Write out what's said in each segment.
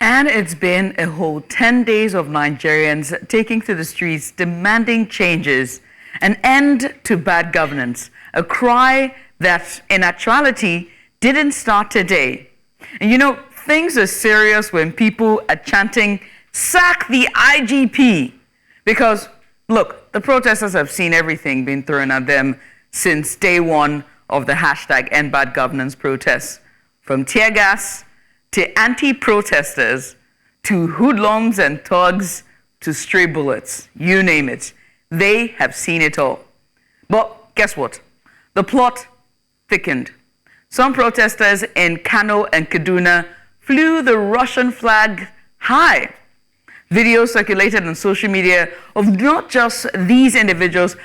And it's been a whole 10 days of Nigerians taking to the streets demanding changes, an end to bad governance, a cry that in actuality didn't start today. And you know, things are serious when people are chanting, "Sack the IGP!" Because, look, the protesters have seen everything being thrown at them since day one of the hashtag End Bad Governance protests. From tear gas to anti-protesters, to hoodlums and thugs, to stray bullets, you name it. They have seen it all. But guess what? The plot thickened. Some protesters in Kano and Kaduna flew the Russian flag high. Videos circulated on social media of not just these individuals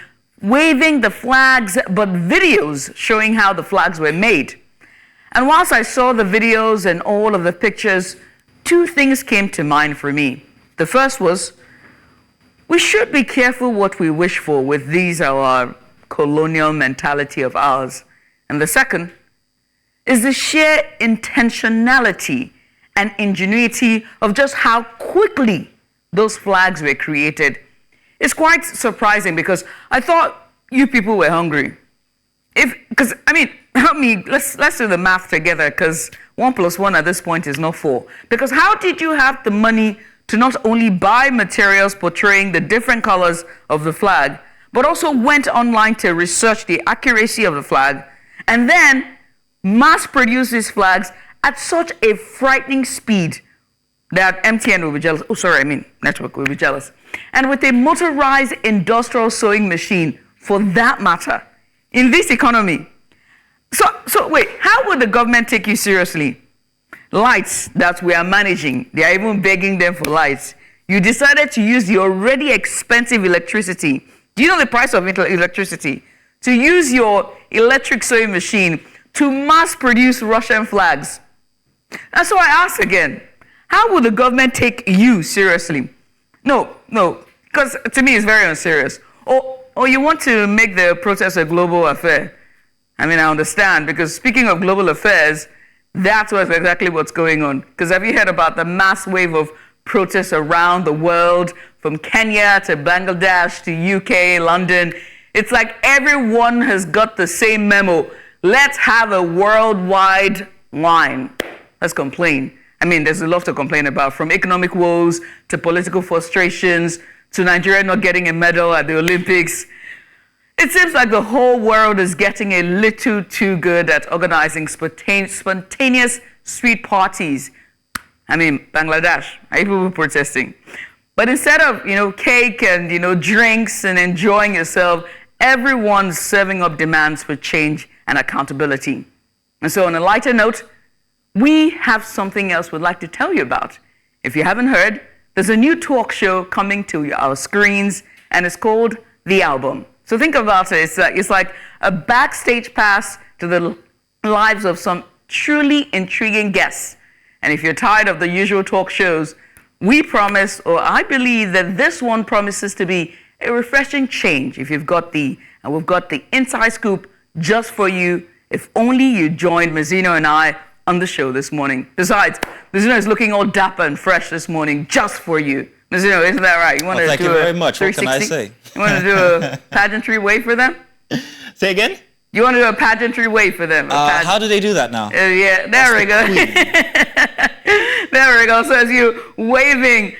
waving the flags, but videos showing how the flags were made. And whilst I saw the videos and all of the pictures, two things came to mind for me. The first was, we should be careful what we wish for with these our colonial mentality of ours. And the second is the sheer intentionality and ingenuity of just how quickly those flags were created. It's quite surprising because I thought you people were hungry. Help me, let's do the math together, because 1 + 1 at this point is not 4. Because how did you have the money to not only buy materials portraying the different colors of the flag, but also went online to research the accuracy of the flag, and then mass produce these flags at such a frightening speed that MTN will be jealous. Network will be jealous. And with a motorized industrial sewing machine, for that matter, in this economy. So wait, how would the government take you seriously? Lights that we are managing, they are even begging them for lights. You decided to use the already expensive electricity. Do you know the price of electricity? To use your electric sewing machine to mass produce Russian flags. And so I ask again, how would the government take you seriously? No, because to me it's very unserious. Or you want to make the protest a global affair. I understand, because speaking of global affairs, that's exactly what's going on. Because have you heard about the mass wave of protests around the world, from Kenya to Bangladesh to UK, London? It's like everyone has got the same memo. Let's have a worldwide line. Let's complain. There's a lot to complain about, from economic woes to political frustrations to Nigeria not getting a medal at the Olympics. It seems like the whole world is getting a little too good at organizing spontaneous street parties. Bangladesh, are people protesting? But instead of, cake and, drinks and enjoying yourself, everyone's serving up demands for change and accountability. And so on a lighter note, we have something else we'd like to tell you about. If you haven't heard, there's a new talk show coming to our screens, and it's called The Album. So think about it. It's like a backstage pass to the lives of some truly intriguing guests. And if you're tired of the usual talk shows, we promise, or I believe that this one promises to be a refreshing change. We've got the inside scoop just for you, if only you joined Mazzino and I on the show this morning. Besides, Mazzino is looking all dapper and fresh this morning just for you. Mazzino, isn't that right? Thank you very much. What can I say? You want to do a pageantry wave for them? Say again? You want to do a pageantry wave for them? How do they do that now? Yeah, there we go. There we go. So as you waving,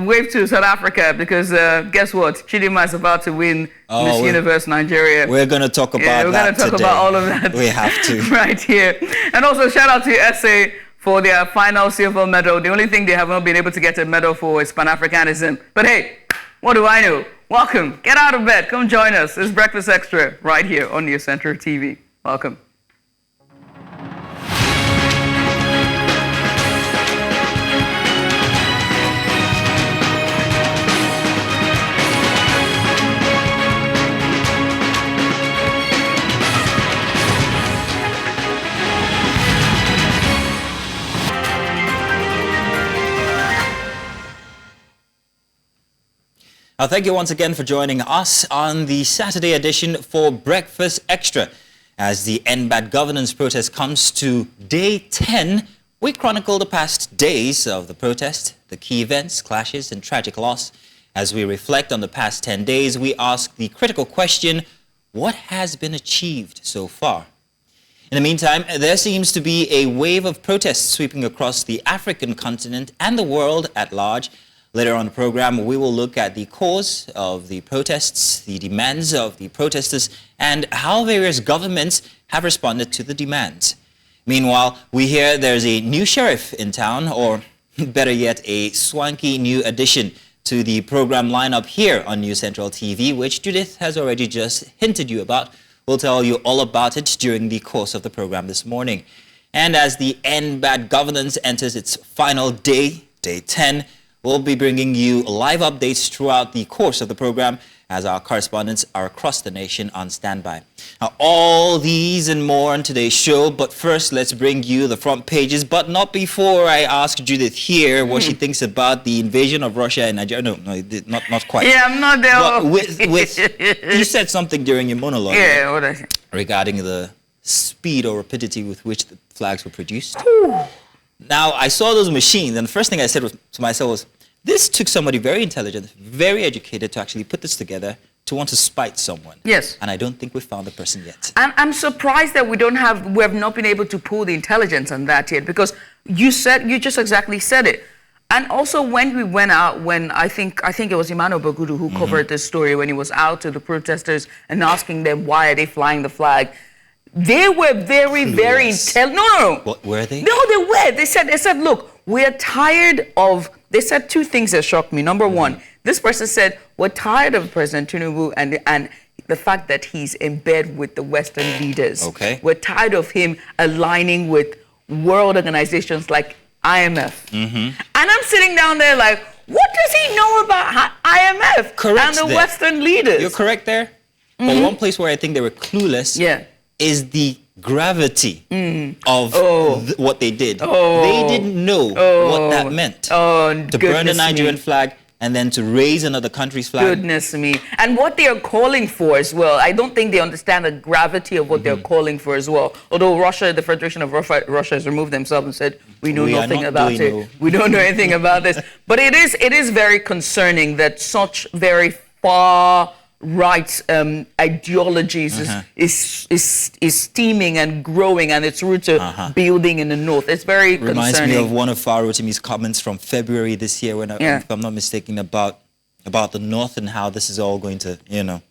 wave to South Africa, because guess what? Chidinma is about to win Miss Universe Nigeria. We're going to talk about that today. We're going to talk about all of that. We have to. Right here. And also shout out to SA for their final silver medal. The only thing they have not been able to get a medal for is Pan-Africanism. But hey, what do I know? Welcome. Get out of bed. Come join us. It's Breakfast Extra right here on News Center TV. Welcome. Thank you once again for joining us on the Saturday edition for Breakfast Extra. As the End Bad Governance protest comes to day 10, We chronicle the past days of the protest, the key events, clashes, and tragic loss. As we reflect on the past 10 days, we ask the critical question, what has been achieved so far? In the meantime, there seems to be a wave of protests sweeping across the African continent and the world at large. Later on the program, we will look at the cause of the protests, the demands of the protesters, and how various governments have responded to the demands. Meanwhile, we hear there's a new sheriff in town, or better yet, a swanky new addition to the program lineup here on News Central TV, which Judith has already just hinted you about. We'll tell you all about it during the course of the program this morning. And as the End Bad Governance enters its final day, day 10, we'll be bringing you live updates throughout the course of the program as our correspondents are across the nation on standby. Now, all these and more on today's show, but first let's bring you the front pages, but not before I ask Judith here what she thinks about the invasion of Russia and Nigeria. No, not quite. Yeah, I'm not there. But with you said something during your monologue, yeah, right, what I say? regarding the speed or rapidity with which the flags were produced. Now, I saw those machines, and the first thing I said to myself was, this took somebody very intelligent, very educated to actually put this together to want to spite someone. Yes. And I don't think we've found the person yet. I'm surprised that we have not been able to pull the intelligence on that yet, because you just exactly said it. And also when we went out, when I think it was Emmanuel Bagudu who covered this story, when he was out to the protesters and asking them why are they flying the flag, they were very intelligent. No. What were they? No, they were. They said, look, we're tired of. They said two things that shocked me. Number one, this person said, we're tired of President Tinubu and the fact that he's in bed with the Western leaders. Okay. We're tired of him aligning with world organizations like IMF. And I'm sitting down there like, what does he know about IMF and the Western leaders? You're correct there. But one place where I think they were clueless is the gravity of what they did. They didn't know what that meant. To burn a Nigerian flag and then to raise another country's flag. Goodness me. And what they are calling for as well, I don't think they understand the gravity of what they're calling for as well. Although Russia, the Federation of Russia has removed themselves and said, we know nothing about it. We don't know anything about this. But it is very concerning that such very far right ideologies is steaming and growing, and its roots are building in the north. It's very concerning. Reminds me of one of Farotimi's comments from February this year, when if I'm not mistaken, about the north and how this is all going to,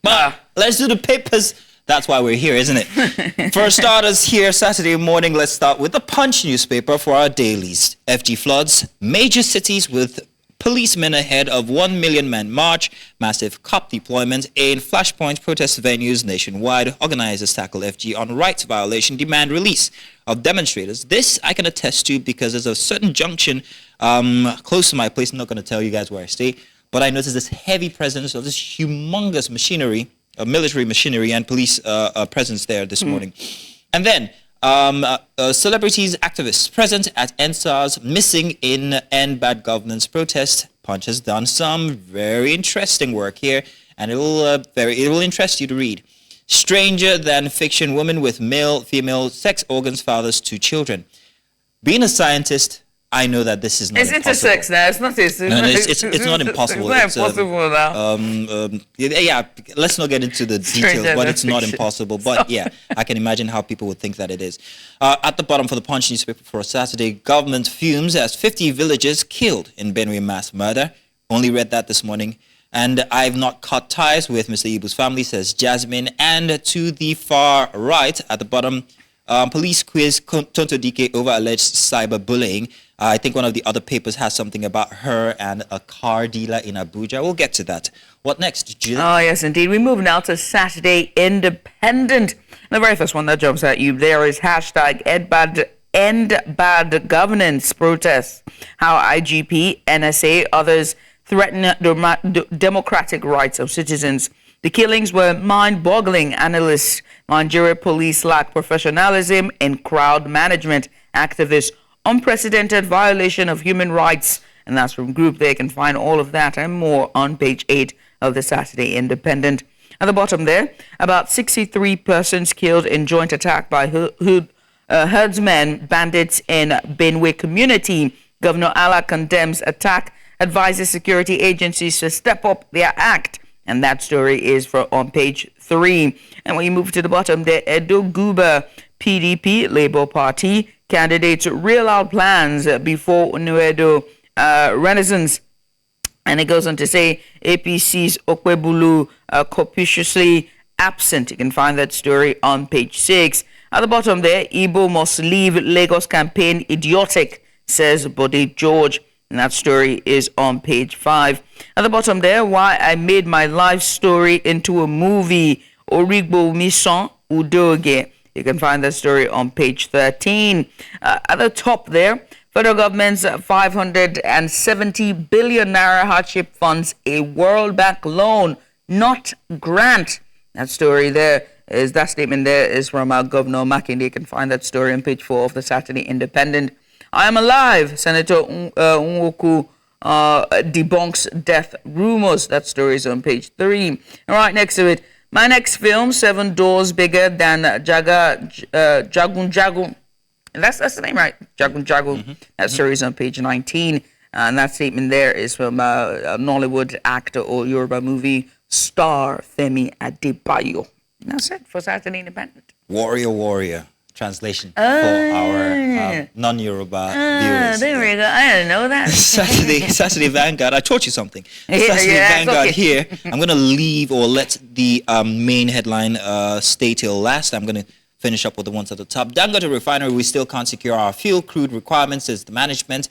But let's do the papers. That's why we're here, isn't it? For starters, here Saturday morning, let's start with the Punch newspaper for our dailies. FG floods major cities with policemen ahead of 1 million man march, massive cop deployment in flashpoint protest venues nationwide. Organizers tackle FG on rights violation, demand release of demonstrators. This I can attest to because there's a certain junction close to my place. I'm not going to tell you guys where I stay, but I noticed this heavy presence of this humongous machinery, military machinery and police presence there this morning. And then celebrities, activists present at NSAR's missing in End Bad Governance protest. Punch has done some very interesting work here, and it will interest you to read. Stranger than fiction woman with male, female sex organs fathers to children. Being a scientist, I know that this is not impossible. It's intersex now. It's not. It's not impossible. It's not impossible now. Let's not get into the details, but it's not impossible. But yeah, I can imagine how people would think that it is. At the bottom for the Punch newspaper for Saturday, government fumes as 50 villagers killed in Benue mass murder. Only read that this morning. And I've not cut ties with Mr. Ibu's family, says Jasmine. And to the far right, at the bottom, police quiz Tonto DK over alleged cyberbullying. I think one of the other papers has something about her and a car dealer in Abuja. We'll get to that. What next, Jill? Oh, yes, indeed. We move now to Saturday Independent. The very first one that jumps at you there is hashtag End Bad Governance protests. How IGP, NSA, others threaten democratic rights of citizens. The killings were mind-boggling. Analysts, Nigeria police lack professionalism in crowd management. Activists, unprecedented violation of human rights. And that's from Group. They can find all of that and more on page 8 of the Saturday Independent. At the bottom there, about 63 persons killed in joint attack by herdsmen, bandits in Benue community. Governor Allah condemns attack, advises security agencies to step up their act. And that story is on page 3. And when you move to the bottom, the Edo Guba PDP Labour Party candidates reel out plans before Nuedo Renaissance. And it goes on to say APC's Okwebulu copiously absent. You can find that story on page 6. At the bottom there, Igbo must leave Lagos campaign idiotic, says Bode George. And that story is on page 5. At the bottom there, why I made my life story into a movie, Origbo Mison Udoge. You can find that story on page 13. At the top there, federal government's 570 billion naira hardship funds a World Bank loan, not grant. That statement there is from our Governor Makinde. You can find that story on page 4 of the Saturday Independent. I am alive. Senator Nwoku debunks death rumors. That story is on page 3. And right next to it, my next film, 7 doors bigger than Jagun Jagun. That's the name, right? Jagun Jagun. Mm-hmm. That story is on page 19. And that statement there is from a Nollywood actor or Yoruba movie star Femi Adebayo. That's it for Saturday Independent. Warrior. Translation for our non-Yoruba viewers. There we go. I didn't know that. Saturday Vanguard. I taught you something. Saturday Vanguard here. I'm going to leave or let the main headline stay till last. I'm going to finish up with the ones at the top. Dangote Refinery, we still can't secure our fuel crude requirements, says the management.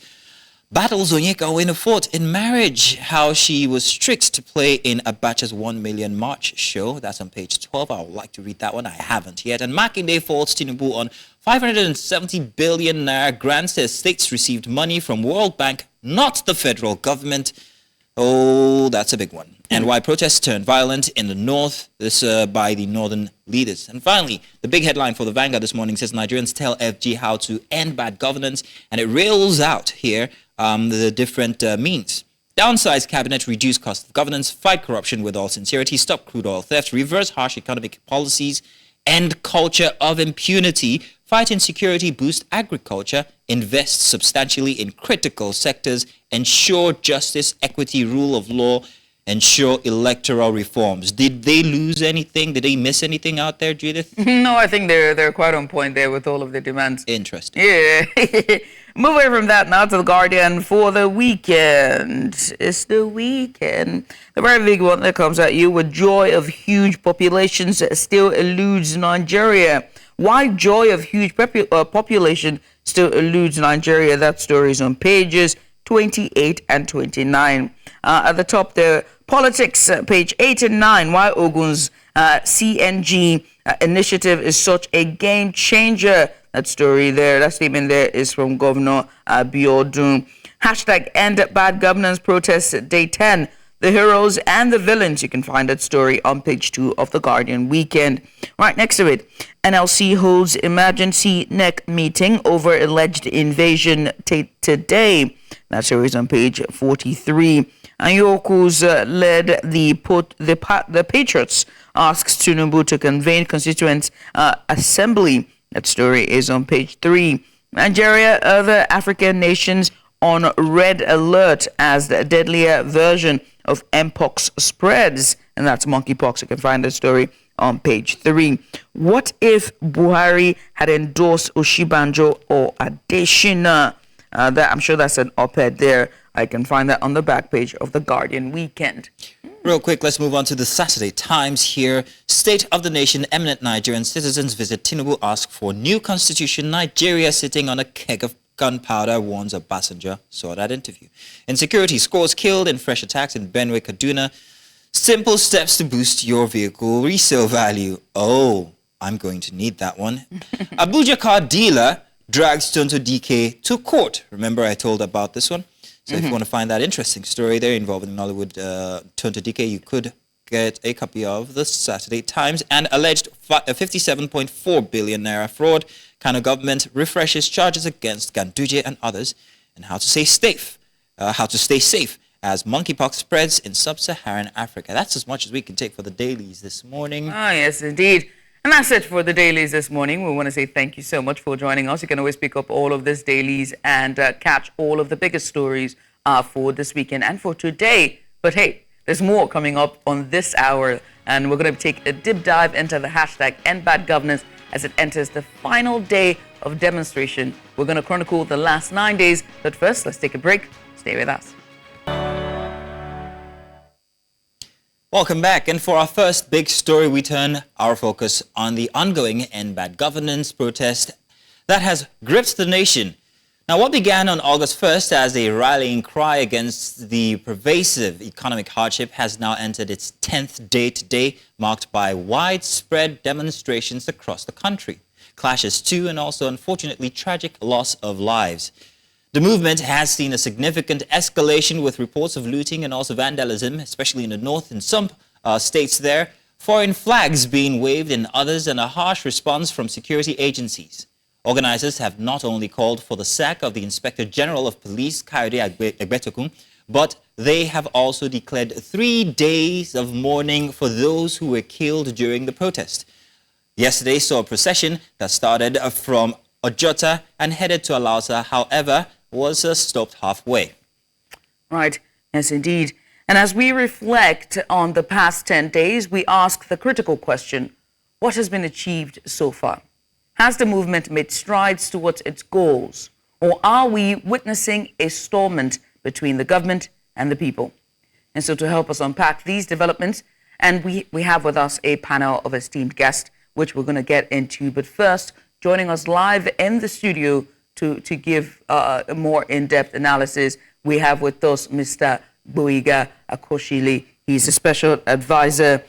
Battles Onyeka Owenu fought in marriage, how she was tricked to play in Abacha's 1 Million March show. That's on page 12. I would like to read that one. I haven't yet. And Makinde faults Tinubu on 570 billion naira grant, says states received money from World Bank, not the federal government. Oh, that's a big one. And why protests turned violent in the north, this by the northern leaders. And finally, the big headline for the Vanguard this morning says Nigerians tell FG how to end bad governance, and it rails out here the different means. Downsize cabinet, reduce cost of governance, fight corruption with all sincerity, stop crude oil theft, reverse harsh economic policies, end culture of impunity, fight insecurity, boost agriculture, invest substantially in critical sectors, ensure justice, equity, rule of law, ensure electoral reforms. Did they lose anything? Did they miss anything out there, Judith? No, I think they're quite on point there with all of the demands. Interesting. Yeah. Move away from that now to the Guardian for the weekend. It's the weekend. The very big one that comes at you with joy of huge populations still eludes Nigeria. Why joy of huge population still eludes Nigeria? That story is on pages 28 and 29. At the top there, politics, page 8 and 9. Why Ogun's CNG initiative is such a game changer. That story there, that statement there is from Governor Abiodun. Hashtag end bad governance protest day 10. The heroes and the villains. You can find that story on page 2 of the Guardian Weekend. Right next to it, NLC holds emergency NEC meeting over alleged invasion today. That story is on page 43. Anyoku's led the Patriots asks Tinubu to convene constituent assembly. That story is on page 3. Nigeria, other African nations on red alert as the deadlier version of Mpox spreads. And that's monkeypox. You can find that story on page 3. What if Buhari had endorsed Oshibanjo or Adeshina? I'm sure that's an op-ed there. I can find that on the back page of the Guardian Weekend. Real quick, let's move on to the Saturday Times here. State of the nation, eminent Nigerian citizens visit Tinubu, ask for new constitution. Nigeria sitting on a keg of gunpowder, warns Obasanjo. Saw that interview. Insecurity, scores killed in fresh attacks in Benue, Kaduna. Simple steps to boost your vehicle resale value. Oh, I'm going to need that one. Abuja car dealer drags Tonto DK to court. Remember I told about this one? So if you want to find that interesting story there involving Nollywood Tonto DK, you could get a copy of the Saturday Times. And alleged 57.4 billion naira fraud. Kano government refreshes charges against Ganduje and others. And how to stay safe. As monkeypox spreads in sub-Saharan Africa. That's as much as we can take for the dailies this morning. Ah, yes, indeed. And that's it for the dailies this morning. We want to say thank you so much for joining us. You can always pick up all of this dailies and catch all of the biggest stories for this weekend and for today. But hey, there's more coming up on this hour, and we're going to take a deep dive into the hashtag #EndBadGovernance as it enters the final day of demonstration. We're going to chronicle the last 9 days, but first, let's take a break. Stay with us. Welcome back, and for our first big story, we turn our focus on the ongoing #EndBadGovernance protest that has gripped the nation. Now, what began on August 1st as a rallying cry against the pervasive economic hardship has now entered its 10th day today, marked by widespread demonstrations across the country, clashes too, and also, unfortunately, tragic loss of lives. The movement has seen a significant escalation with reports of looting and also vandalism, especially in the north in some states there, foreign flags being waved in others, and a harsh response from security agencies. Organizers have not only called for the sack of the Inspector General of Police, Kayode Egbetokun, but they have also declared 3 days of mourning for those who were killed during the protest. Yesterday saw a procession that started from Ojota and headed to Alausa, however, was stopped halfway. Right, yes indeed. And as we reflect on the past 10 days, we ask the critical question, what has been achieved so far? Has the movement made strides towards its goals? Or are we witnessing a stallment between the government and the people? And so to help us unpack these developments, and we have with us a panel of esteemed guests, which we're going to get into. But first, joining us live in the studio to give a more in-depth analysis, we have with us Mr. Boiga Akoshile. He's a special advisor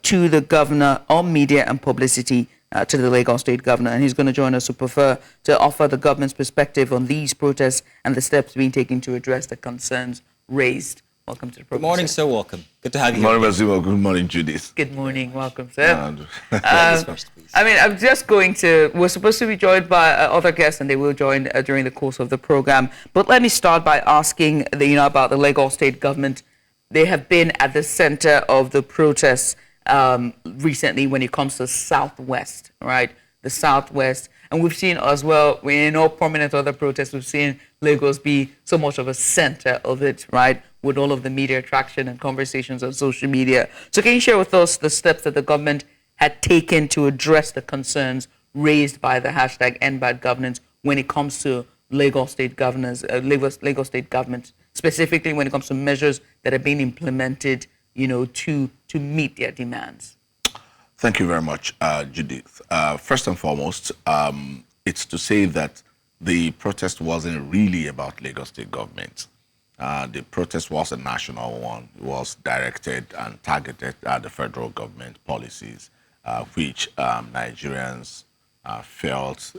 to the governor on media and publicity to the Lagos State governor, and he's going to join us to offer the government's perspective on these protests and the steps being taken to address the concerns raised. Welcome to the program. Good morning, sir. Welcome. Good to have you. Good morning, Basil. Good morning, Judith. Good morning. Welcome, sir. First, please. I mean, I'm just we're supposed to be joined by other guests, and they will join during the course of the program. But let me start by asking about the Lagos State government. They have been at the center of the protests recently when it comes to Southwest, right? The Southwest. And we've seen as well, in all prominent other protests, we've seen Lagos be so much of a center of it, right? With all of the media attraction and conversations on social media. So can you share with us the steps that the government had taken to address the concerns raised by the hashtag #EndBadGovernance when it comes to Lagos State Lagos State government, specifically when it comes to measures that are being implemented, to meet their demands? Thank you very much, Judith. First and foremost, it's to say that the protest wasn't really about Lagos State government. The protest was a national one. It was directed and targeted at the federal government policies, which Nigerians felt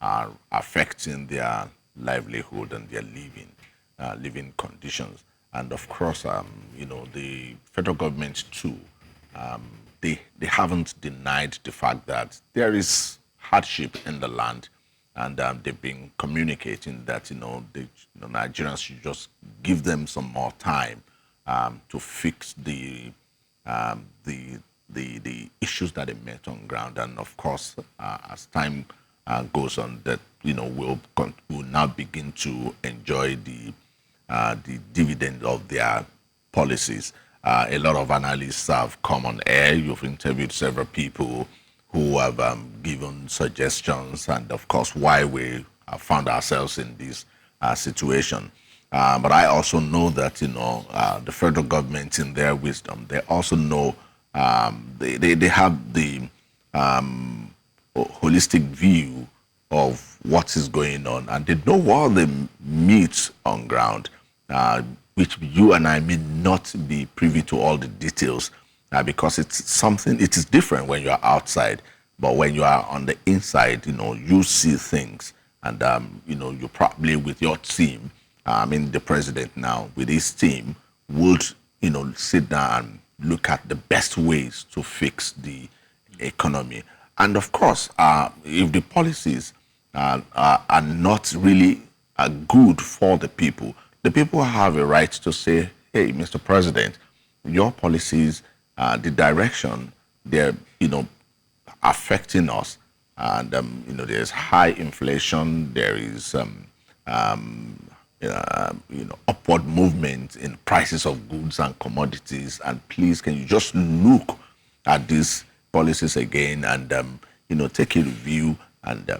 are affecting their livelihood and their living conditions. And of course, the federal government too, they haven't denied the fact that there is hardship in the land, and they've been communicating that Nigerians should just give them some more time to fix the issues that they met on ground. And of course, as time goes on, that we'll now begin to enjoy the dividend of their policies. A lot of analysts have come on air. You've interviewed several people who have given suggestions, and of course why we found ourselves in this situation. But I also know that the federal government, in their wisdom, they also know they have the holistic view of what is going on, and they know what they meet on ground, which you and I may not be privy to all the details, because it is different when you're outside, but when you are on the inside, you see things, and you probably with your team, the president now with his team would sit down and look at the best ways to fix the economy. And of course, if the policies are not really good for the people have a right to say, hey, Mr. President, your policies, the direction they're, affecting us. And, there's high inflation, there is, upward movement in prices of goods and commodities. And please, can you just look at these policies again and, take a review and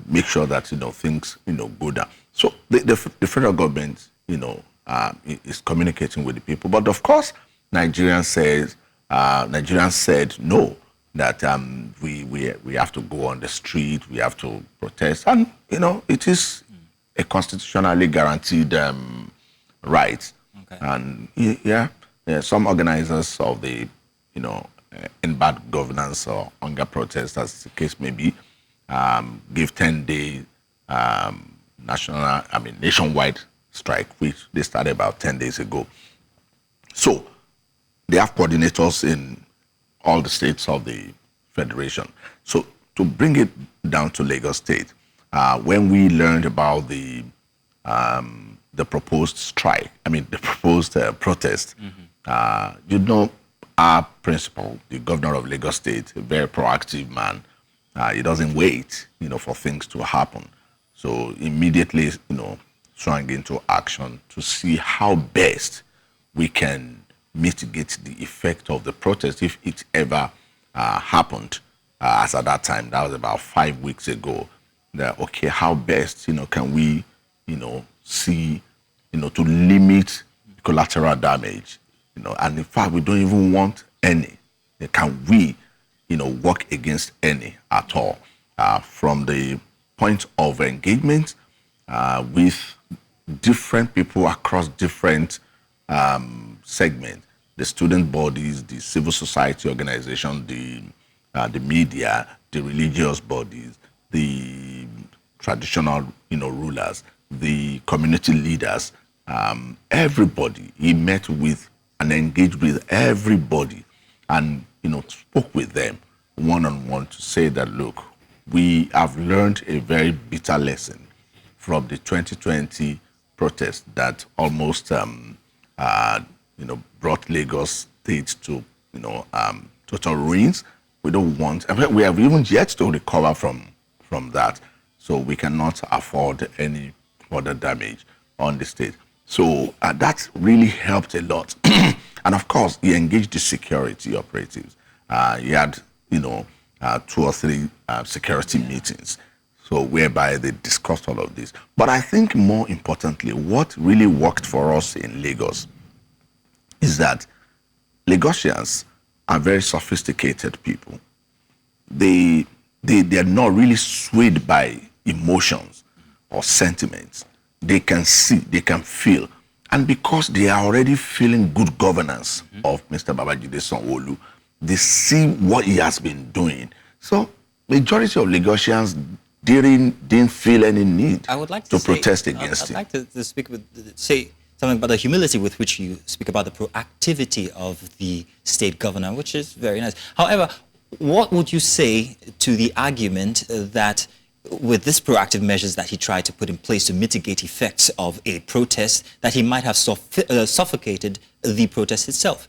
make sure that, things, go down. So the federal government, is communicating with the people. But of course, Nigerians said no, that we have to go on the street, we have to protest. And, it is a constitutionally guaranteed right. Okay. And some organizers of the, in bad governance or hunger protest, as the case may be, give 10-day nationwide strike, which they started about 10 days ago. So they have coordinators in all the states of the federation. So to bring it down to Lagos State, when we learned about the proposed strike, the proposed protest, our principal, the governor of Lagos State, a very proactive man, he doesn't wait, for things to happen. So immediately, swung into action to see how best we can mitigate the effect of the protest if it ever happened. As at that time, that was about 5 weeks ago. That how best can we see to limit collateral damage, and in fact we don't even want any. Can we work against any at all, from the point of engagement with different people across different segments, the student bodies, the civil society organization, the media, the religious bodies, the traditional rulers, the community leaders, everybody. He met with and engaged with everybody and spoke with them one-on-one to say that, look, we have learned a very bitter lesson from the 2020 protest that almost brought Lagos State to total ruins. We don't want, we have even yet to recover from that. So we cannot afford any further damage on the state. So that really helped a lot. And of course, he engaged the security operatives. He had, 2 or 3 security meetings, so whereby they discussed all of this. But I think more importantly, what really worked for us in Lagos is that Lagosians are very sophisticated people. They are not really swayed by emotions or sentiments. They can see, they can feel. And because they are already feeling good governance of Mr. Babajide Sanwo-Olu, they see what he has been doing. So majority of Lagosians didn't feel any need to protest against it. I'd like to say something about the humility with which you speak about the proactivity of the state governor, which is very nice. However, what would you say to the argument that with this proactive measures that he tried to put in place to mitigate effects of a protest, that he might have suffocated the protest itself,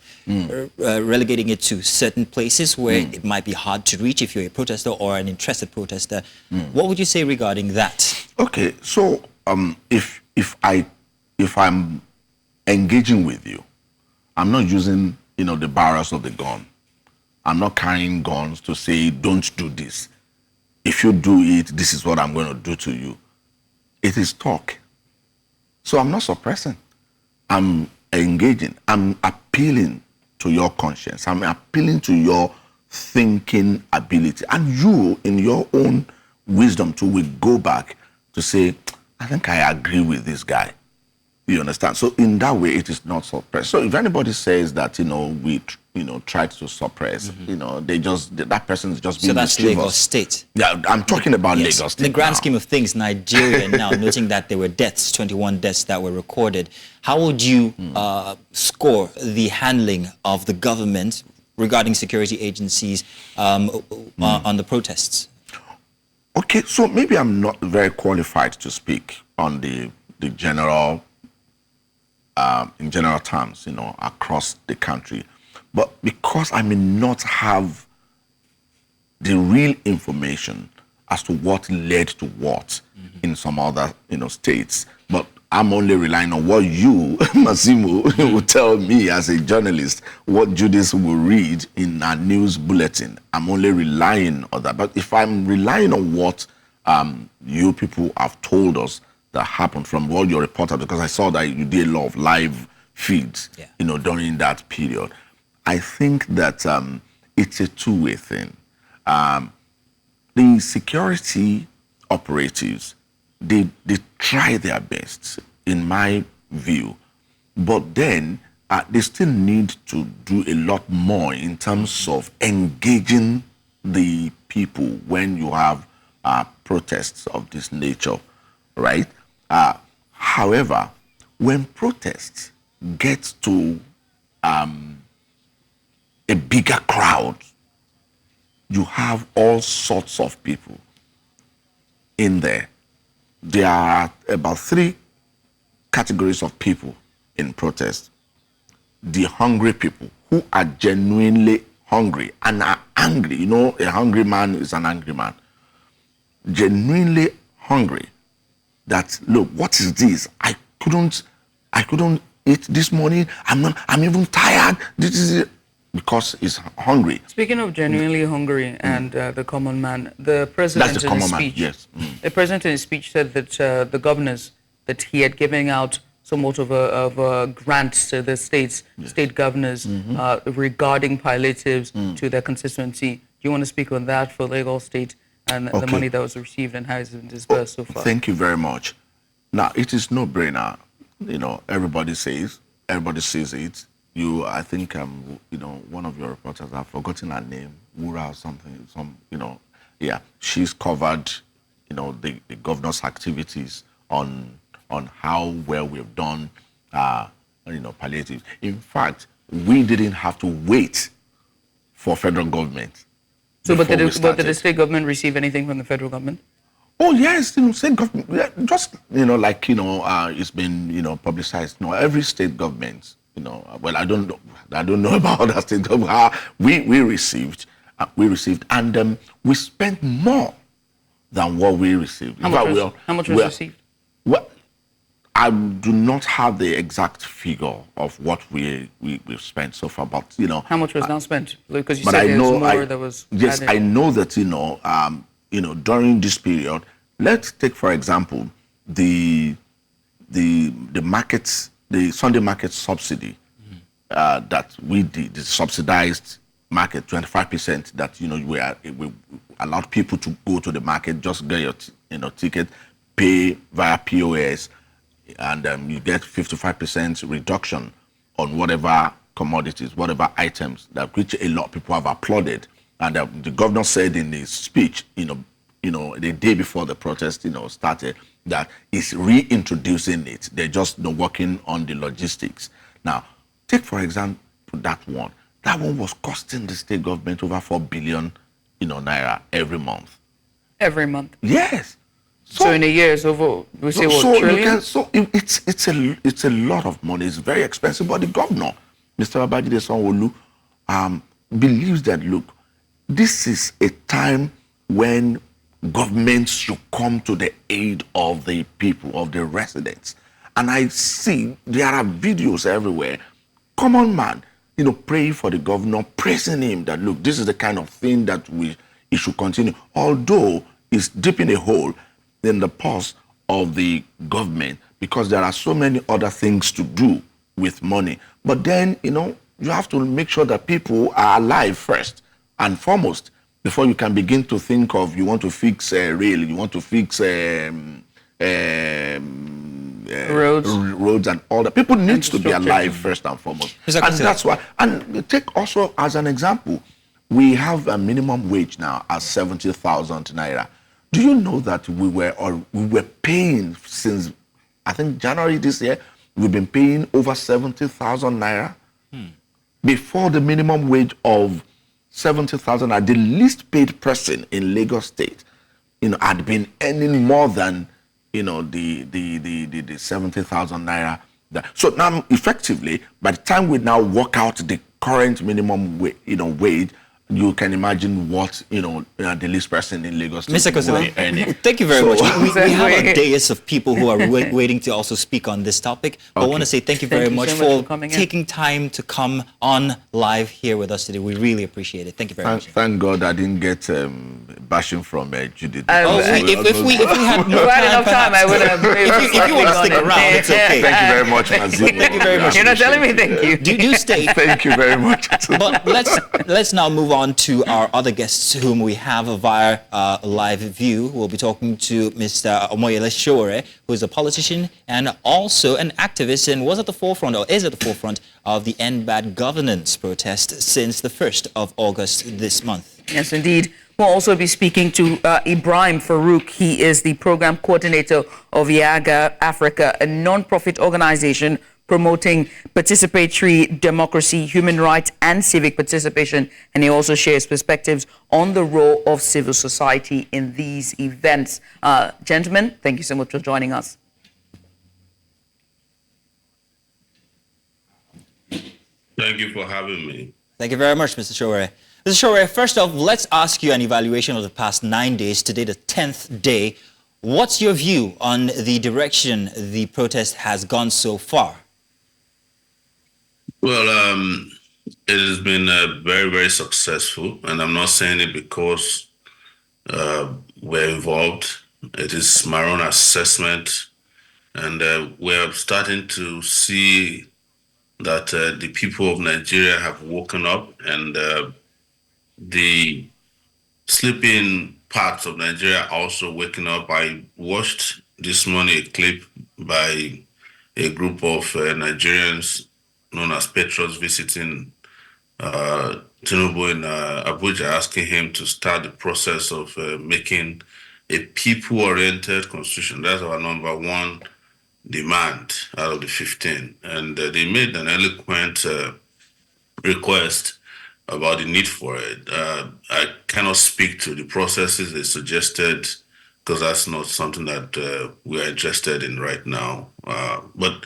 relegating it to certain places where it might be hard to reach if you're a protester or an interested protester? What would you say regarding that? Okay, so if I'm engaging with you, I'm not using the barrels of the gun. I'm not carrying guns to say don't do this. If you do it, this is what I'm going to do to you. It is talk. So I'm not suppressing. I'm engaging. I'm appealing to your conscience. I'm appealing to your thinking ability. And you, in your own wisdom too, will go back to say, I think I agree with this guy. You understand? So in that way, it is not suppressed. So if anybody says that, we tried to suppress, that person is just being So that's mischievous. Lagos State. Yeah, I'm talking about Yes. Lagos State In the grand now. scheme of things, Nigeria now, noting that there were deaths, 21 deaths that were recorded. How would you score the handling of the government regarding security agencies on the protests? Okay, so maybe I'm not very qualified to speak on the general, in general terms, across the country. But because I may not have the real information as to what led to what in some other states, but I'm only relying on what you, Massimo, will tell me as a journalist, what Judith will read in a news bulletin. I'm only relying on that. But if I'm relying on what you people have told us that happened from all your reporters, because I saw that you did a lot of live feeds, during that period, I think that it's a two-way thing. The security operatives, they try their best, in my view, but then they still need to do a lot more in terms of engaging the people when you have protests of this nature, right? However, when protests get to a bigger crowd, you have all sorts of people in there. There are about 3 categories of people in protest. The hungry people who are genuinely hungry and are angry. A hungry man is an angry man. Genuinely hungry. That, look, what is this? I couldn't eat this morning. I'm even tired. This is it. Because he's hungry. Speaking of genuinely hungry and the common man, the president in his speech, the president in his speech said that the governors, that he had given out somewhat of a grant to the state governors regarding palliatives to their constituency. Do you want to speak on that for Lagos State and the money that was received and how it's been disbursed so far? Thank you very much. Now, it is no brainer. Everybody sees it. I think, one of your reporters, I've forgotten her name, Wura or something, she's covered, the governor's activities on how well we've done, palliatives. In fact, we didn't have to wait for federal government. So, but did the state government receive anything from the federal government? Oh yes, state government, just it's been publicized. Every state government. Well, I don't know about other states. We received, and we spent more than what we received. How much was received? Well, I do not have the exact figure of what we've spent so far, but how much was now spent? Because you said there was more that was. Yes, added. I know that during this period. Let's take, for example, the markets. The Sunday market subsidy that we did, the subsidized market, 25% that we allowed people to go to the market, just get your ticket, pay via POS, and you get 55% reduction on whatever commodities, whatever items, that which a lot of people have applauded. And the governor said in his speech, the day before the protest, started, that is reintroducing it. They're just working on the logistics. Now, take for example that one. That one was costing the state government over 4 billion, naira every month. Every month. Yes. So in a year, it's over. We say what, trillion? It's a lot of money. It's very expensive. But the governor, Mr. Babajide Sanwo-Olu, believes that, look, this is a time when governments should come to the aid of the people, of the residents. And I see there are videos everywhere. Common man, praying for the governor, praising him that, look, this is the kind of thing that it should continue. Although it's dipping a hole in the purse of the government because there are so many other things to do with money. But then, you have to make sure that people are alive first and foremost, before you can begin to think of, you want to fix rail, you want to fix roads and all that. People need to be alive first and foremost. Exactly. And that's why, and take also as an example, we have a minimum wage now at 70,000 naira. Do you know that we were paying since, I think, January this year, we've been paying over 70,000 naira before the minimum wage of 70,000, the least paid person in Lagos State, had been earning more than, the 70,000 naira. So now, effectively, by the time we now work out the current minimum wage, you can imagine what the least person in Lagos Mr. will Kosile, be earning. thank you very So- much. We have a Exactly. dais of people who are waiting to also speak on this topic. But I want to say thank you very you much so much for for coming in. taking time to come on live here with us today. We really appreciate it. Thank you very much. Thank God I didn't get bashing from Judith. Oh, because if we had If more I had enough time, I would have. if you want to stick around, it's okay. Thank you very much, Mazin. Thank you very much. You're not telling me thank you. do stay. Thank you very much. But let's now move on to our other guests whom we have via live view. We'll be talking to Mr. Omoyele Sowore, who is a politician and also an activist and was at the forefront or is at the forefront of the End Bad Governance protest since the 1st of August this month. Yes, indeed. We'll also be speaking to Ibrahim Farouk. He is the program coordinator of IAGA Africa, a non-profit organization promoting participatory democracy, human rights, and civic participation. And he also shares perspectives on the role of civil society in these events. Gentlemen, thank you so much for joining us. Thank you for having me. Thank you very much, Mr. Sowore. Mr. Sowore, first off, let's ask you an evaluation of the past 9 days. Today, the 10th day. What's your view on the direction the protest has gone so far? Well, it has been very, very successful, and I'm not saying it because we're involved. It is my own assessment, and we're starting to see that the people of Nigeria have woken up, and the sleeping parts of Nigeria are also waking up. I watched this morning a clip by a group of Nigerians known as Patriots visiting Tinubu in Abuja, asking him to start the process of making a people-oriented constitution. That's our number one demand out of the 15. And they made an eloquent request about the need for it. I cannot speak to the processes they suggested because that's not something that we are interested in right now. But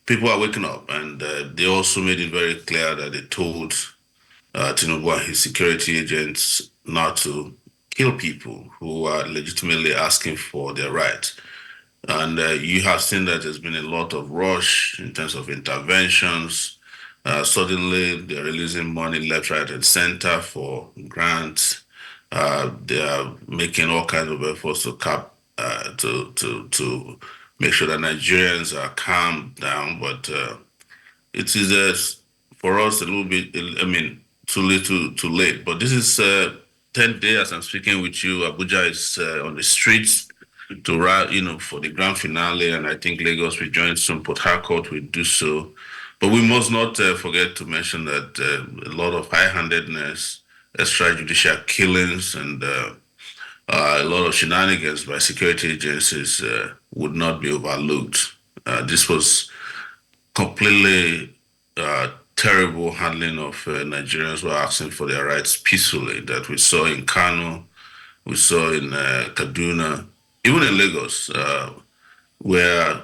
people are waking up, and they also made it very clear that they told Tinubu and his security agents not to kill people who are legitimately asking for their rights. And you have seen that there's been a lot of rush in terms of interventions. Suddenly, they're releasing money left, right, and center for grants. They are making all kinds of efforts to to make sure that Nigerians are calmed down. But it is for us a little bit. I mean, too little, too late. But this is 10th day as I'm speaking with you. Abuja is on the streets to for the grand finale, and I think Lagos will join soon. Port Harcourt will do so. But we must not forget to mention that a lot of high-handedness, extrajudicial killings, and a lot of shenanigans by security agencies would not be overlooked. This was completely terrible handling of Nigerians who are asking for their rights peacefully that we saw in Kano, we saw in Kaduna, even in Lagos, where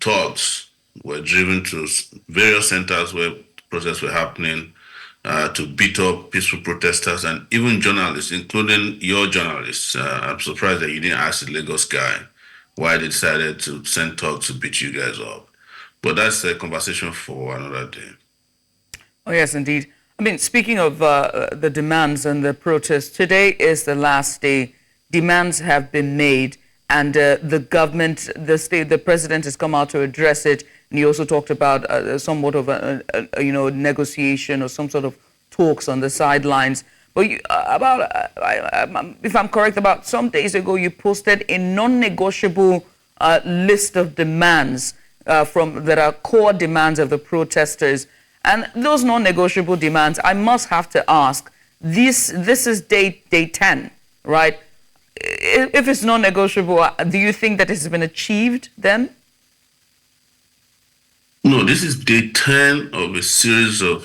thugs were driven to various centers where protests were happening to beat up peaceful protesters and even journalists, including your journalists. I'm surprised that you didn't ask the Lagos guy why they decided to send thugs to beat you guys up. But that's a conversation for another day. Oh, yes, indeed. I mean, speaking of the demands and the protests, today is the last day. Demands have been made, and the government, the president has come out to address it. And he also talked about somewhat of a negotiation or some sort of talks on the sidelines. But if I'm correct, about some days ago, you posted a non-negotiable list of demands that are core demands of the protesters. And those non-negotiable demands, I must have to ask, this is day 10, right? If it's non-negotiable, do you think that it has been achieved then? No, this is day 10 of a series of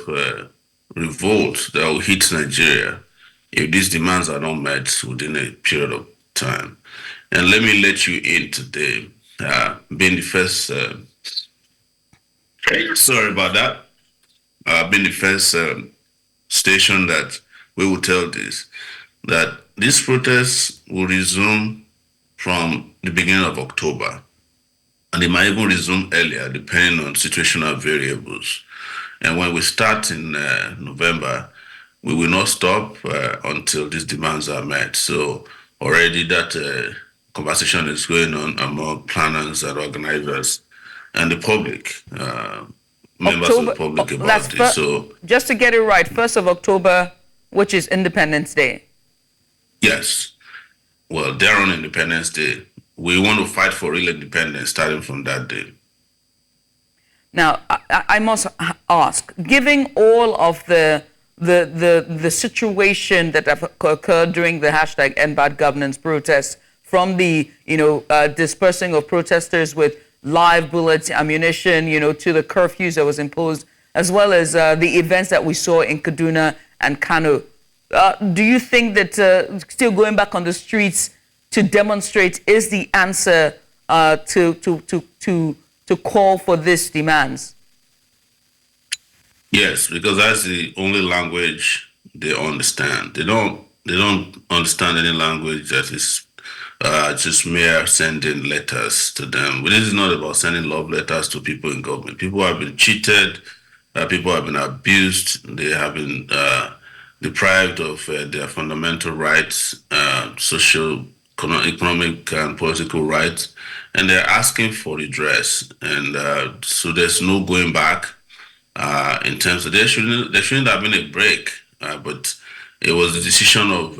revolts that will hit Nigeria if these demands are not met within a period of time. And let me let you in today, being the first, sorry about that, been the first station that we will tell this, that these protests will resume from the beginning of October. And they might even resume earlier, depending on situational variables. And when we start in November, we will not stop until these demands are met. So already that conversation is going on among planners and organizers and the public, members of the public about this. So just to get it right, 1st of October, which is Independence Day. yes, well, they're on Independence Day. We want to fight for real independence starting from that day. Now, I must ask, given all of the situation that have occurred during the hashtag End Bad Governance protests, from the dispersing of protesters with live bullets, ammunition, to the curfews that was imposed, as well as the events that we saw in Kaduna and Kano, do you think that still going back on the streets to demonstrate is the answer to call for these demands? Yes, because that's the only language they understand. They don't understand any language that is just mere sending letters to them. But this is not about sending love letters to people in government. People have been cheated. People have been abused. They have been deprived of their fundamental rights, social, economic, and political rights, and they're asking for redress. And so there's no going back in terms of there shouldn't have been a break, but it was the decision of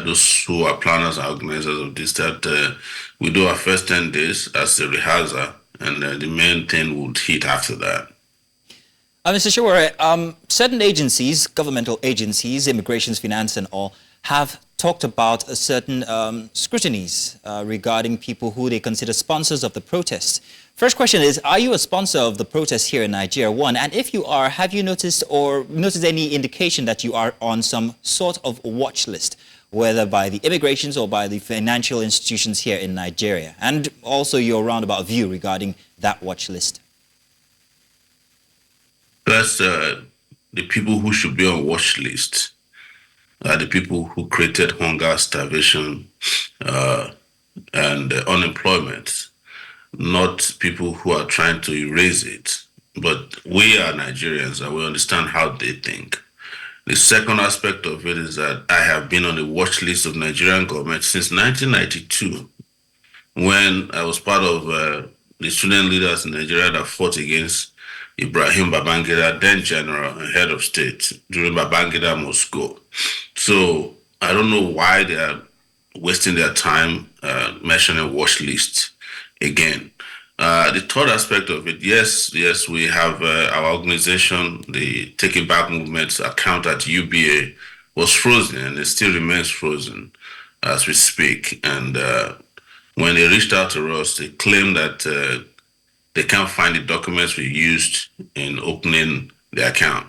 those who are planners and organizers of this that we do our first 10 days as a rehearsal, and the main thing would hit after that. Mr. Shawara, certain agencies, governmental agencies, immigrations, finance and all, have talked about certain scrutinies regarding people who they consider sponsors of the protests. First question is, are you a sponsor of the protests here in Nigeria? One, and if you are, have you noticed any indication that you are on some sort of watch list, whether by the immigrations or by the financial institutions here in Nigeria? And also your roundabout view regarding that watch list. That's the people who should be on watch list. The people who created hunger, starvation, and unemployment, not people who are trying to erase it. But we are Nigerians and we understand how they think. The second aspect of it is that I have been on the watch list of Nigerian government since 1992, when I was part of the student leaders in Nigeria that fought against Ibrahim Babangida, then general and head of state, during Babangida Moscow. So I don't know why they are wasting their time mentioning watch list again. The third aspect of it, yes, we have our organization, the Take It Back Movement's account at UBA was frozen, and it still remains frozen as we speak. And when they reached out to us, they claimed that they can't find the documents we used in opening the account,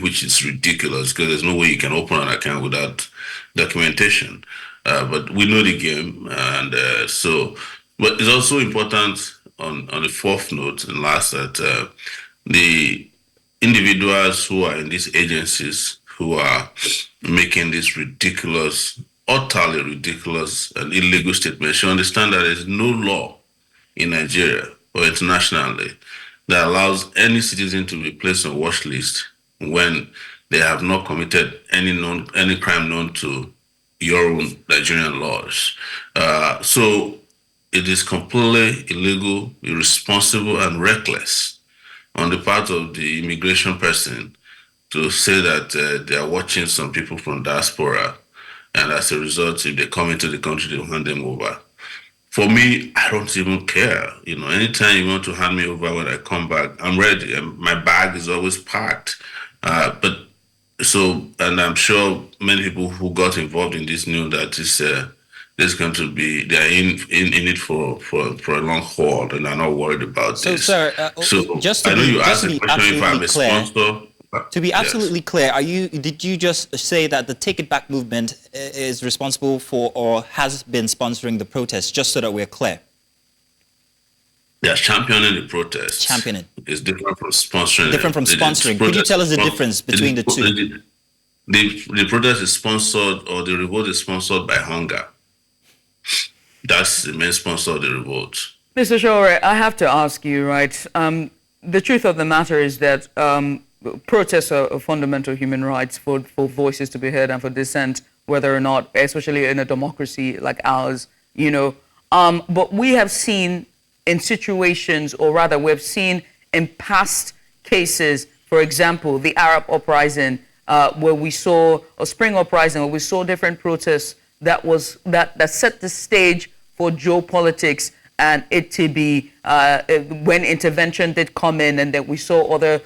which is ridiculous because there's no way you can open an account without documentation. But we know the game, and but it's also important on the fourth note and last that the individuals who are in these agencies who are making this ridiculous, utterly ridiculous and illegal statement should understand that there's no law in Nigeria or internationally that allows any citizen to be placed on watch list when they have not committed any crime known to your own Nigerian laws. So it is completely illegal, irresponsible, and reckless on the part of the immigration person to say that they are watching some people from diaspora, and as a result, if they come into the country, they'll hand them over. For me, I don't even care. Anytime you want to hand me over when I come back, I'm ready. And my bag is always packed. And I'm sure many people who got involved in this knew that there's going to be, they're in it for a long haul, and I'm not worried about this. Sir, just to be absolutely clear, to be absolutely clear, did you just say that the Take It Back movement is responsible for or has been sponsoring the protests, just so that we're clear? They are championing the protest. Championing. It's different from sponsoring. Different from sponsoring. Could you tell us the difference between the two? The protest is sponsored, or the revolt is sponsored by hunger. That's the main sponsor of the revolt. Mr. Shore, I have to ask you, right? The truth of the matter is that protests are fundamental human rights for voices to be heard and for dissent, whether or not, especially in a democracy like ours, But we have seen in situations, or rather we've seen in past cases, for example, the Arab uprising, where we saw, a spring uprising, where we saw different protests that set the stage for geopolitics, and it to be when intervention did come in, and that we saw other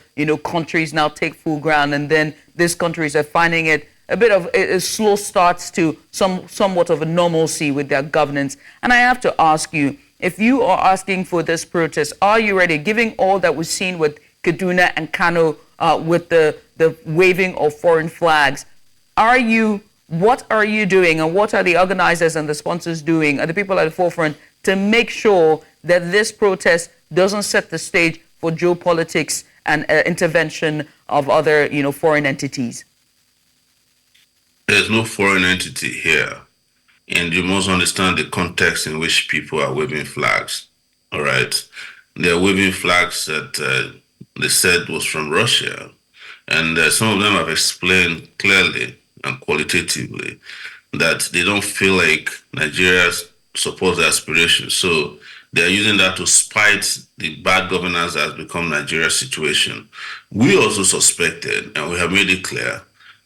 countries now take full ground, and then these countries are finding it a bit of a slow starts to somewhat of a normalcy with their governance. And I have to ask you, if you are asking for this protest, are you ready, given all that we've seen with Kaduna and Kano, with the waving of foreign flags? What are you doing, and what are the organizers and the sponsors doing, and the people at the forefront, to make sure that this protest doesn't set the stage for geopolitics and intervention of other, foreign entities? There's no foreign entity here, and you must understand the context in which people are waving flags. All right, they're waving flags that they said was from Russia, and some of them have explained clearly and qualitatively that they don't feel like Nigeria supports their aspirations. So they're using that to spite the bad governance that has become Nigeria's situation. We also suspected, and we have made it clear,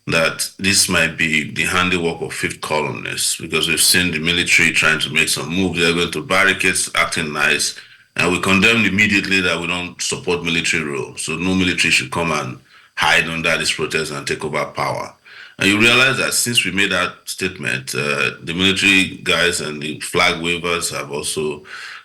that this might be the handiwork of fifth columnists, because we've seen the military trying to make some moves. They're going to barricades, acting nice, and we condemned immediately that we don't support military rule. So no military should come and hide under this protest and take over power. And you realize that since we made that statement, the military guys and the flag wavers have also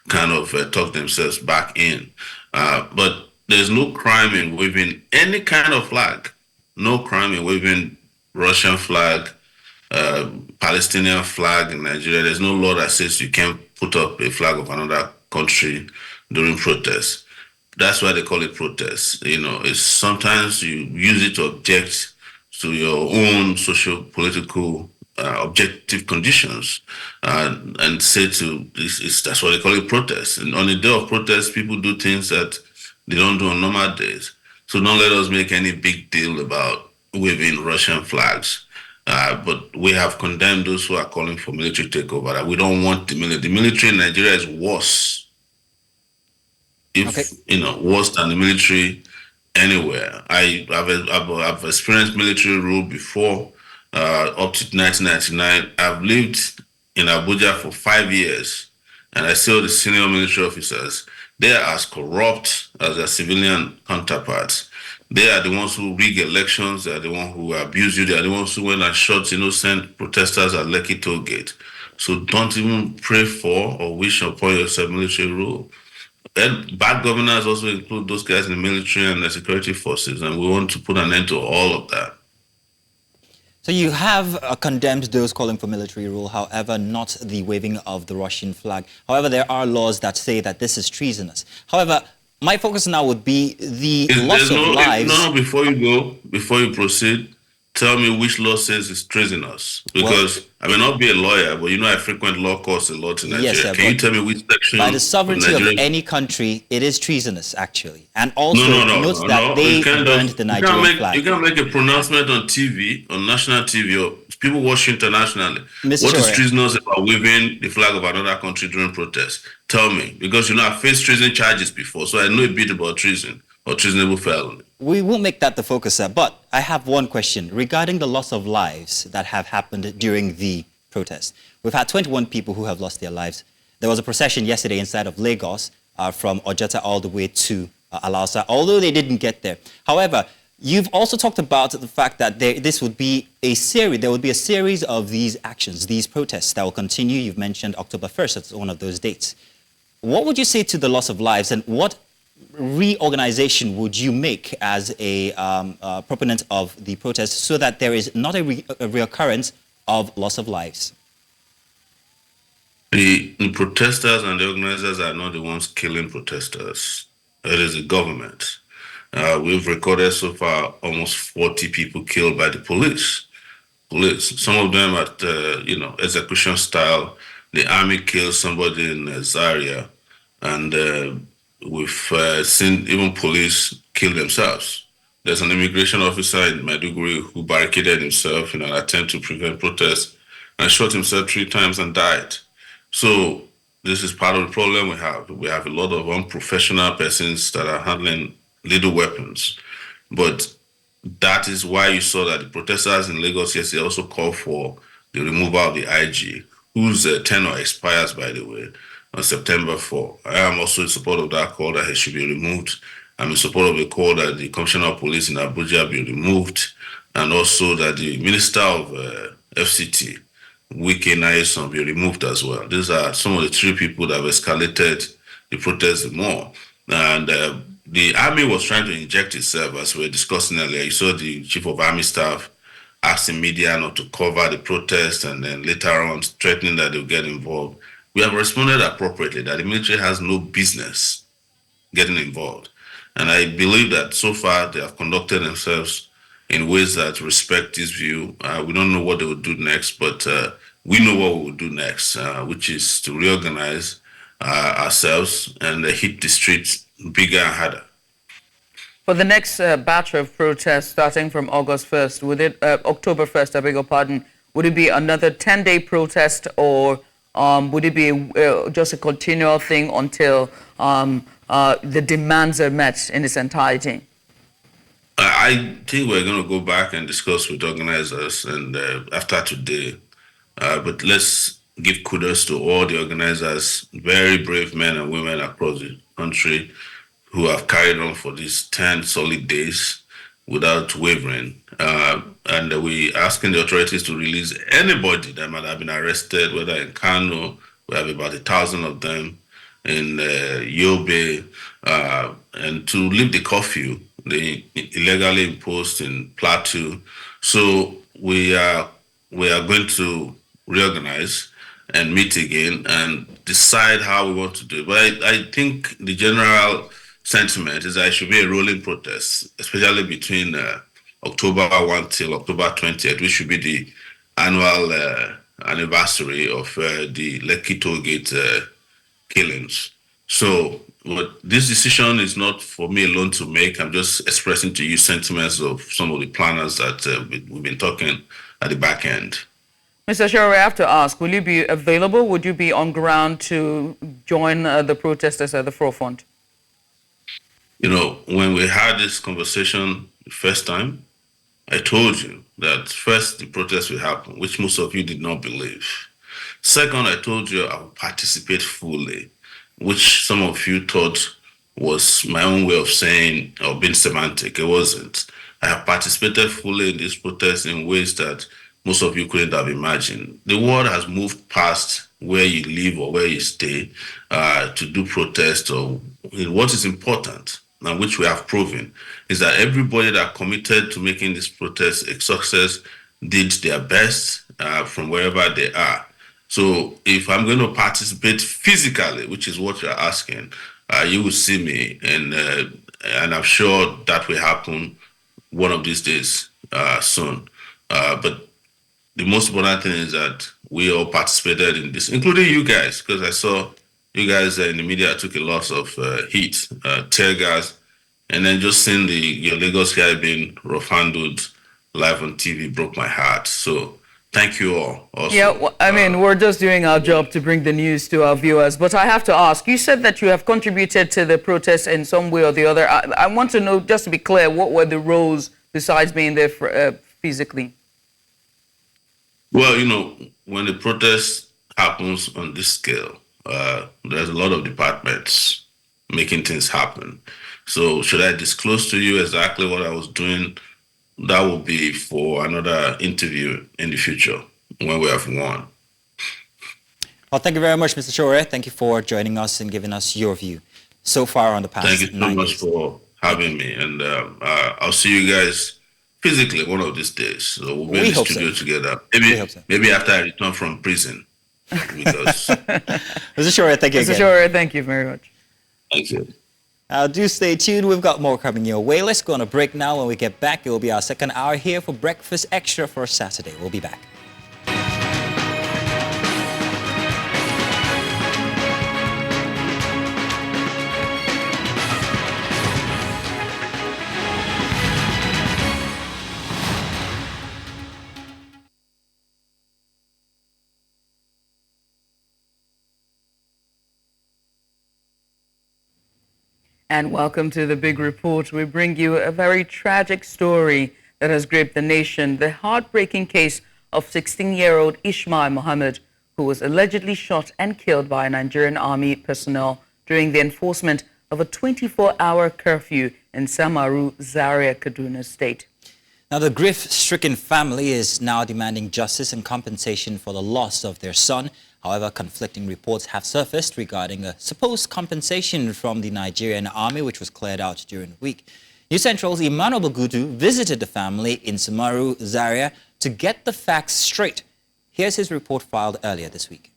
kind of tucked themselves back in. But there's no crime in waving any kind of flag. No crime in waving Russian flag, Palestinian flag in Nigeria. There's no law that says you can't put up a flag of another country during protests. That's why they call it protests. It's sometimes you use it to object to your own socio-political objective conditions, and say that's why they call it protest. And on the day of protest, people do things that they don't do on normal days. So don't let us make any big deal about waving Russian flags. But we have condemned those who are calling for military takeover. We don't want the military. The military in Nigeria is worse. Worse than the military anywhere. I've experienced military rule before, up to 1999. I've lived in Abuja for 5 years, and I saw the senior military officers. They are as corrupt as their civilian counterparts. They are the ones who rig elections. They are the ones who abuse you. They are the ones who went and shot innocent protesters at Lekki toll gate. So don't even pray for or wish upon yourself military rule. And bad governors also include those guys in the military and the security forces, and we want to put an end to all of that. So you have condemned those calling for military rule, however, not the waving of the Russian flag. However, there are laws that say that this is treasonous. However, my focus now would be the loss of lives. Before you proceed, tell me which law says it's treasonous. Because I may not be a lawyer, but I frequent law courts a lot in Nigeria. Yes, sir, can you tell me which section? By the sovereignty of any country, it is treasonous, actually. And also note that they burned the Nigerian flag. You can make a pronouncement on TV, on national TV, or people watch internationally. Mr. What is treasonous about waving the flag of another country during protests? Tell me. Because, I've faced treason charges before, so I know a bit about treason or treasonable felony. We won't make that the focus, sir. But I have one question regarding the loss of lives that have happened during the protest. We've had 21 people who have lost their lives. There was a procession yesterday inside of Lagos from Ojota all the way to Alausa, although they didn't get there. However, you've also talked about the fact that there would be a series of these actions, these protests that will continue. You've mentioned October 1st, that's one of those dates. What would you say to the loss of lives, and what reorganization would you make as a proponent of the protest so that there is not a reoccurrence of loss of lives? The protesters and the organizers are not the ones killing protesters. It is the government. We've recorded so far almost 40 people killed by the police. Some of them at execution style. The army killed somebody in Zaria, and we've seen even police kill themselves. There's an immigration officer in Maiduguri who barricaded himself in an attempt to prevent protests and shot himself 3 times and died. So this is part of the problem we have. We have a lot of unprofessional persons that are handling little weapons, but that is why you saw that the protesters in Lagos yesterday also called for the removal of the IG, whose tenure expires, by the way, on September 4. I am also in support of that call that he should be removed. I'm in support of the call that the Commissioner of Police in Abuja be removed, and also that the Minister of FCT, Wike Naison, be removed as well. These are some of the 3 people that have escalated the protest more. And the army was trying to inject itself, as we were discussing earlier. You saw the chief of army staff asking media not to cover the protest, and then later on threatening that they'll get involved. We have responded appropriately that the military has no business getting involved. And I believe that so far they have conducted themselves in ways that respect this view. We don't know what they will do next, but we know what we will do next, which is to reorganize ourselves and hit the streets bigger and harder. For the next batch of protests starting from August 1st, October 1st, I beg your pardon, would it be another 10-day protest, or would it be just a continual thing until the demands are met in its entirety? I think we're going to go back and discuss with organizers and after today. But let's give kudos to all the organizers, very brave men and women across the country who have carried on for these 10 solid days without wavering. And we asking the authorities to release anybody that might have been arrested, whether in Kano, we have about 1,000 of them, in Yobe, and to lift the curfew they illegally imposed in Plateau. So we are going to reorganize and meet again and decide how we want to do it. But I think the general sentiment is that it should be a rolling protest, especially between October 1 till October 20th, which should be the annual anniversary of the Lekki Toll Gate killings. So, but this decision is not for me alone to make. I'm just expressing to you sentiments of some of the planners that we've been talking at the back end. Mr. Sherry, I have to ask, will you be available? Would you be on ground to join the protesters at the forefront? You know, when we had this conversation the first time, I told you that first the protest will happen, which most of you did not believe. Second, I told you I would participate fully, which some of you thought was my own way of saying or being semantic. It wasn't. I have participated fully in this protest in ways that most of you couldn't have imagined. The world has moved past where you live or where you stay to do protest. Or what is important, and which we have proven, is that everybody that committed to making this protest a success did their best from wherever they are. So if I'm going to participate physically, which is what you're asking, you will see me, and I'm sure that will happen one of these days soon. But the most important thing is that we all participated in this, including you guys, because I saw you guys in the media took a lot of heat, tear gas, and then just seeing your Lagos guy being rough handled live on TV broke my heart. So thank you all. Also. Yeah, well, I mean, we're just doing our job to bring the news to our viewers. But I have to ask, you said that you have contributed to the protest in some way or the other. I want to know, just to be clear, what were the roles besides being there physically? Well, you know, when the protest happens on this scale, there's a lot of departments making things happen. So should I disclose to you exactly what I was doing? That will be for another interview in the future when we have won. Well, thank you very much, Mr. Shore. Thank you for joining us and giving us your view so far on the past 9 days. Thank you so much for having me. And I'll see you guys physically one of these days. So we'll be in the studio together. Maybe after I return from prison. Because Mr. Shore, thank you Mr. again. Shore, thank you very much. thank you. Do stay tuned. We've got more coming your way. Let's go on a break now. When we get back, it will be our second hour here for Breakfast Extra for Saturday. We'll be back. And welcome to the Big Report. We bring you a very tragic story that has gripped the nation. The heartbreaking case of 16-year-old Ismail Mohammed, who was allegedly shot and killed by Nigerian army personnel during the enforcement of a 24-hour curfew in Samaru, Zaria, Kaduna State. Now, the grief-stricken family is now demanding justice and compensation for the loss of their son. However, conflicting reports have surfaced regarding a supposed compensation from the Nigerian army, which was cleared out during the week. News Central's Emmanuel Bagudu visited the family in Samaru, Zaria, to get the facts straight. Here's his report filed earlier this week.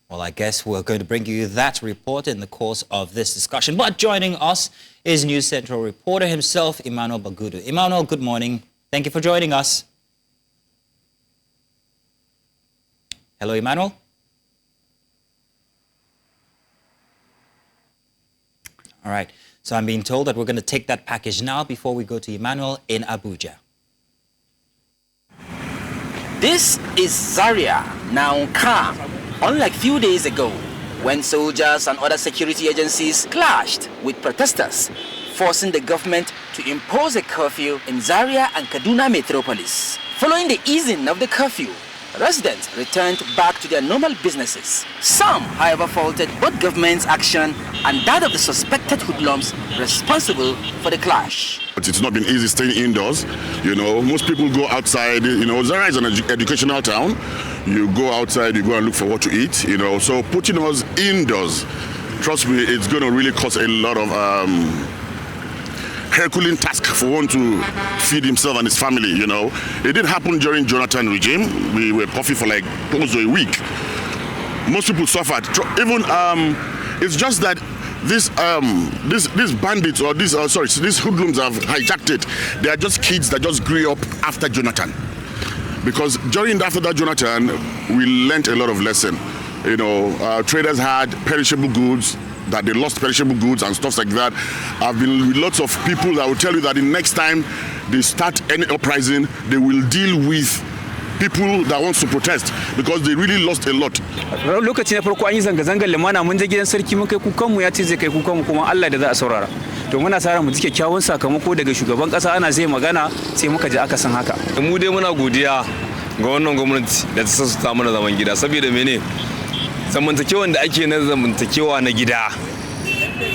Well, I guess we're going to bring you that report in the course of this discussion. But joining us is News Central reporter himself, Emmanuel Bagudu. Emmanuel, good morning. Thank you for joining us. Hello, Emmanuel. All right. So I'm being told that we're going to take that package now before we go to Emmanuel in Abuja. This is Zaria, now calm, unlike few days ago when soldiers and other security agencies clashed with protesters, forcing the government to impose a curfew in Zaria and Kaduna metropolis. Following the easing of the curfew, residents returned back to their normal businesses. Some, however, faulted both government's action and that of the suspected hoodlums responsible for the clash. But it's not been easy staying indoors. You know, most people go outside. You know, Zaria is an educational town. You go outside, you go and look for what to eat. You know, so putting us indoors, trust me, it's going to really cause a lot of Herculean task for one to feed himself and his family. You know, it did happen during Jonathan regime. We were coffee for like close to a week. Most people suffered. Even it's just that these bandits or these hoodlums have hijacked it. They are just kids that just grew up after Jonathan. Because after that Jonathan, we learnt a lot of lesson. You know, traders had perishable goods, that they lost perishable goods and stuff like that. I've been with lots of people that will tell you that the next time they start any uprising, they will deal with people that want to protest because they really lost a lot. Lokaci na farko an yi zanga-zangar lumana mun je gidan sarki mun kai kukanmu ya ce zai kai kukanmu kuma Allah da za a saurara. To muna sa ran mu ji kyakkyawan sakamako daga shugaban kasa ana zai magana sai muka ji aka san haka. Mu dai muna godiya ga wannan gwamnati da ta sassa mana zaman gida saboda mene zamantakewan da ake na zamantakewa na gida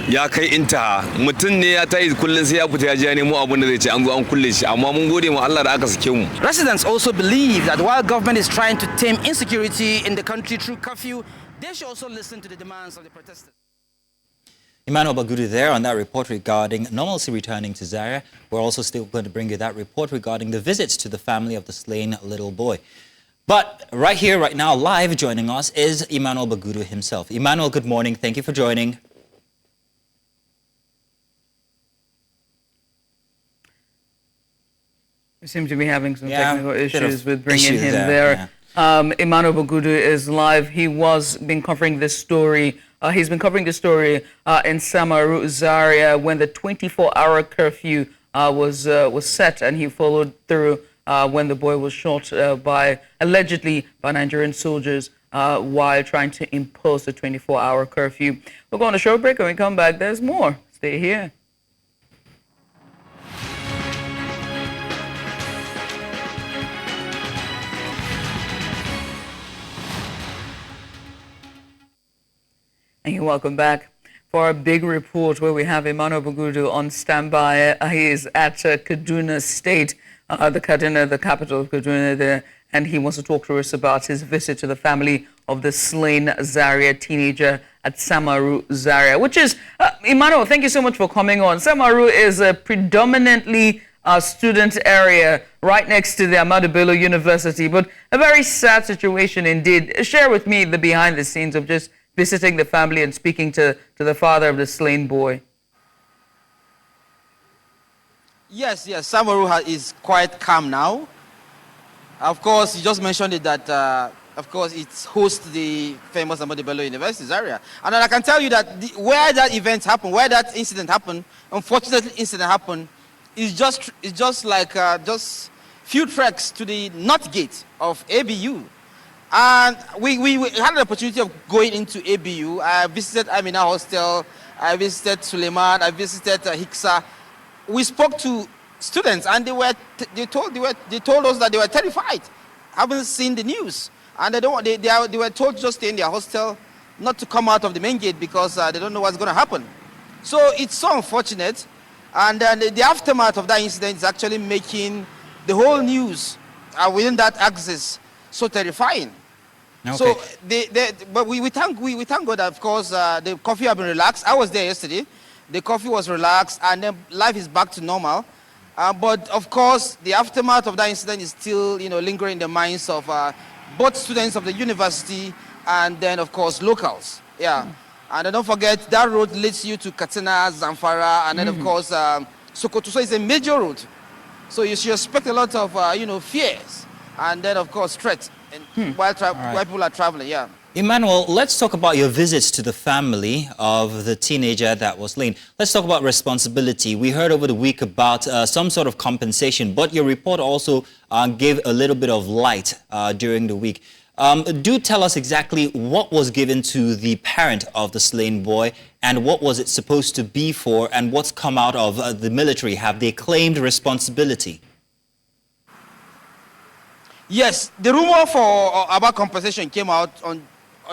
ya kai intaha mutum ne ya tayi kullun sai ya fita ya je nemo abin da zai ce an zo an kulle shi amma mun gode mu Allah da aka sake mu. Residents also believe that while government is trying to tame insecurity in the country through curfew, they should also listen to the demands of the protesters. Emmanuel Bagudu there on that report regarding normalcy returning to Zaria. We're also still going to bring you that report regarding the visits to the family of the slain little boy. But right here, right now, live joining us is Emmanuel Bagudu himself. Emmanuel, good morning. Thank you for joining. We seem to be having some technical issues with bringing issues him there. Emmanuel Bagudu is live. He was been covering this story. He's been covering this story in Samaru, Zaria, when the 24-hour curfew was set, and he followed through when the boy was shot allegedly by Nigerian soldiers while trying to impose the 24-hour curfew. We'll go on a short break. When we come back, there's more. Stay here. And you're welcome back for a big report where we have Emmanuel Bagudu on standby. He is at Kaduna State, the capital of Kaduna there, and he wants to talk to us about his visit to the family of the slain Zaria teenager at Samaru, Zaria, which is, Emmanuel, thank you so much for coming on. Samaru is a predominantly student area right next to the Ahmadu Bello University. But a very sad situation indeed. Share with me the behind the scenes of just visiting the family and speaking to the father of the slain boy. Yes, Samaru is quite calm now. Of course, you just mentioned it that, of course, it hosts the famous Ahmadu Bello University area. And I can tell you that where that event happened, where that incident happened, unfortunately incident happened, is just like just few treks to the north gate of ABU. And we had the opportunity of going into ABU. I visited Amina Hostel, I visited Suleiman, I visited Hiksa. We spoke to students, and they told us that they were terrified, haven't seen the news, and they were told to just stay in their hostel, not to come out of the main gate because they don't know what's going to happen. So it's so unfortunate, and the aftermath of that incident is actually making the whole news within that axis so terrifying. Okay. So but we thank God that, of course, the curfew have been relaxed. I was there yesterday. The curfew was relaxed, and then life is back to normal. But of course, the aftermath of that incident is still, lingering in the minds of both students of the university and then, of course, locals. Yeah. And don't forget, that road leads you to Katsina, Zamfara, and then, of course, Sokoto. So it's a major road. So you should expect a lot of, fears, and then, of course, threats while people are traveling. Yeah. Emmanuel, let's talk about your visits to the family of the teenager that was slain. Let's talk about responsibility. We heard over the week about some sort of compensation, but your report also gave a little bit of light during the week. Do tell us exactly what was given to the parent of the slain boy and what was it supposed to be for and what's come out of the military. Have they claimed responsibility? Yes, the rumor about compensation came out on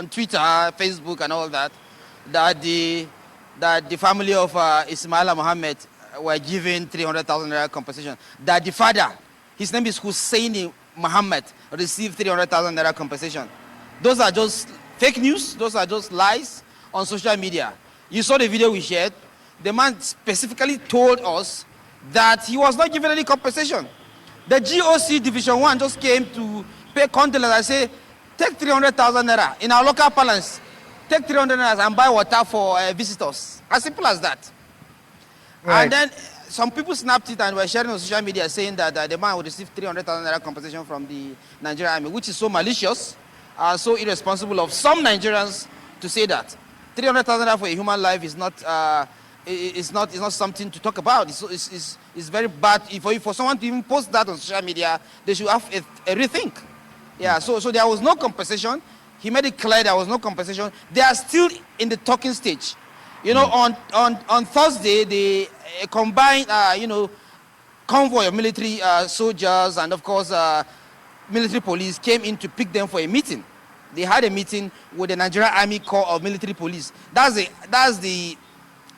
Twitter, Facebook, and all that, that the family of Ismaila Mohammed were given 300,000 naira compensation. That the father, his name is Husseini Mohammed, received 300,000 naira compensation. Those are just fake news. Those are just lies on social media. You saw the video we shared. The man specifically told us that he was not given any compensation. The GOC Division 1 just came to pay condolence and say, take 300,000 naira. In our local parlance, take 300 naira and buy water for visitors. As simple as that. Right. And then some people snapped it and were sharing on social media saying that the man would receive 300,000 naira compensation from the Nigerian army, which is so malicious, so irresponsible of some Nigerians to say that. 300,000 naira for a human life is not something to talk about. It's very bad. For someone to even post that on social media, they should have a rethink. Yeah, so there was no compensation. He made it clear there was no compensation. They are still in the talking stage. On Thursday, the combined, convoy of military soldiers and, of course, military police came in to pick them for a meeting. They had a meeting with the Nigerian Army Corps of Military Police. That's the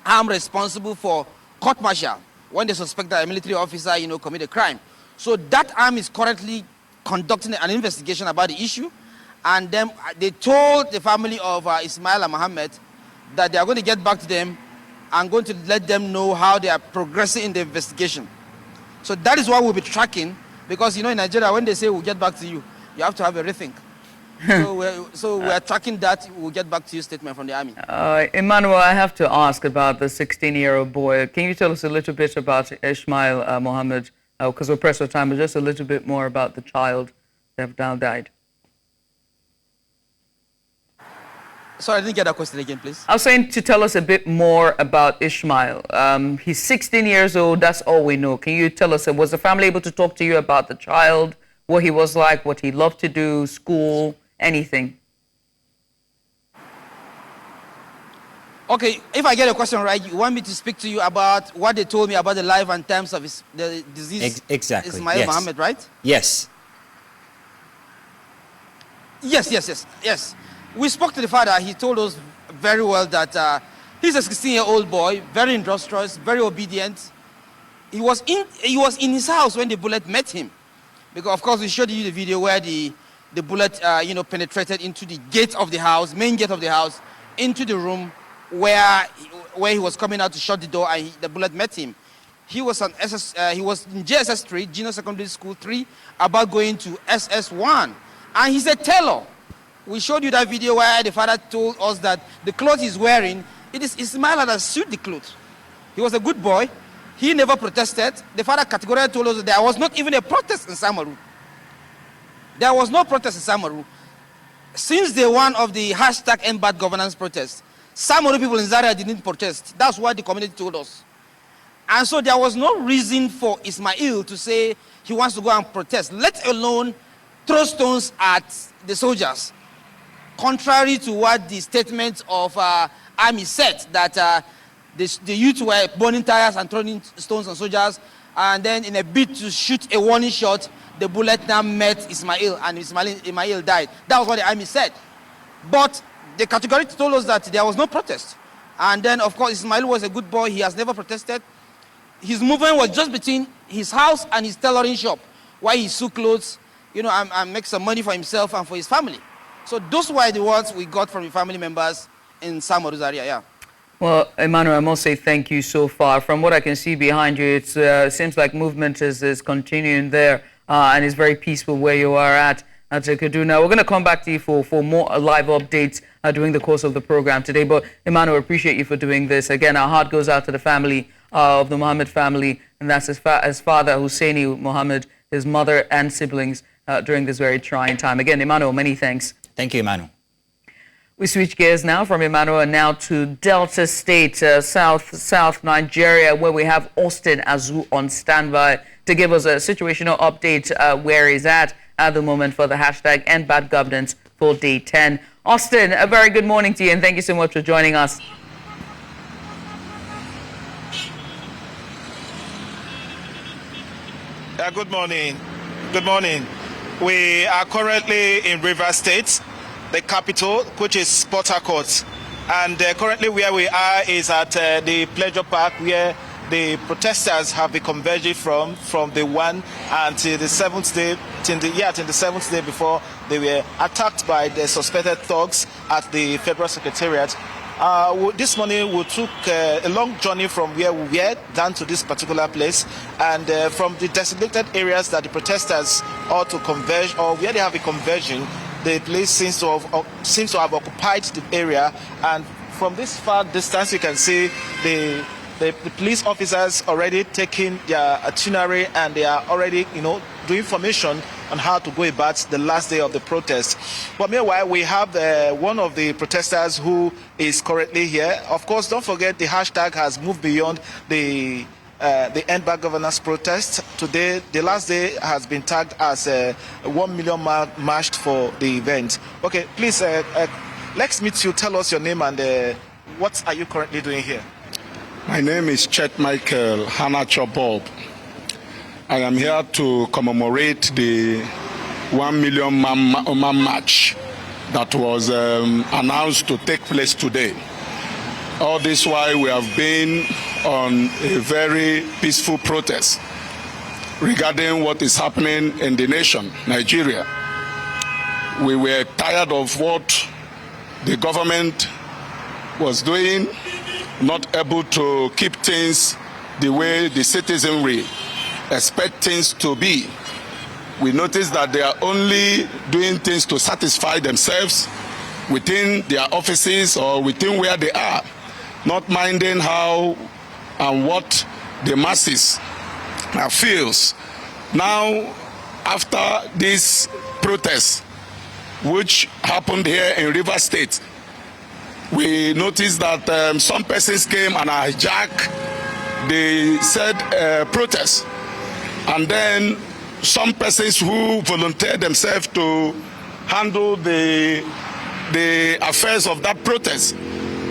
arm responsible for court-martial when they suspect that a military officer, committed a crime. So that arm is currently conducting an investigation about the issue, and then they told the family of Ismaila Mohammed that they are going to get back to them and going to let them know how they are progressing in the investigation. So that is what we'll be tracking, because in Nigeria, when they say we'll get back to you, you have to have a rethink. So we're tracking that. We'll get back to you statement from the army. Emmanuel, I have to ask about the 16-year-old boy. Can you tell us a little bit about Ismail Mohammed? Because we're pressed for time, but just a little bit more about the child that have now died. Sorry, I didn't get that question again, please. I was saying to tell us a bit more about Ismail. He's 16 years old. That's all we know. Can you tell us, was the family able to talk to you about the child, what he was like, what he loved to do, school, anything? Okay, if I get a question right, you want me to speak to you about what they told me about the life and times of the disease? Exactly. Ismail Mohammed, right? Yes. Yes. We spoke to the father. He told us very well that he's a 16-year-old boy, very industrious, very obedient. He was in his house when the bullet met him, because of course we showed you the video where the bullet penetrated into the gate of the house, main gate of the house, into the room where he was coming out to shut the door, and the bullet met him. he was on he was in JSS 3, Junior Secondary School 3, about going to SS1. And he's a tailor. We showed you that video where the father told us that the clothes he's wearing, it is Ismaila that suit the clothes. He was a good boy. He never protested. The father categorically told us that there was not even a protest in Samaru. There was no protest in Samaru. Since day one of the hashtag End Bad Governance protest, Samaru people in Zaria didn't protest. That's what the community told us. And so there was no reason for Ismail to say he wants to go and protest, let alone throw stones at the soldiers. Contrary to what the statement of army said, that the youth were burning tires and throwing stones on soldiers, and then in a bid to shoot a warning shot, the bullet now met Ismail, and Ismail died. That was what the army said. But the categorically told us that there was no protest. And then, of course, Ismail was a good boy. He has never protested. His movement was just between his house and his tailoring shop, where he sew clothes, you know, and make some money for himself and for his family. So those were the words we got from the family members in Samaru Zaria, yeah. Well, Emmanuel, I must say thank you so far. From what I can see behind you, it seems like movement is continuing there, and it's very peaceful where you are at Kaduna. We're going to come back to you for more live updates during the course of the program today. But, Emmanuel, appreciate you for doing this. Again, our heart goes out to the family of the Mohammed family, and that's his father, Husseini Mohammed, his mother and siblings during this very trying time. Again, Emmanuel, many thanks. Thank you, Emmanuel. We switch gears now from Emmanuel and now to Delta State, South Nigeria, where we have Austin Azu on standby to give us a situational update where he's at the moment for the hashtag End Bad Governance for day 10. Austin, a very good morning to you, and thank you so much for joining us. Good morning. Good morning. We are currently in Rivers State, the capital, which is Port Harcourt. And currently where we are is at the Pleasure Park, where the protesters have been converging from day 1 until the 7th day, till the 7th day before they were attacked by the suspected thugs at the Federal Secretariat. This morning we took a long journey from where we were down to this particular place, and from the designated areas that the protesters ought to converge, or where they have a conversion, the police seems to have occupied the area. And from this far distance you can see the police officers already taking their itinerary, and they are already, you know, doing information on how to go about the last day of the protest. But meanwhile, we have one of the protesters who is currently here. Of course, don't forget the hashtag has moved beyond the End Bad Governance protest. Today, the last day has been tagged as 1 million marched for the event. Okay, please, let's meet you. Tell us your name and what are you currently doing here? My name is Chet Michael Hanacho-Bob. I am here to commemorate the 1 million man march that was announced to take place today. All this while we have been on a very peaceful protest regarding what is happening in the nation, Nigeria. We were tired of what the government was doing, not able to keep things the way the citizenry expect things to be. We notice that they are only doing things to satisfy themselves within their offices or within where they are, not minding how and what the masses feels. Now, after this protest, which happened here in Rivers State, we noticed that some persons came and hijacked the said protest. And then some persons who volunteered themselves to handle the affairs of that protest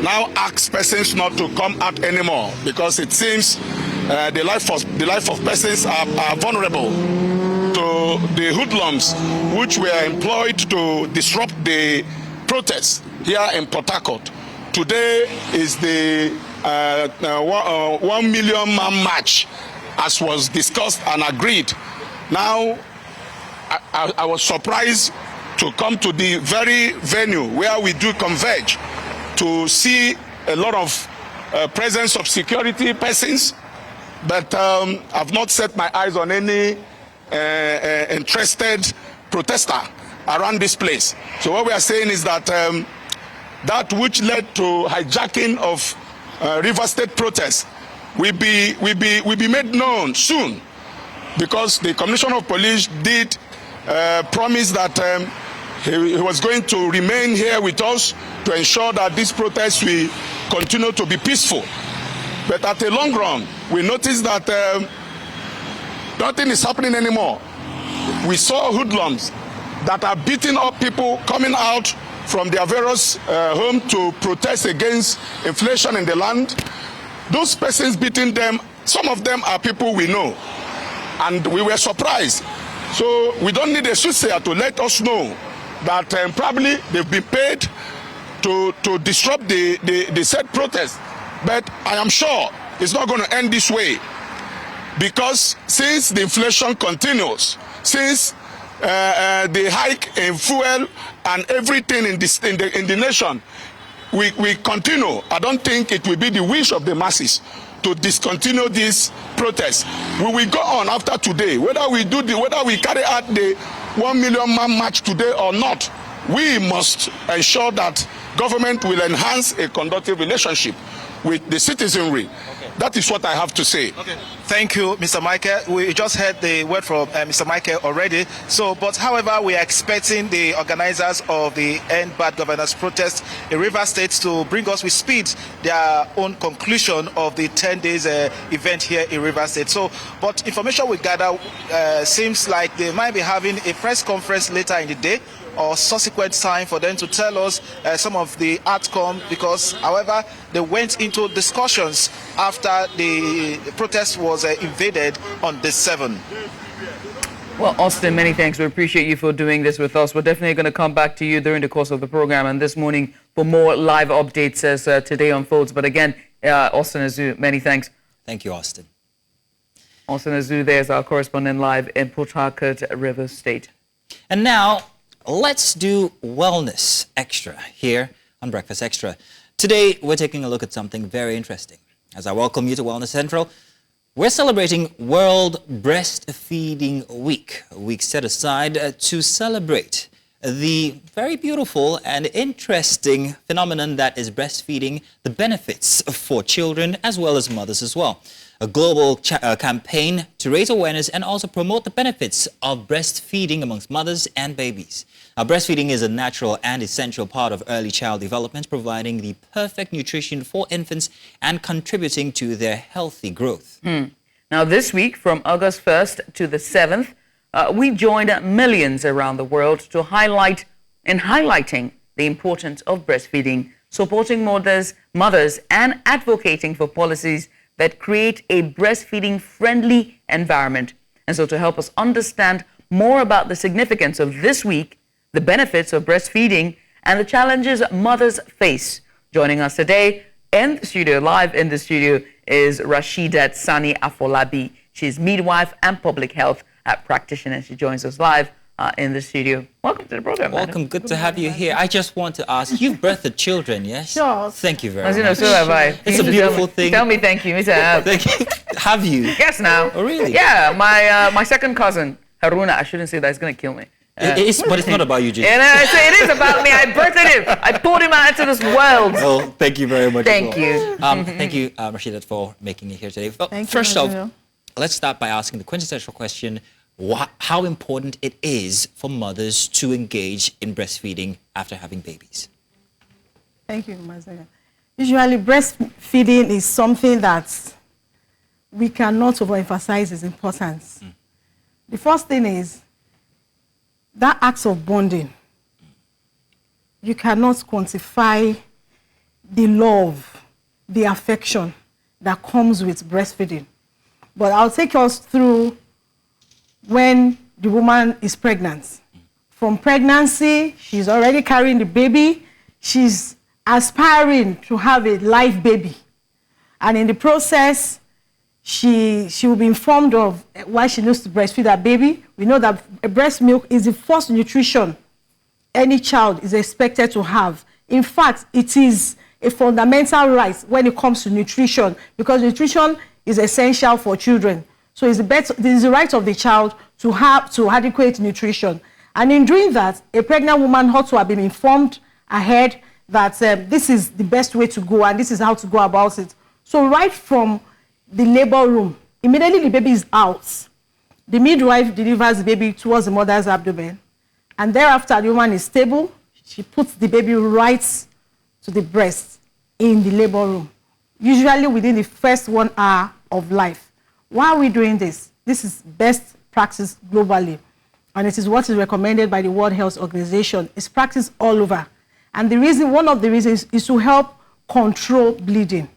now ask persons not to come out anymore, because it seems the life of persons are vulnerable to the hoodlums which were employed to disrupt the protest here in Port Harcourt. Today is the 1 million man march, as was discussed and agreed. Now, I was surprised to come to the very venue where we do converge to see a lot of presence of security persons, but I've not set my eyes on any interested protester around this place. So what we are saying is that that which led to hijacking of River State protests will be made known soon, because the Commissioner of Police did promise that he was going to remain here with us to ensure that these protests will continue to be peaceful. But at the long run, we noticed that nothing is happening anymore. We saw hoodlums that are beating up people coming out from their various homes to protest against inflation in the land. Those persons beating them, some of them are people we know, and we were surprised. So we don't need a soothsayer to let us know that probably they've been paid to disrupt the said protest. But I am sure it's not going to end this way, because since the inflation continues, since the hike in fuel and everything in the nation, we continue. I don't think it will be the wish of the masses to discontinue this protest. We will go on after today, whether we carry out the 1 million man march today or not. We must ensure that government will enhance a conducive relationship with the citizenry. Okay. That is what I have to say. Okay. Thank you, Mr. Michael. We just heard the word from Mr. Michael already. So, but however, we are expecting the organizers of the End Bad Governance protest in Rivers State to bring us with speed their own conclusion of the 10 days event here in Rivers State. So, but information we gather seems like they might be having a press conference later in the day or subsequent time for them to tell us some of the outcome, because however they went into discussions after the protest was invaded on the 7th. Well, Austin, many thanks. We appreciate you for doing this with us. We're definitely going to come back to you during the course of the program and this morning for more live updates as today unfolds. But again, Austin Azu, many thanks. Thank you, Austin. Austin Azu, there's our correspondent live in Port Harcourt, Rivers State. And now, let's do Wellness Extra here on Breakfast Extra. Today, we're taking a look at something very interesting. As I welcome you to Wellness Central, we're celebrating World Breastfeeding Week, a week set aside to celebrate the very beautiful and interesting phenomenon that is breastfeeding, the benefits for children as well as mothers as well. A global campaign to raise awareness and also promote the benefits of breastfeeding amongst mothers and babies. Now, breastfeeding is a natural and essential part of early child development, providing the perfect nutrition for infants and contributing to their healthy growth. Now, this week, from August 1st to the 7th, we joined millions around the world to highlighting the importance of breastfeeding, supporting mothers, and advocating for policies that create a breastfeeding-friendly environment. And so to help us understand more about the significance of this week, the benefits of breastfeeding, and the challenges mothers face, joining us today in the studio, live in the studio, is Rasheedat Sani Afolabi. She's midwife and public health practitioner. She joins us live in the studio. Welcome to the program. Welcome. Madam. Good to have you here. I just want to ask, you've birthed children, yes? Sure. Thank you very As you know, much. so have I. It's a beautiful thing. Tell me thank you, Mr. Ab. Thank you. Have you? Yes, now. Oh, really? Yeah, my second cousin, Haruna, I shouldn't say that, it's going to kill me. But it's not about you, Jay. And I say it is about me. I birthed him. I pulled him out into this world. Well, thank you very much. Thank you. Thank you, Rasheedat, for making it here today. First off, let's start by asking the quintessential question, how important it is for mothers to engage in breastfeeding after having babies. Thank you, Mazaya. Usually, breastfeeding is something that we cannot overemphasize its importance. The first thing is that act of bonding. You cannot quantify the love, the affection that comes with breastfeeding. But I'll take us through when the woman is pregnant. From pregnancy, she's already carrying the baby. She's aspiring to have a live baby. And in the process, she will be informed of why she needs to breastfeed her baby. We know that breast milk is the first nutrition any child is expected to have. In fact, it is a fundamental right when it comes to nutrition, because nutrition is essential for children. So it's the right of the child to have adequate nutrition. And in doing that, a pregnant woman ought to have been informed ahead that this is the best way to go and this is how to go about it. So right from the labor room, immediately the baby is out. The midwife delivers the baby towards the mother's abdomen. And thereafter, the woman is stable. She puts the baby right to the breast in the labor room, usually within the first 1 hour of life. Why are we doing this? This is best practice globally. And it is what is recommended by the World Health Organization. It's practiced all over. And one of the reasons is to help control bleeding.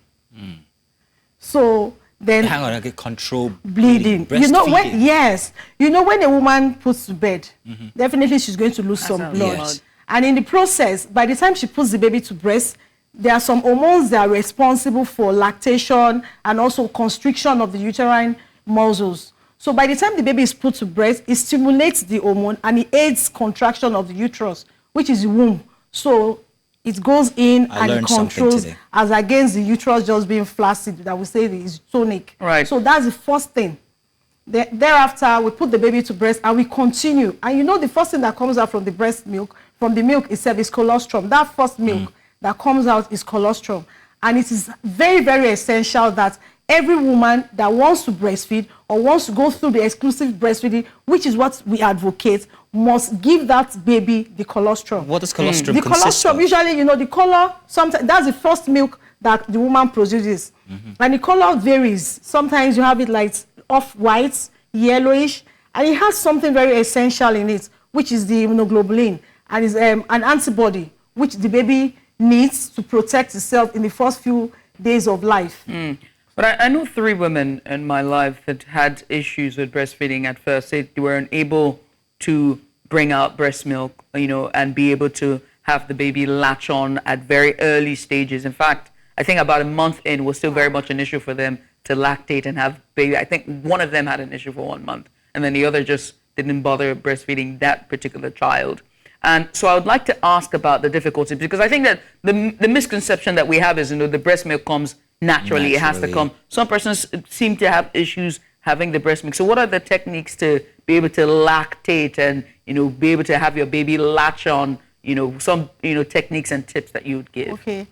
So then, hang on, I get control bleeding. You know when? Yes, you know when a woman puts to bed, definitely she's going to lose some blood. Yes. And in the process, by the time she puts the baby to breast, there are some hormones that are responsible for lactation and also constriction of the uterine muscles. So by the time the baby is put to breast, it stimulates the hormone and it aids contraction of the uterus, which is the womb. So it goes in and it controls as against the uterus just being flaccid, that we say is tonic. Right. So that's the first thing. Thereafter, we put the baby to breast and we continue. And you know the first thing that comes out from the breast milk, from the milk itself, is colostrum. That first milk that comes out is colostrum. And it is very, very essential that every woman that wants to breastfeed or wants to go through the exclusive breastfeeding, which is what we advocate, must give that baby the colostrum. What does colostrum The consist colostrum, of? usually, you know, the color, sometimes that's the first milk that the woman produces. And the color varies. Sometimes you have it like off-white, yellowish, and it has something very essential in it, which is the immunoglobulin, and is an antibody, which the baby needs to protect itself in the first few days of life. But I know 3 women in my life that had issues with breastfeeding at first. They were unable to bring out breast milk, you know, and be able to have the baby latch on at very early stages. In fact, I think about a month in was still very much an issue for them to lactate and have baby. I think one of them had an issue for 1 month, and then the other just didn't bother breastfeeding that particular child. And so I would like to ask about the difficulty, because I think that the misconception that we have is, you know, the breast milk comes naturally. It has to come. Some persons seem to have issues having the breast milk. So what are the techniques to be able to lactate and, you know, be able to have your baby latch on, you know, some, you know, techniques and tips that you would give? Okay.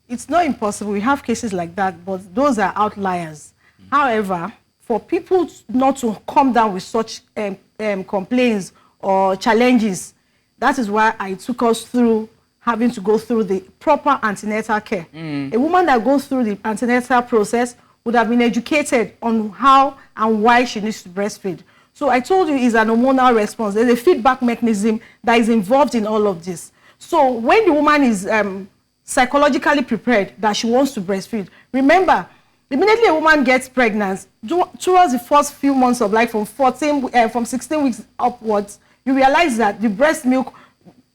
It's not impossible. We have cases like that, but those are outliers. However, for people not to come down with such complaints or challenges, that is why I took us through having to go through the proper antenatal care. A woman that goes through the antenatal process would have been educated on how and why she needs to breastfeed. So I told you it's an hormonal response. There's a feedback mechanism that is involved in all of this. So when the woman is psychologically prepared that she wants to breastfeed, remember, immediately a woman gets pregnant, towards the first few months of life, from 16 weeks upwards, you realize that the breast milk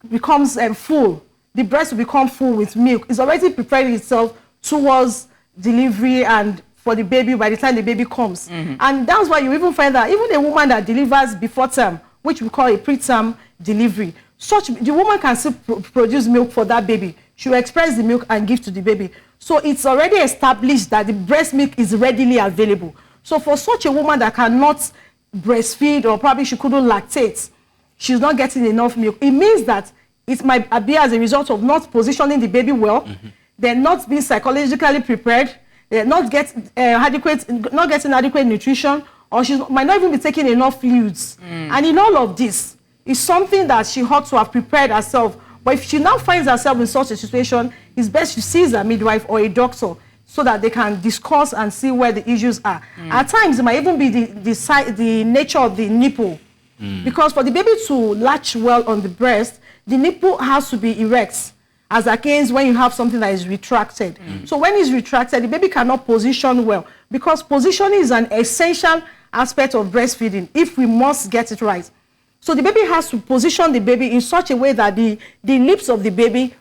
becomes full. The breast will become full with milk. It's already preparing itself towards delivery and for the baby by the time the baby comes. And that's why you even find that even a woman that delivers before term, which we call a preterm delivery, the woman can still produce milk for that baby. She will express the milk and give to the baby. So it's already established that the breast milk is readily available. So for such a woman that cannot breastfeed, or probably she couldn't lactate, she's not getting enough milk, it means that it might be as a result of not positioning the baby well, they're not being psychologically prepared, they're not getting adequate nutrition, or she might not even be taking enough fluids. And in all of this, it's something that she ought to have prepared herself. But if she now finds herself in such a situation, it's best she sees a midwife or a doctor so that they can discuss and see where the issues are. At times, it might even be the nature of the nipple. Because for the baby to latch well on the breast, the nipple has to be erect, as against when you have something that is retracted. So when it's retracted, the baby cannot position well, because positioning is an essential aspect of breastfeeding if we must get it right. So the baby has to position the baby in such a way that the lips of the baby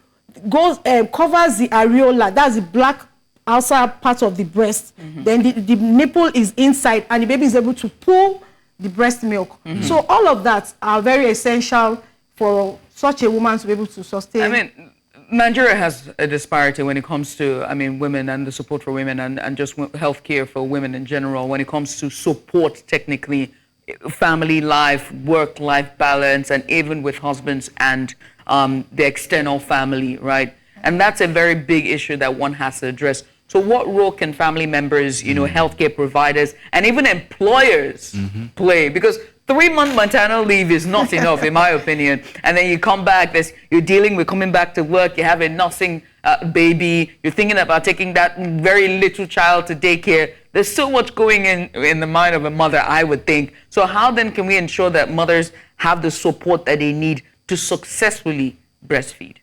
covers the areola, that's the black outside part of the breast. Then the nipple is inside, and the baby is able to pull the breast milk. So all of that are very essential for such a woman to be able to sustain. I mean, Nigeria has a disparity when it comes to, I mean, women and the support for women and just healthcare for women in general when it comes to support technically, family life, work-life balance, and even with husbands and the external family, right? And that's a very big issue that one has to address. So what role can family members, you know, healthcare providers, and even employers play? Because 3-month maternal leave is not enough, in my opinion. And then you come back, you're dealing with coming back to work, you have a nursing baby, you're thinking about taking that very little child to daycare. There's so much going in the mind of a mother, I would think. So how then can we ensure that mothers have the support that they need to successfully breastfeed?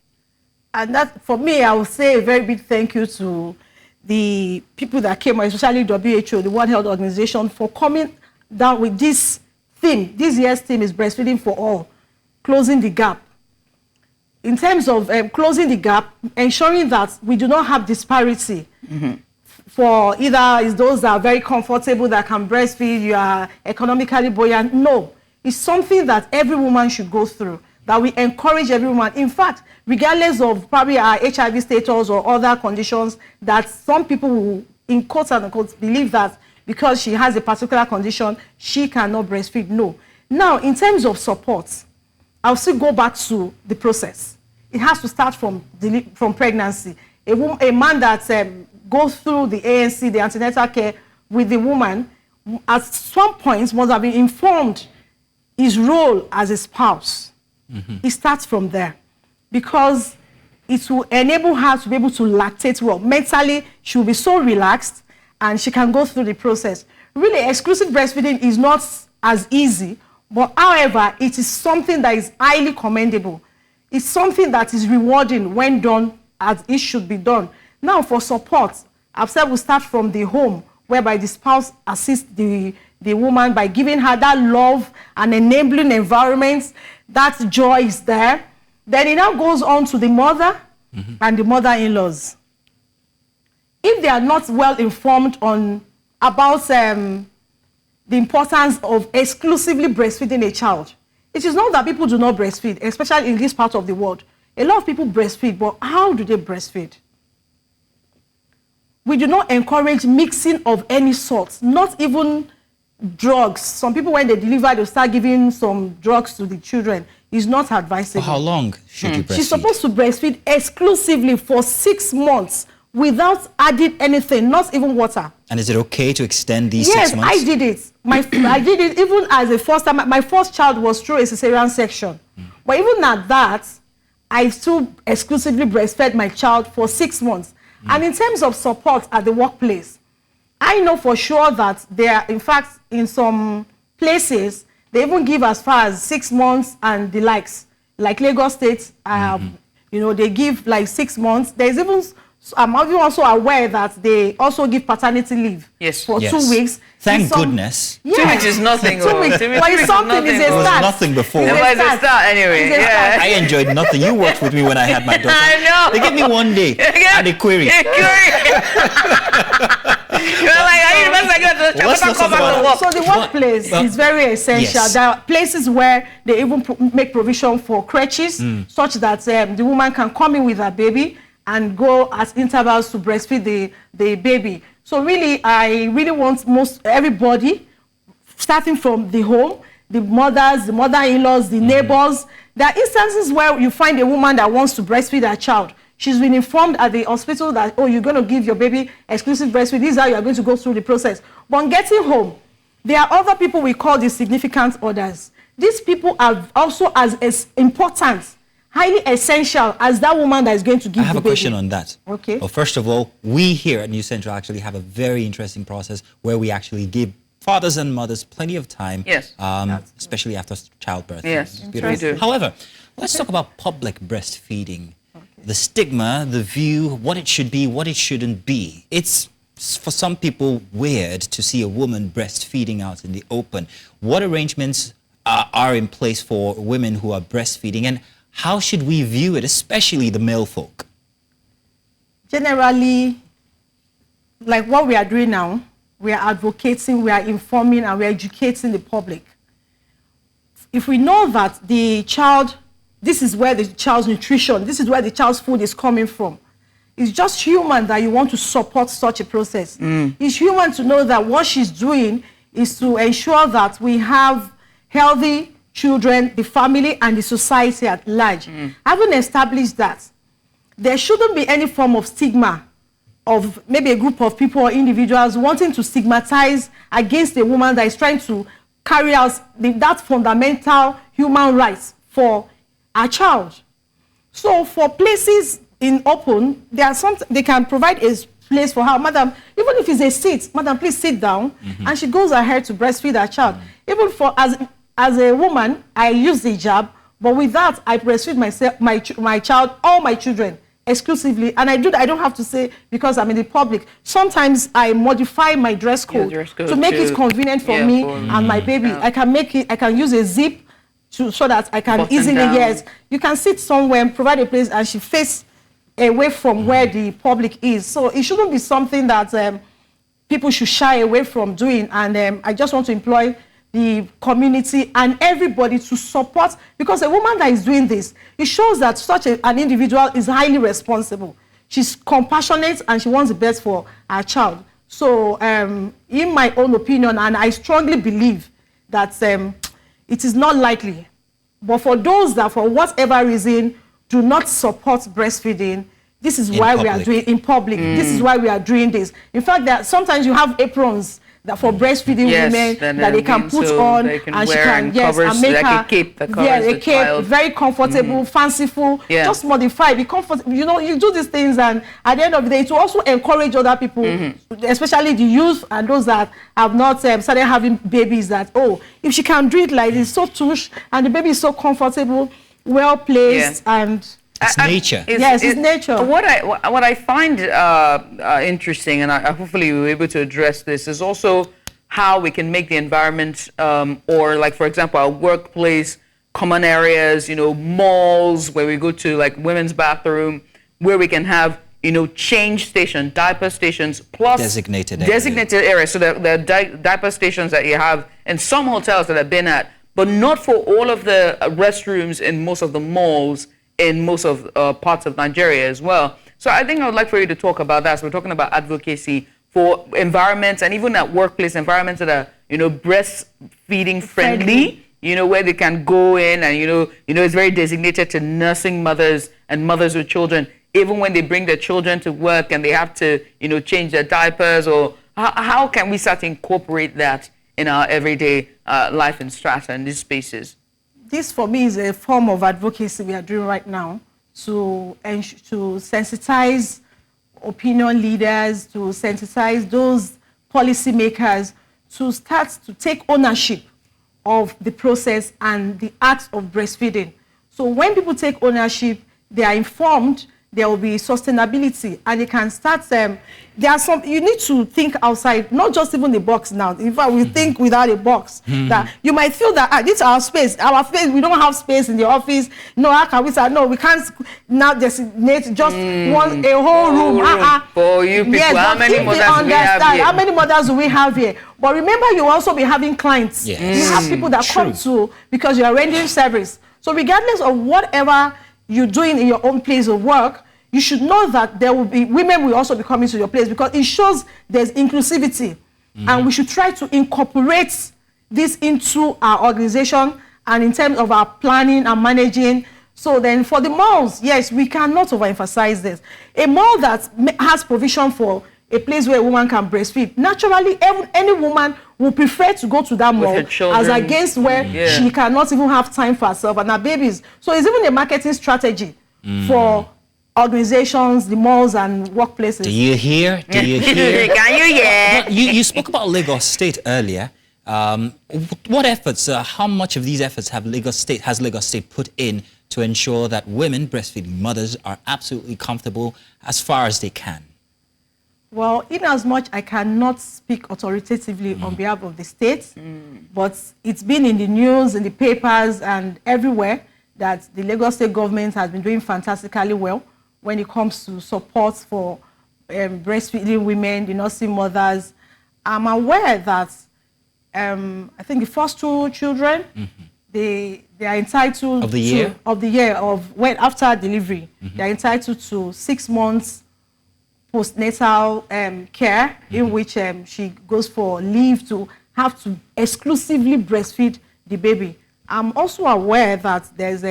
And that, for me, I would say a very big thank you to the people that came, especially WHO, the World Health Organization, for coming down with this theme. This year's theme is breastfeeding for all, closing the gap. In terms of closing the gap, ensuring that we do not have disparity for either is those that are very comfortable that can breastfeed, you are economically buoyant. No, it's something that every woman should go through, that we encourage every woman. In fact, regardless of probably our HIV status or other conditions, that some people will, in quotes and unquotes, believe that because she has a particular condition, she cannot breastfeed. No. Now, in terms of support, I'll still go back to the process. It has to start from pregnancy. A man that goes through the ANC, the antenatal care with the woman, at some point must have been informed his role as a spouse. It starts from there, because it will enable her to be able to lactate well. Mentally, she will be so relaxed and she can go through the process. Really, exclusive breastfeeding is not as easy, but however, it is something that is highly commendable. It's something that is rewarding when done as it should be done. Now, for support, I've said we'll start from the home, whereby the spouse assists the woman by giving her that love and enabling environment. That joy is there. Then it now goes on to the mother and the mother-in-laws. If they are not well informed about the importance of exclusively breastfeeding a child, it is not that people do not breastfeed, especially in this part of the world. A lot of people breastfeed, but how do they breastfeed? We do not encourage mixing of any sort, not even drugs. Some people, when they deliver, they'll start giving some drugs to the children. It's not advisable. For how long should you breastfeed? She's supposed to breastfeed exclusively for 6 months without adding anything, not even water. And is it okay to extend these 6 months? Yes, I did it. I did it even as a first time. My first child was through a cesarean section. But even at that, I still exclusively breastfed my child for 6 months. And in terms of support at the workplace, I know for sure that there, in fact, in some places, they even give as far as 6 months and the likes. Like Lagos State, you know, they give like 6 months. There's even, I'm also aware that they also give paternity leave for 2 weeks. Thank goodness. 2 weeks is nothing. 2 weeks. But it's something, it's a start. It was nothing before. It's a start anyway. Yeah. I enjoyed nothing. You worked with me when I had my daughter. I know. They gave me 1 day and a query. You're like, so the workplace is very essential. Yes. There are places where they even make provision for crèches, such that the woman can come in with her baby and go at intervals to breastfeed the baby. So really, I really want everybody, starting from the home, the mothers, the mother-in-laws, the neighbors. There are instances where you find a woman that wants to breastfeed her child. She's been informed at the hospital that, oh, you're going to give your baby exclusive breastfeed. This is how you're going to go through the process. But on getting home, there are other people we call the significant others. These people are also as important, highly essential as that woman that is going to give the baby. I have a question on that. Okay. Well, first of all, we here at New Central actually have a very interesting process where we actually give fathers and mothers plenty of time, especially after childbirth. Yes, we do. However, let's talk about public breastfeeding. The stigma, the view, what it should be, what it shouldn't be. It's, for some people, weird to see a woman breastfeeding out in the open. What arrangements are in place for women who are breastfeeding, and how should we view it, especially the male folk? Generally, like what we are doing now, we are advocating, we are informing, and we are educating the public. If we know that the child this is where the child's nutrition, this is where the child's food is coming from. It's just human that you want to support such a process. It's human to know that what she's doing is to ensure that we have healthy children, the family, and the society at large. Having established that, there shouldn't be any form of stigma of maybe a group of people or individuals wanting to stigmatize against a woman that is trying to carry out that fundamental human rights for a child. So for places in open, there are some, they can provide a place for her. Madam, even if it's a seat, madam, please sit down. And she goes ahead to breastfeed her child. Even for, as a woman, I use the hijab, but with that, I breastfeed myself, my child, all my children, exclusively. And I do that, I don't have to say because I'm in the public. Sometimes I modify my dress code, to make it convenient for me and my baby. I can make it, I can use a zip so that I can easily, yes. You can sit somewhere and provide a place and she face away from where the public is. So it shouldn't be something that people should shy away from doing. And I just want to employ the community and everybody to support, because a woman that is doing this, it shows that such an individual is highly responsible. She's compassionate and she wants the best for her child. So in my own opinion, and I strongly believe that it is not likely, but for those that for whatever reason do not support breastfeeding, this is why we are doing in public. This is why we are doing this. In fact, that sometimes you have aprons that for breastfeeding women that they can put on, and she can and make her a cape that covers the child. Very comfortable, fanciful. Just modify, be comfortable. You know, you do these things, and at the end of the day, it will also encourage other people, especially the youth and those that have not started having babies. That if she can do it like this, so tush, and the baby is so comfortable, well placed, and. It's nature. It's nature. What I find interesting, and I hopefully we're able to address this, is also how we can make the environment, or like, for example, our workplace, common areas, malls where we go to, like women's bathroom, where we can have, change station, diaper stations, plus designated areas. So the diaper stations that you have in some hotels that I've been at, but not for all of the restrooms in most of the malls in most of parts of Nigeria as well. So I think I would like for you to talk about that. So we're talking about advocacy for environments, and even at workplace environments that are, breastfeeding friendly, where they can go in and, it's very designated to nursing mothers and mothers with children, even when they bring their children to work and they have to, change their diapers, or how can we start to incorporate that in our everyday life in Strata and these spaces? This, for me, is a form of advocacy we are doing right now to sensitize opinion leaders, to sensitize those policymakers to start to take ownership of the process and the act of breastfeeding. So when people take ownership, they are informed, there will be sustainability, and they can start, there are some, you need to think outside, not just even the box now. In fact, we think without a box. That you might feel that, this is our space, we don't have space in the office. No, how can we say, no, we can't now designate just a whole room. For you people, yes, how many mothers do we have here? How many mothers do we have here? But remember, you will also be having clients. Yes. You have people that come to, because you are rendering service. So regardless of whatever you're doing in your own place of work, you should know that there will be women will also be coming to your place, because it shows there's inclusivity. And we should try to incorporate this into our organization and in terms of our planning and managing. So then for the malls, yes, we cannot overemphasize this. A mall that has provision for a place where a woman can breastfeed, naturally any woman will prefer to go to that mall as against where she cannot even have time for herself and her babies. So it's even a marketing strategy for organizations, the malls and workplaces. Do you hear? Do you hear? Can you hear? You spoke about Lagos State earlier. What efforts, how much of these efforts has Lagos State put in to ensure that women, breastfeeding mothers, are absolutely comfortable as far as they can? Well, in as much I cannot speak authoritatively on behalf of the state, but it's been in the news, in the papers and everywhere that the Lagos State government has been doing fantastically well when it comes to support for breastfeeding women, the nursing mothers. I'm aware that I think the first two children, they are entitled of the year when after delivery. They are entitled to 6 months postnatal care, in which she goes for leave to have to exclusively breastfeed the baby. I'm also aware that there's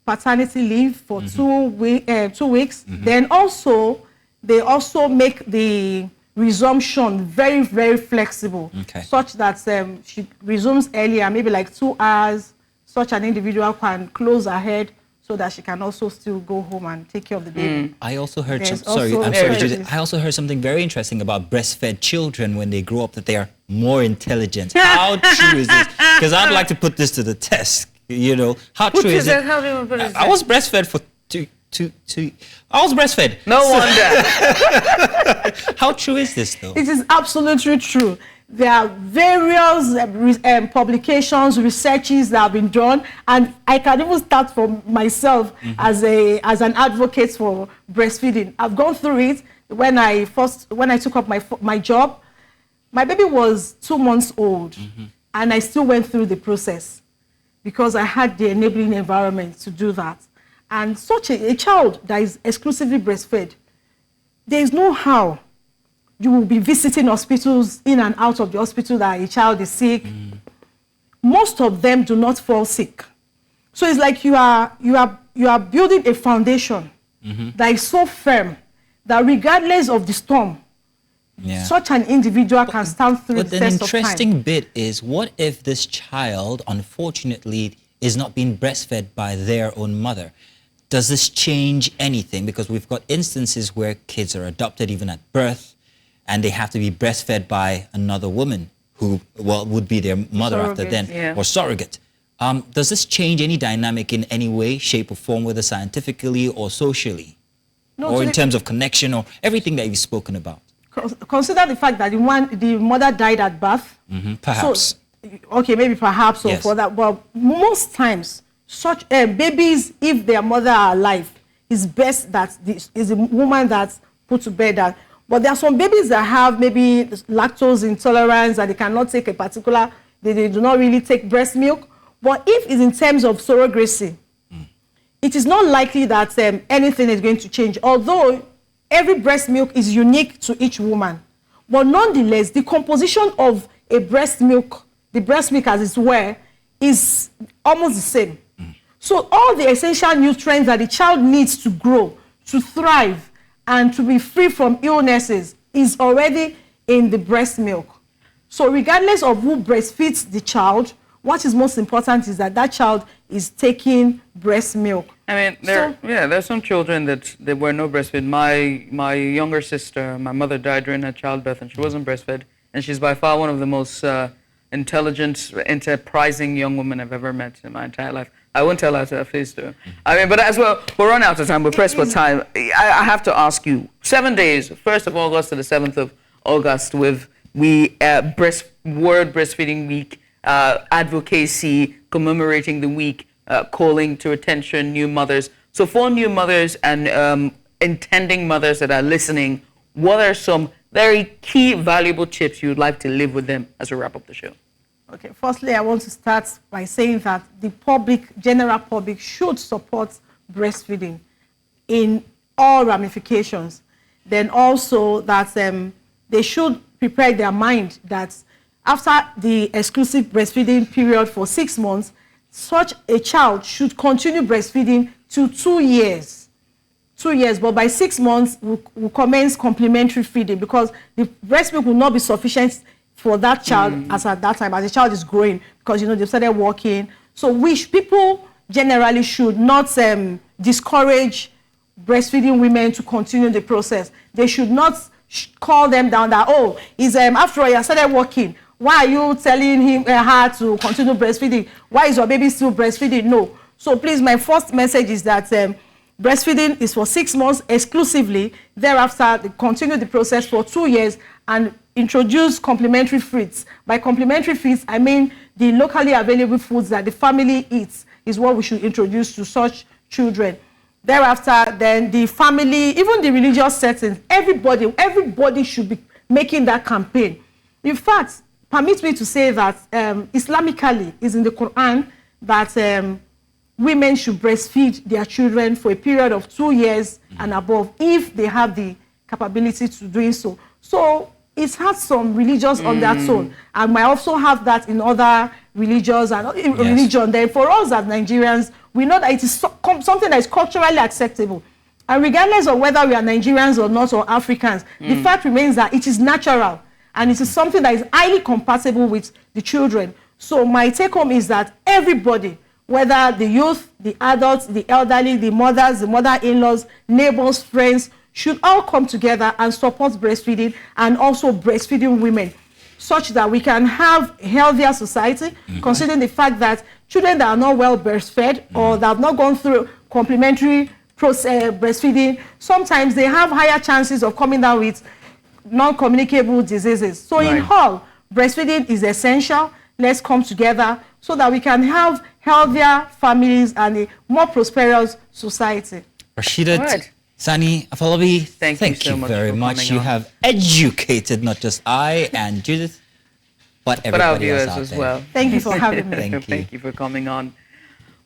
paternity leave for 2 weeks. Then also, they also make the resumption very, very flexible, such that she resumes earlier, maybe like 2 hours. Such an individual can close ahead so that she can also still go home and take care of the baby. I also heard There's I'm sorry, also Judith. I also heard something very interesting about breastfed children when they grow up, that they are more intelligent. How true is this? Because I'd like to put this to the test. You know, how true is it? How do you put it? I was breastfed for two. I was breastfed. No wonder. How true is this, though? It is absolutely true. There are various publications, researches that have been done, and I can even start from myself as an advocate for breastfeeding. I've gone through it. When I took up my job, my baby was 2 months old, and I still went through the process because I had the enabling environment to do that. And such a child that is exclusively breastfed, there is no how you will be visiting hospitals in and out of the hospital that a child is sick. Most of them do not fall sick. So it's like you are building a foundation that is so firm that regardless of the storm, such an individual can stand through the test of time. But an interesting bit is, what if this child, unfortunately, is not being breastfed by their own mother? Does this change anything? Because we've got instances where kids are adopted even at birth, and they have to be breastfed by another woman who, well, would be their mother after then, or surrogate. Does this change any dynamic in any way, shape or form, whether scientifically or socially? Or in terms of connection, or everything that you've spoken about? Consider the fact that the mother died at birth. Perhaps. So, okay, maybe perhaps, or for that. But most times, such babies, if their mother are alive, it's best that is a woman that's put to bed. But there are some babies that have maybe lactose intolerance, and they cannot take a particular, they do not really take breast milk. But if it's in terms of surrogacy, it is not likely that anything is going to change, although every breast milk is unique to each woman. But nonetheless, the composition of a breast milk, the breast milk as it were, is almost the same. So all the essential nutrients that the child needs to grow, to thrive, and to be free from illnesses is already in the breast milk. So regardless of who breastfeeds the child, what is most important is that that child is taking breast milk. I mean, there's some children that there were no breastfed. My younger sister, my mother died during her childbirth, and she wasn't breastfed. And she's by far one of the most intelligent, enterprising young women I've ever met in my entire life. I won't tell her to her face, though. I mean, but as well, we're running out of time. We're pressed for time. I have to ask you, 7 days, 1st of August to the 7th of August, with World Breastfeeding Week, advocacy, commemorating the week, calling to attention new mothers. So for new mothers and intending mothers that are listening, what are some very key, valuable tips you'd like to leave with them as we wrap up the show? Okay, firstly, I want to start by saying that the general public should support breastfeeding in all ramifications. Then also that they should prepare their mind that after the exclusive breastfeeding period for 6 months, such a child should continue breastfeeding to 2 years. 2 years, but by 6 months, we'll commence complementary feeding, because the breast milk will not be sufficient for that child as at that time, as the child is growing, because, you know, they've started walking. So people generally should not discourage breastfeeding women to continue the process. They should not call them down that, oh, after all, you started walking. Why are you telling her to continue breastfeeding? Why is your baby still breastfeeding? No. So please, my first message is that breastfeeding is for 6 months exclusively. Thereafter, they continue the process for 2 years and introduce complementary feeds. By complementary feeds, I mean the locally available foods that the family eats is what we should introduce to such children. Thereafter, then the family, even the religious settings, everybody should be making that campaign. In fact, permit me to say that Islamically is in the Quran that women should breastfeed their children for a period of 2 years and above if they have the capability to doing so. So it has some religious undertone, and might also have that in other religions and religion. Then for us as Nigerians, we know that it is something that is culturally acceptable. And regardless of whether we are Nigerians or not, or Africans, the fact remains that it is natural and it is something that is highly compatible with the children. So my take home is that everybody, whether the youth, the adults, the elderly, the mothers, the mother-in-laws, neighbors, friends, should all come together and support breastfeeding and also breastfeeding women, such that we can have a healthier society, considering the fact that children that are not well breastfed or that have not gone through complementary breastfeeding, sometimes they have higher chances of coming down with non-communicable diseases. So in all, breastfeeding is essential. Let's come together so that we can have healthier families and a more prosperous society. Rashida, Sani, Afolabi, thank you so very much. You have educated not just I and Judith, but everybody else out as there. well. Thank you for having me. Thank you for coming on.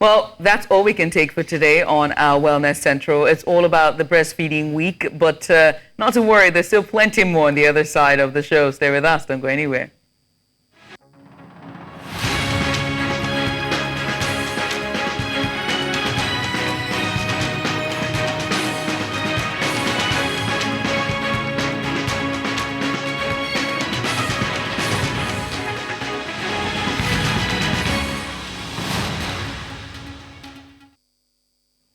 Well, that's all we can take for today on our Wellness Central. It's all about the breastfeeding week, but not to worry, there's still plenty more on the other side of the show. Stay with us, don't go anywhere.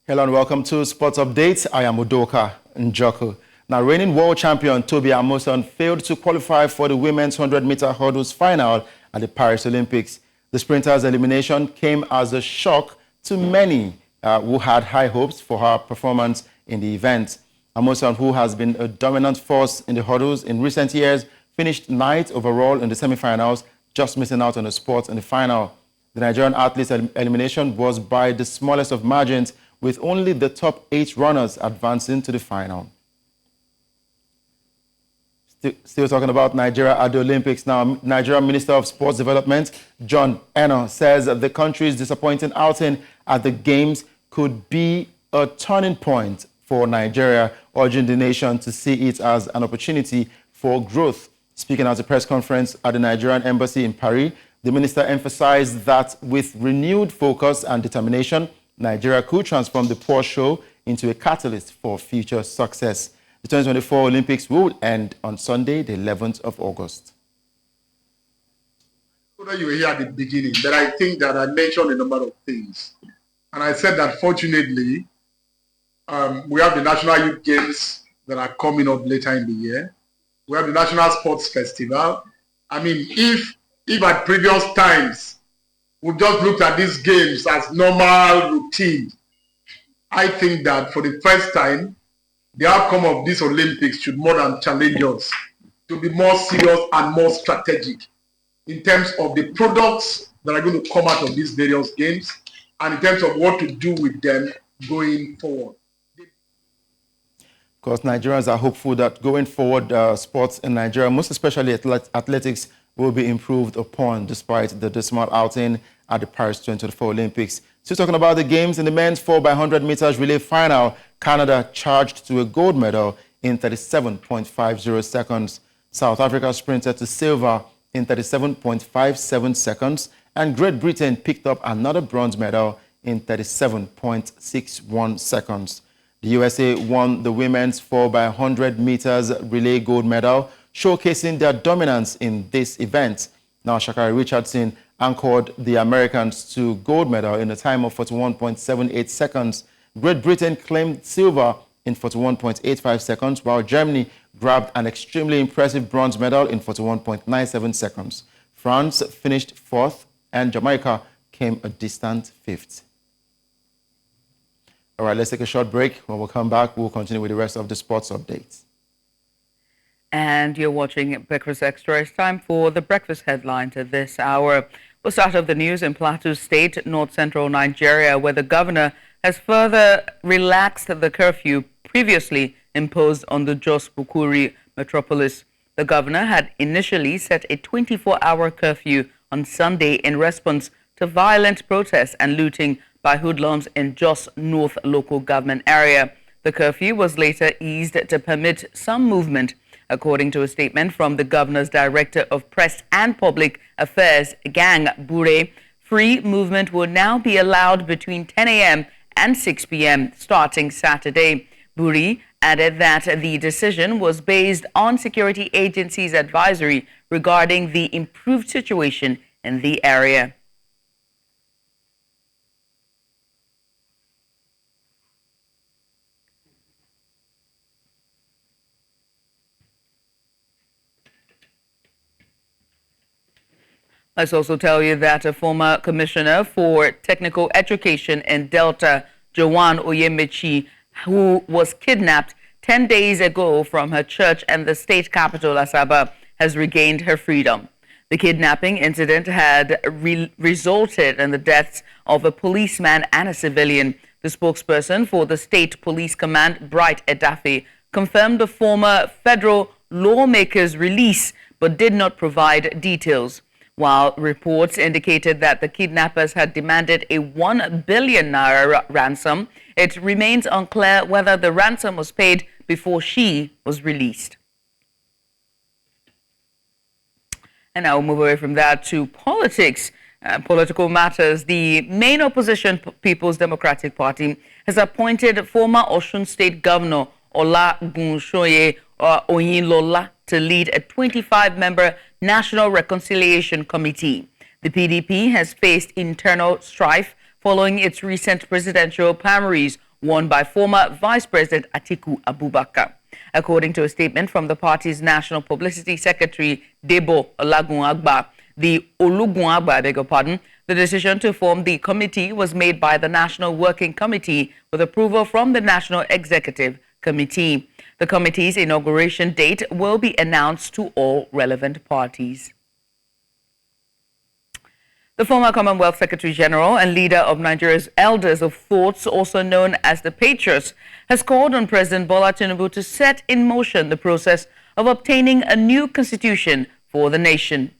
Hello and welcome to Sports Updates. I am Udoka Njoku. Now, reigning world champion Toby Amusan failed to qualify for the women's 100-meter hurdles final at the Paris Olympics. The sprinter's elimination came as a shock to many who had high hopes for her performance in the event. Amusan, who has been a dominant force in the hurdles in recent years, finished 9th overall in the semi-finals, just missing out on a spot in the final. The Nigerian athlete's elimination was by the smallest of margins, with only the top 8 runners advancing to the final. Still talking about Nigeria at the Olympics now, Nigerian Minister of Sports Development, John Eno, says that the country's disappointing outing at the Games could be a turning point for Nigeria, urging the nation to see it as an opportunity for growth. Speaking at a press conference at the Nigerian Embassy in Paris, the minister emphasized that with renewed focus and determination, Nigeria could transform the poor show into a catalyst for future success. The 2024 Olympics will end on Sunday, the 11th of August. You were here at the beginning, but I think that I mentioned a number of things. And I said that fortunately, we have the National Youth Games that are coming up later in the year. We have the National Sports Festival. I mean, if at previous times, we've just looked at these games as normal routine, I think that for the first time, the outcome of this Olympics should more than challenge us to be more serious and more strategic in terms of the products that are going to come out of these various games and in terms of what to do with them going forward. Of course, Nigerians are hopeful that going forward, sports in Nigeria, most especially athletics, will be improved upon despite the dismal outing at the Paris 2024 Olympics. Still talking about the games, in the men's 4x100 meters relay final, Canada charged to a gold medal in 37.50 seconds. South Africa sprinted to silver in 37.57 seconds, and Great Britain picked up another bronze medal in 37.61 seconds. The USA won the women's 4x100 meters relay gold medal, showcasing their dominance in this event. Now, Sha'Carri Richardson anchored the Americans to gold medal in a time of 41.78 seconds. Great Britain claimed silver in 41.85 seconds, while Germany grabbed an extremely impressive bronze medal in 41.97 seconds. France finished 4th, and Jamaica came a distant 5th. All right, let's take a short break. When we come back, we'll continue with the rest of the sports updates. And you're watching Breakfast Xtra. It's time for the breakfast headlines at this hour. We'll start off the news in Plateau State, north-central Nigeria, where the governor has further relaxed the curfew previously imposed on the Jos Bukuri metropolis. The governor had initially set a 24-hour curfew on Sunday in response to violent protests and looting by hoodlums in Jos North local government area. The curfew was later eased to permit some movement. According to a statement from the governor's director of press and public affairs, Gang Bure, free movement will now be allowed between 10 a.m. and 6 p.m. starting Saturday. Buri added that the decision was based on security agencies' advisory regarding the improved situation in the area. Let's also tell you that a former commissioner for technical education in Delta, Joanne Oyemichi, who was kidnapped 10 days ago from her church in the state capital, Asaba, has regained her freedom. The kidnapping incident had resulted in the deaths of a policeman and a civilian. The spokesperson for the State Police Command, Bright Edafe, confirmed the former federal lawmaker's release but did not provide details. While reports indicated that the kidnappers had demanded a 1 billion naira ransom, it remains unclear whether the ransom was paid before she was released. And now we'll move away from that to politics. Political matters. The main opposition, People's Democratic Party, has appointed former Osun State Governor Olagunshoye Oyinlola to lead a 25-member National Reconciliation Committee. The PDP has faced internal strife following its recent presidential primaries won by former Vice President Atiku Abubakar. According to a statement from the party's National Publicity Secretary, Debo Olagunagba, the decision to form the committee was made by the National Working Committee with approval from the National Executive Committee. The committee's inauguration date will be announced to all relevant parties. The former Commonwealth Secretary General and leader of Nigeria's Elders of Thoughts, also known as the Patriots, has called on President Bola Tinubu to set in motion the process of obtaining a new constitution for the nation.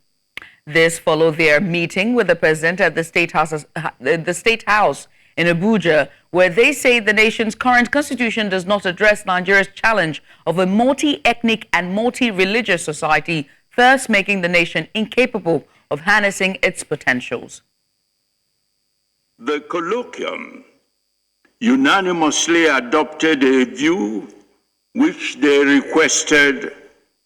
This followed their meeting with the president at the State House in Abuja, where they say the nation's current constitution does not address Nigeria's challenge of a multi-ethnic and multi-religious society, thus making the nation incapable of harnessing its potentials. The colloquium unanimously adopted a view which they requested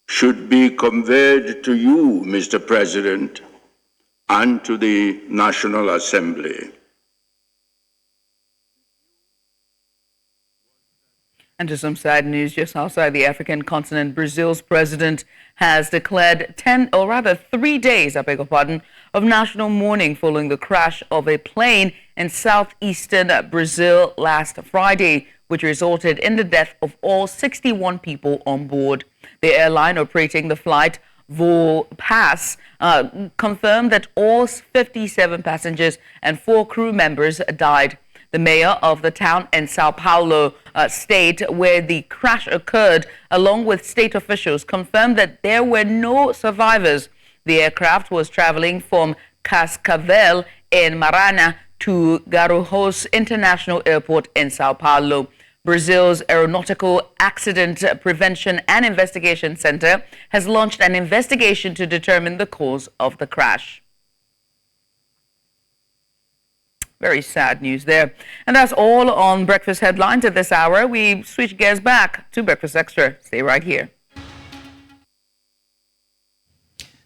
should be conveyed to you, Mr. President, and to the National Assembly. And to some sad news, just outside the African continent, Brazil's president has declared 3 days, of national mourning following the crash of a plane in southeastern Brazil last Friday, which resulted in the death of all 61 people on board. The airline operating the flight, Volpass, confirmed that all 57 passengers and 4 crew members died. The mayor of the town in Sao Paulo state where the crash occurred, along with state officials, confirmed that there were no survivors. The aircraft was traveling from Cascavel in Marana to Guarulhos International Airport in Sao Paulo. Brazil's Aeronautical Accident Prevention and Investigation Center has launched an investigation to determine the cause of the crash. Very sad news there. And that's all on Breakfast Headlines at this hour. We switch gears back to Breakfast Extra. Stay right here.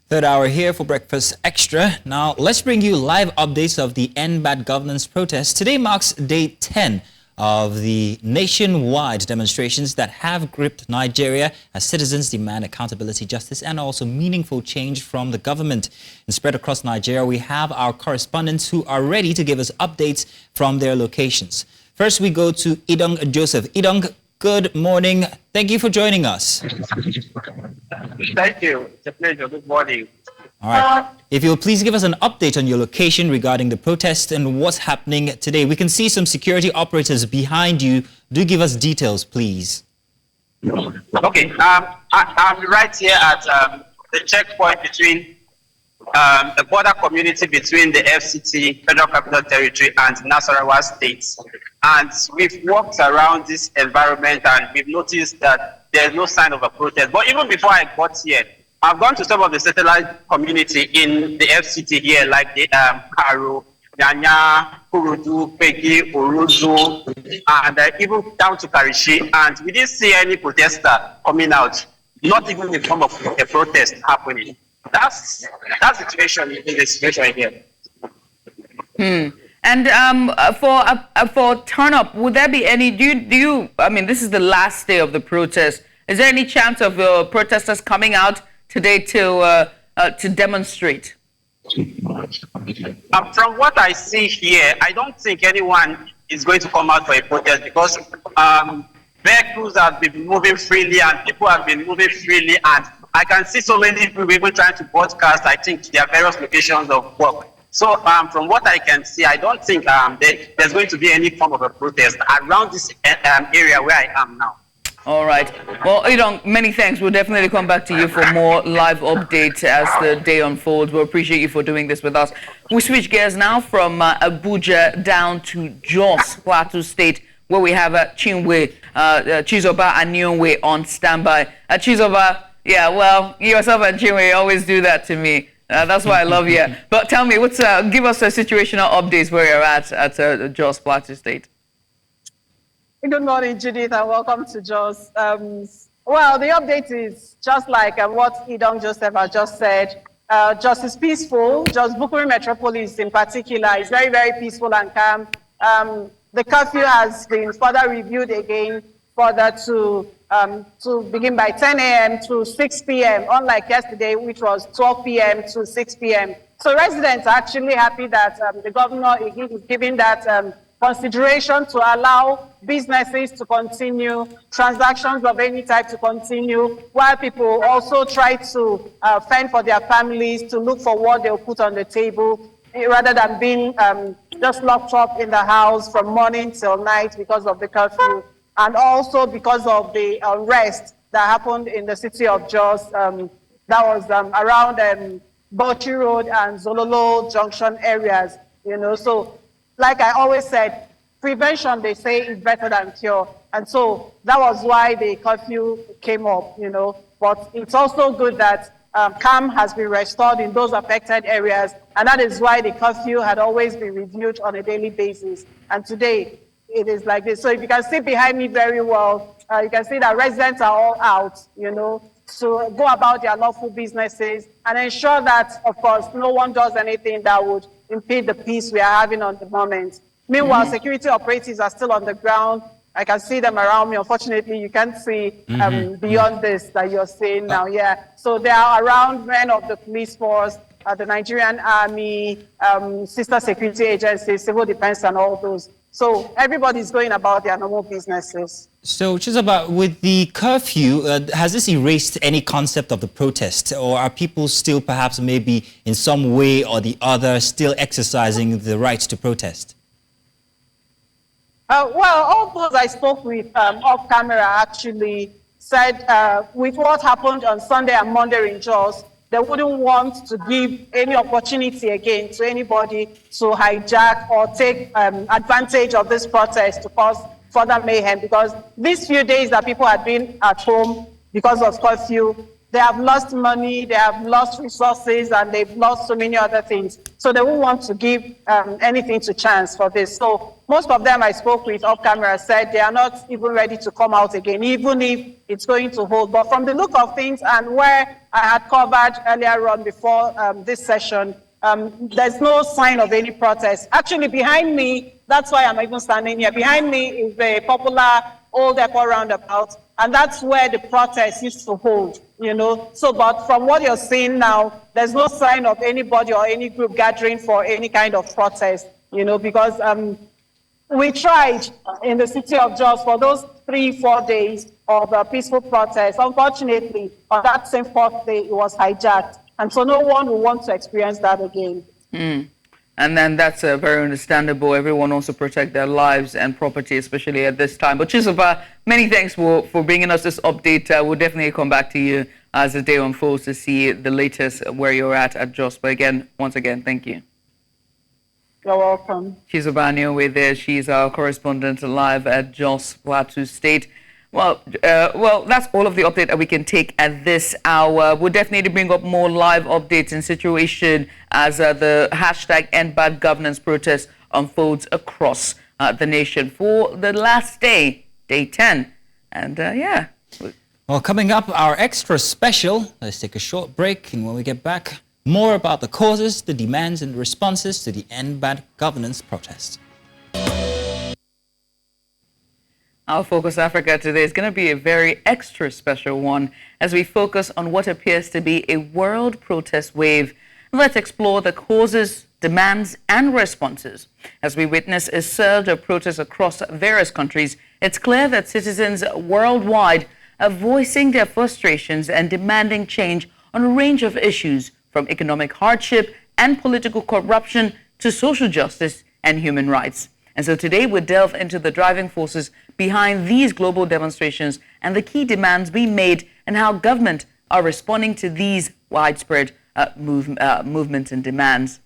Third hour here for Breakfast Extra. Now, let's bring you live updates of the End Bad Governance protest. Today marks day 10 of the nationwide demonstrations that have gripped Nigeria as citizens demand accountability, justice, and also meaningful change from the government. And spread across Nigeria, we have our correspondents who are ready to give us updates from their locations. First, we go to Idong Joseph. Idong, good morning. Thank you for joining us. Thank you. It's a pleasure. Good morning. All right. If you'll please give us an update on your location regarding the protest and what's happening today. We can see some security operators behind you. Do give us details, please. Okay. I'm right here at the checkpoint between the border community between the FCT, Federal Capital Territory, and Nasarawa states. And we've walked around this environment and we've noticed that there's no sign of a protest. But even before I got here, I've gone to some of the satellite community in the FCT here, like the Karo, Nyanya, Kurudu, Pegi, Oruzu, and even down to Karishi. And we didn't see any protester coming out, not even in the form of a protest happening. That's the situation in the situation here. And for turn up, would there be any? Do you? I mean, this is the last day of the protest. Is there any chance of protesters coming out today to demonstrate? From what I see here, I don't think anyone is going to come out for a protest because vehicles have been moving freely and people have been moving freely, and I can see so many people even trying to broadcast, I think, to their various locations of work. So from what I can see, I don't think there's going to be any form of a protest around this area where I am now. All right. Well, many thanks. We'll definitely come back to you for more live updates as the day unfolds. We appreciate you for doing this with us. We switch gears now from Abuja down to Jos, Plateau State, where we have Chinwe, Chizoba Anyonwe on standby. Chizoba, yeah, well, yourself and Chinwe always do that to me. That's why I love you. But tell me, give us a situational updates where you're at Jos, Plateau State. Good morning, Judith, and welcome to Jos. Well, the update is just like what Idong Joseph has just said. Jos is peaceful. Jos Bukuri Metropolis in particular is very, very peaceful and calm. The curfew has been further reviewed again, further to begin by 10 a.m. to 6 p.m., unlike yesterday, which was 12 p.m. to 6 p.m. So residents are actually happy that the governor is giving that consideration to allow businesses to continue, transactions of any type to continue, while people also try to fend for their families, to look for what they'll put on the table, rather than being just locked up in the house from morning till night because of the curfew, and also because of the unrest that happened in the city of Jos. That was around Bauchi Road and Zololo Junction areas, So, like I always said, prevention, they say, is better than cure. And so that was why the curfew came up, But it's also good that calm has been restored in those affected areas. And that is why the curfew had always been reviewed on a daily basis. And today, it is like this. So if you can see behind me very well, you can see that residents are all out, to go about their lawful businesses and ensure that, of course, no one does anything that would impede the peace we are having on the moment. Meanwhile, security operatives are still on the ground. I can see them around me. Unfortunately, you can't see beyond this that you're seeing now. Yeah. So they are around men of the police force, the Nigerian Army, sister security agencies, civil defense, and all those. So everybody's going about their normal businesses. So, Chizoba, with the curfew, has this erased any concept of the protest? Or are people still perhaps maybe in some way or the other still exercising the right to protest? Well, all those I spoke with off camera actually said with what happened on Sunday and Monday in Jos, they wouldn't want to give any opportunity again to anybody to hijack or take advantage of this protest to cause further mayhem, because these few days that people had been at home because of curfew, they have lost money, they have lost resources, and they've lost so many other things. So they won't want to give anything to chance for this. So most of them I spoke with off camera said they are not even ready to come out again, even if it's going to hold. But from the look of things and where I had covered earlier on before this session, there's no sign of any protest. Actually, behind me, that's why I'm even standing here. Behind me is the popular Old Airport roundabout, and that's where the protest used to hold, So, but from what you're seeing now, there's no sign of anybody or any group gathering for any kind of protest, because we tried in the city of Jos for those 3-4 days of peaceful protest. Unfortunately, on that same 4th day, it was hijacked. And so no one will want to experience that again. And then that's very understandable. Everyone wants to protect their lives and property, especially at this time. But Chizoba, many thanks for bringing us this update. We'll definitely come back to you as the day unfolds to see the latest where you're at Jos. But again, once again, thank you. You're welcome. Chizoba Aniowe there. She's our correspondent live at Jos, Plateau State. Well, that's all of the update that we can take at this hour. We'll definitely bring up more live updates and situation as the hashtag End Bad Governance protest unfolds across the nation for the last day, day 10. And yeah. Well, coming up, our extra special. Let's take a short break, and when we get back, more about the causes, the demands, and responses to the End Bad Governance protest. Our Focus Africa today is going to be a very extra special one as we focus on what appears to be a world protest wave. Let's explore the causes, demands, and responses. As we witness a surge of protests across various countries, it's clear that citizens worldwide are voicing their frustrations and demanding change on a range of issues, from economic hardship and political corruption to social justice and human rights. And so today we delve into the driving forces behind these global demonstrations and the key demands being made and how government are responding to these widespread movements and demands.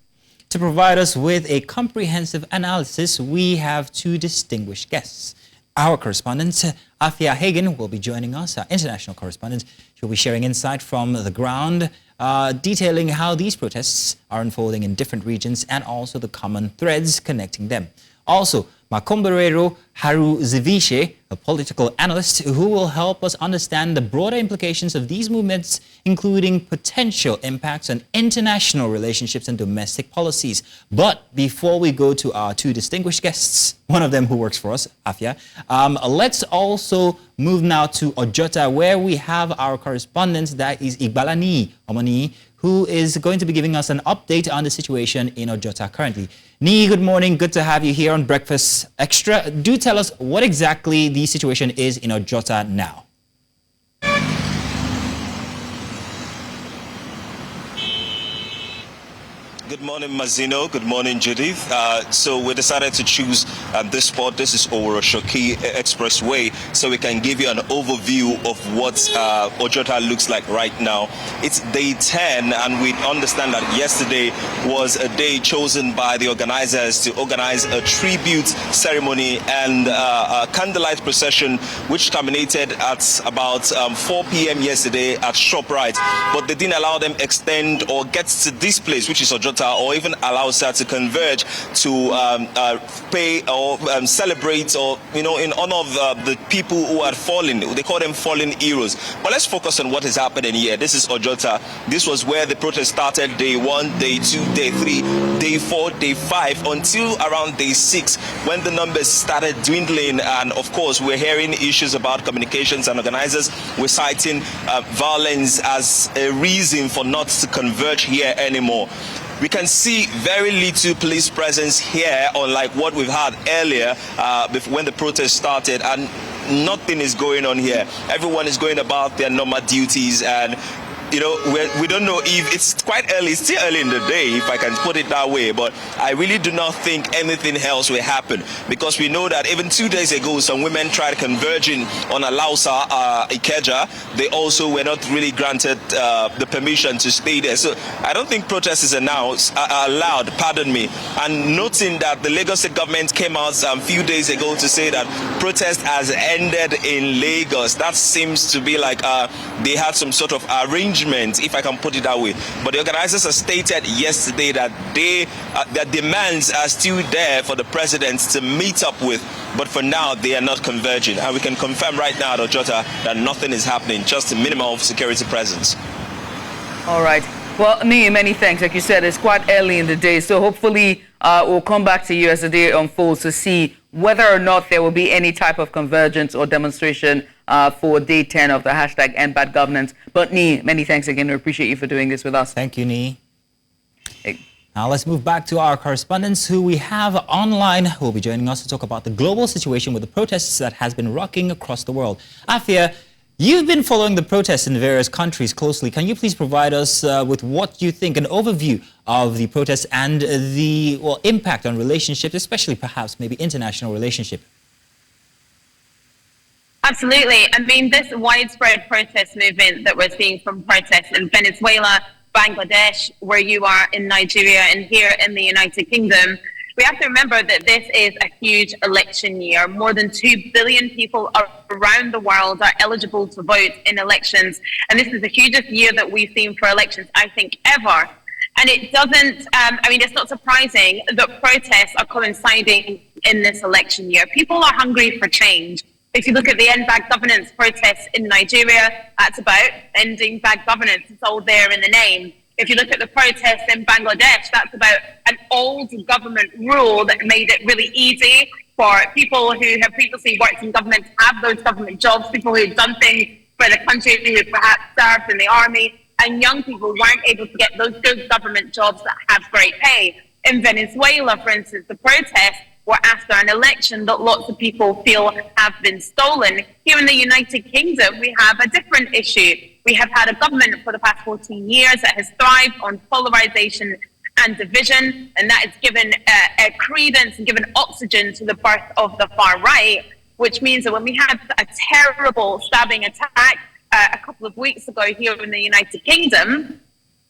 To provide us with a comprehensive analysis, we have two distinguished guests. Our correspondent, Afia Hagen, will be joining us, our international correspondent. She'll be sharing insight from the ground, detailing how these protests are unfolding in different regions and also the common threads connecting them. Also, Makomberero Haru Zivishe, a political analyst who will help us understand the broader implications of these movements, including potential impacts on international relationships and domestic policies. But before we go to our two distinguished guests, one of them who works for us, Afia, let's also move now to Ojota, where we have our correspondent, that is Igbalani Omani, who is going to be giving us an update on the situation in Ojota currently. Ni, good morning. Good to have you here on Breakfast Extra. Do tell us what exactly the situation is in Ojota now. Good morning, Mazino. Good morning, Judith. So we decided to choose this spot. This is Oroshoki Expressway, so we can give you an overview of what Ojota looks like right now. It's day 10, and we understand that yesterday was a day chosen by the organizers to organize a tribute ceremony and a candlelight procession, which terminated at about 4 p.m. yesterday at ShopRite. But they didn't allow them extend or get to this place, which is Ojota, or even allows her to converge to pay or celebrate, or in honor of the people who had fallen. They call them fallen heroes. But let's focus on what is happening here. This is Ojota. This was where the protest started: day 1, day 2, day 3, day 4, day 5, until around day 6, when the numbers started dwindling. And of course, we're hearing issues about communications, and organizers were citing violence as a reason for not to converge here anymore. We can see very little police presence here, unlike what we've had earlier when the protest started, and nothing is going on here. Everyone is going about their normal duties, and we don't know if it's quite early. It's still early in the day, if I can put it that way, but I really do not think anything else will happen, because we know that even 2 days ago, some women tried converging on Alausa, Ikeja. They also were not really granted the permission to stay there. So I don't think protest is allowed, pardon me. And noting that the Lagos State government came out a few days ago to say that protest has ended in Lagos. That seems to be like they had some sort of arrangement, if I can put it that way. But the organizers have stated yesterday that their demands are still there for the president to meet up with, but for now they are not converging. And we can confirm right now at Ojota that nothing is happening, just a minimum of security presence. All right. Well, Nii, many thanks. Like you said, it's quite early in the day, so hopefully we'll come back to you as the day unfolds to see whether or not there will be any type of convergence or demonstration for day 10 of the hashtag End Bad Governance. But Nii, many thanks again. We appreciate you for doing this with us. Thank you, Nii. Now let's move back to our correspondents who we have online, who will be joining us to talk about the global situation with the protests that has been rocking across the world. Afia, You've been following the protests in various countries closely. Can you please provide us with what you think, an overview of the protests and the impact on relationships, especially perhaps maybe international relationship? Absolutely. I mean, this widespread protest movement that we're seeing from protests in Venezuela, Bangladesh, where you are in Nigeria, and here in the United Kingdom, we have to remember that this is a huge election year. More than 2 billion people around the world are eligible to vote in elections. And this is the hugest year that we've seen for elections, I think, ever. And it doesn't, it's not surprising that protests are coinciding in this election year. People are hungry for change. If you look at the End Bad Governance protests in Nigeria, that's about ending bad governance. It's all there in the name. If you look at the protests in Bangladesh, that's about an old government rule that made it really easy for people who have previously worked in government to have those government jobs, people who have done things for the country, who perhaps served in the army, and young people weren't able to get those good government jobs that have great pay. In Venezuela, for instance, the protests were after an election that lots of people feel have been stolen. Here in the United Kingdom, we have a different issue. We have had a government for the past 14 years that has thrived on polarization and division, and that has given credence and given oxygen to the birth of the far right, which means that when we had a terrible stabbing attack a couple of weeks ago here in the United Kingdom,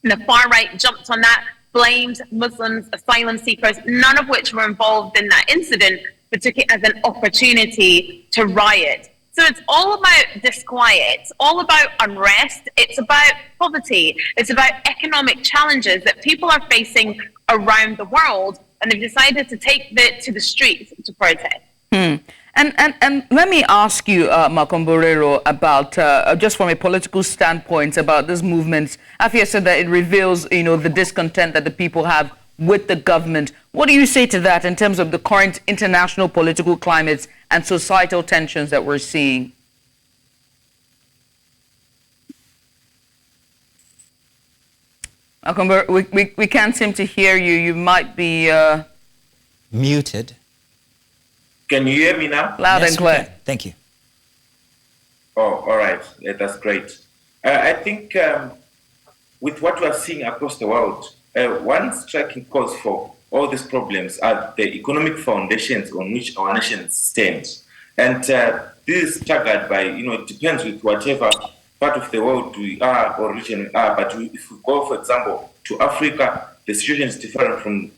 the far right jumped on that, blamed Muslims, asylum seekers, none of which were involved in that incident, but took it as an opportunity to riot. So it's all about disquiet, it's all about unrest, it's about poverty, it's about economic challenges that people are facing around the world, and they've decided to take to the streets to protest. And let me ask you, Malcolm Borrero, about, just from a political standpoint, about this movement. Afia said that it reveals, the discontent that the people have with the government. What do you say to that in terms of the current international political climates and societal tensions that we're seeing? Malcolm, we can't seem to hear you. You might be muted. Can you hear me now? Loud and clear. Thank you. Oh, all right. That's great. I think with what we are seeing across the world, one striking cause for all these problems are the economic foundations on which our nation stands. And this is staggered by, it depends with whatever part of the world we are or region we are. But if we go, for example, to Africa, the situation is different from,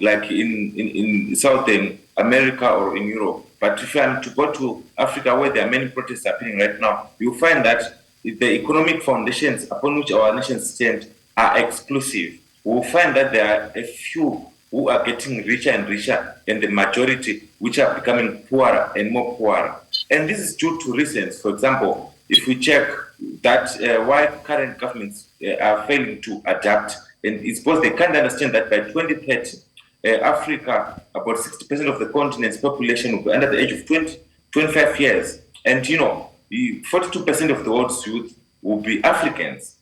like in Southern America or in Europe. But if I'm to go to Africa, where there are many protests happening right now, you'll find that the economic foundations upon which our nation stands are exclusive. We'll find that there are a few who are getting richer and richer, and the majority which are becoming poorer and more poorer. And this is due to reasons. For example, if we check that why current governments are failing to adapt, and it's because they can't understand that by 2030, Africa, about 60% of the continent's population will be under the age of 25 years. And, 42% of the world's youth will be Africans.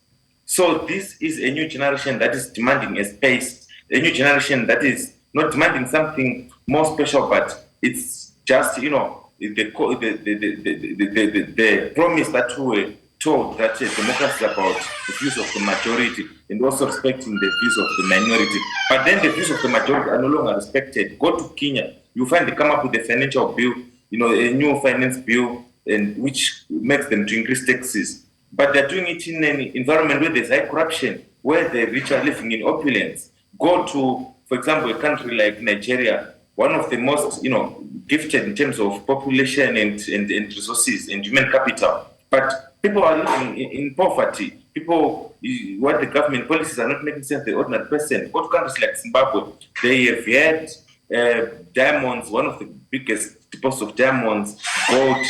So this is a new generation that is demanding a space, a new generation that is not demanding something more special, but it's just, the promise that we were told that democracy is about the views of the majority and also respecting the views of the minority. But then the views of the majority are no longer respected. Go to Kenya, you find they come up with a financial bill, a new finance bill, and which makes them to increase taxes. But they're doing it in an environment where there's high corruption, where the rich are living in opulence. Go to, for example, a country like Nigeria, one of the most, gifted in terms of population and resources and human capital. But people are living in poverty. People, what the government policies are not making sense to the ordinary person. Go to countries like Zimbabwe, they have had diamonds, one of the biggest deposits of diamonds, gold,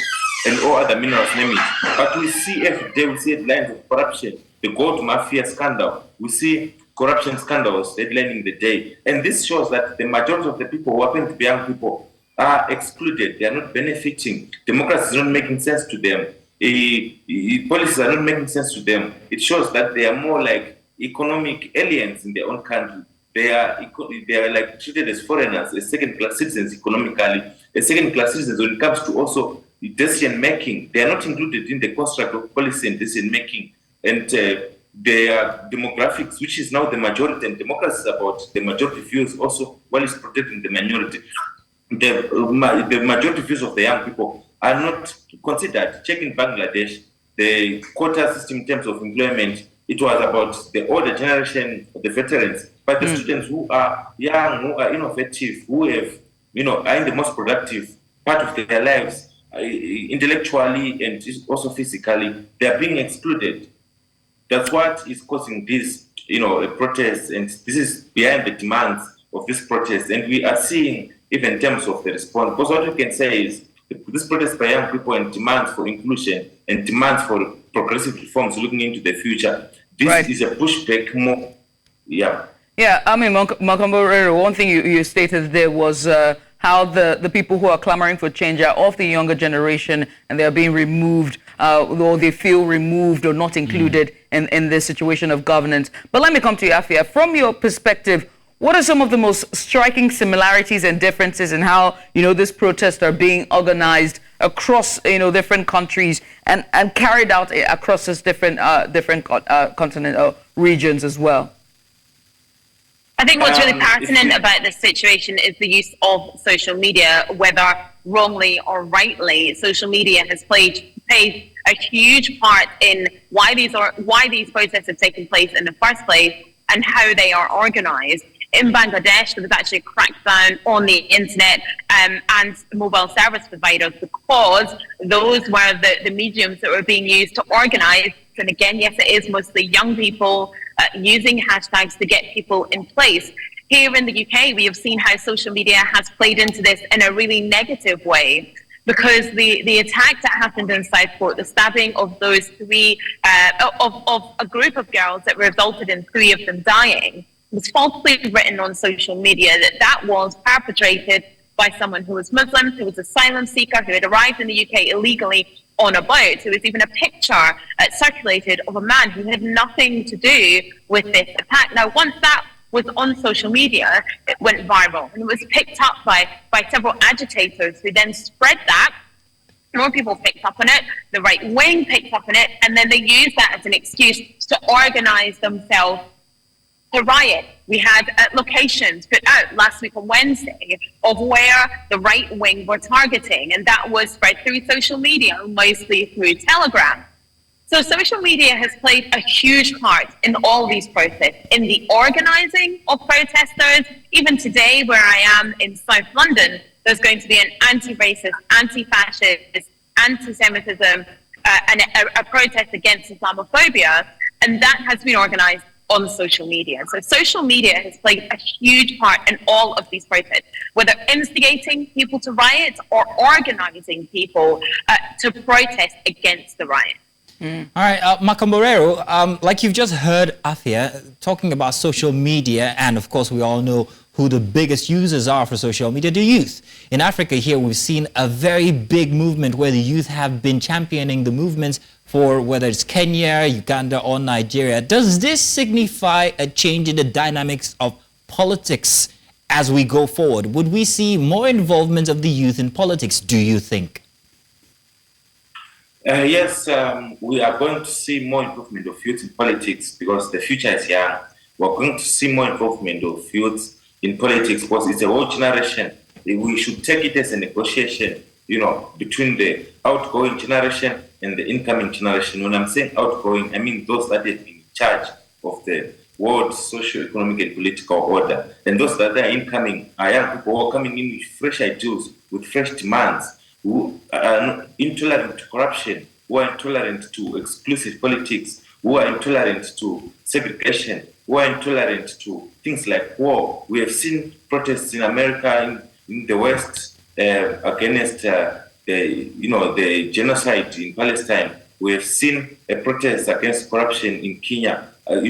and all other minerals, name it. But we see every day, we see headlines of corruption, the gold mafia scandal. We see corruption scandals headlining the day. And this shows that the majority of the people who happen to be young people are excluded. They are not benefiting. Democracy is not making sense to them. Policies are not making sense to them. It shows that they are more like economic aliens in their own country. They are like treated as foreigners, as second-class citizens economically, as second-class citizens when it comes to also decision making. They are not included in the construct of policy and decision making. And their demographics, which is now the majority, and democracy is about the majority views also, while it's protecting the minority. The majority views of the young people are not considered. Check in Bangladesh, the quota system in terms of employment, it was about the older generation, the veterans, but the students who are young, who are innovative, who have, are in the most productive part of their lives, intellectually and also physically, they are being excluded. That's what is causing this, protest, and this is behind the demands of this protest. And we are seeing, even in terms of the response, because what we can say is this protest by young people and demands for inclusion and demands for progressive reforms looking into the future. This is a pushback more, Yeah, I mean, Makambo, one thing you stated there was how the people who are clamoring for change are of the younger generation and they are being removed or they feel removed or not included in this situation of governance. But let me come to you, Afia. From your perspective, what are some of the most striking similarities and differences in how, this protests are being organized across, different countries and carried out across this different continent regions as well? I think what's really pertinent about this situation is the use of social media, whether wrongly or rightly. Social media has played a huge part in why these protests have taken place in the first place and how they are organized. In Bangladesh, there was actually a crackdown on the internet and mobile service providers because those were the mediums that were being used to organize. And again, yes, it is mostly young people using hashtags to get people in place. Here in the UK, we have seen how social media has played into this in a really negative way, because the attack that happened in Southport, the stabbing of those three, of a group of girls that resulted in 3 of them dying, was falsely written on social media that was perpetrated by someone who was Muslim, who was asylum seeker, who had arrived in the UK illegally on a boat. There was even a picture circulated of a man who had nothing to do with this attack. Now, once that was on social media, it went viral and it was picked up by several agitators who then spread that. More people picked up on it, the right wing picked up on it, and then they used that as an excuse to organize themselves to riot. We had locations put out last week on Wednesday of where the right wing were targeting, and that was spread through social media, mostly through Telegram. So social media has played a huge part in all these protests, in the organizing of protesters. Even today, where I am in South London, there's going to be an anti-racist, anti-fascist, anti-Semitism, and a protest against Islamophobia, and that has been organized on social media. So social media has played a huge part in all of these protests, whether instigating people to riot or organizing people to protest against the riot. All right, Makamborero, like you've just heard Afia talking about social media, and of course we all know who the biggest users are for social media, the youth. In Africa here, we've seen a very big movement where the youth have been championing the movements for whether it's Kenya, Uganda, or Nigeria. Does this signify a change in the dynamics of politics as we go forward? Would we see more involvement of the youth in politics, do you think? Yes, we are going to see more involvement of youth in politics because the future is young. We're going to see more involvement of youth in politics because it's a whole generation. We should take it as a negotiation, between the outgoing generation and the incoming generation. When I'm saying outgoing, I mean those that have been in charge of the world socio-economic and political order. And those that are incoming are young people who are coming in with fresh ideas, with fresh demands, who are intolerant to corruption, who are intolerant to exclusive politics, who are intolerant to segregation, who are intolerant to things like war. We have seen protests in America, in the West, against the genocide in Palestine. We have seen a protest against corruption in Kenya, and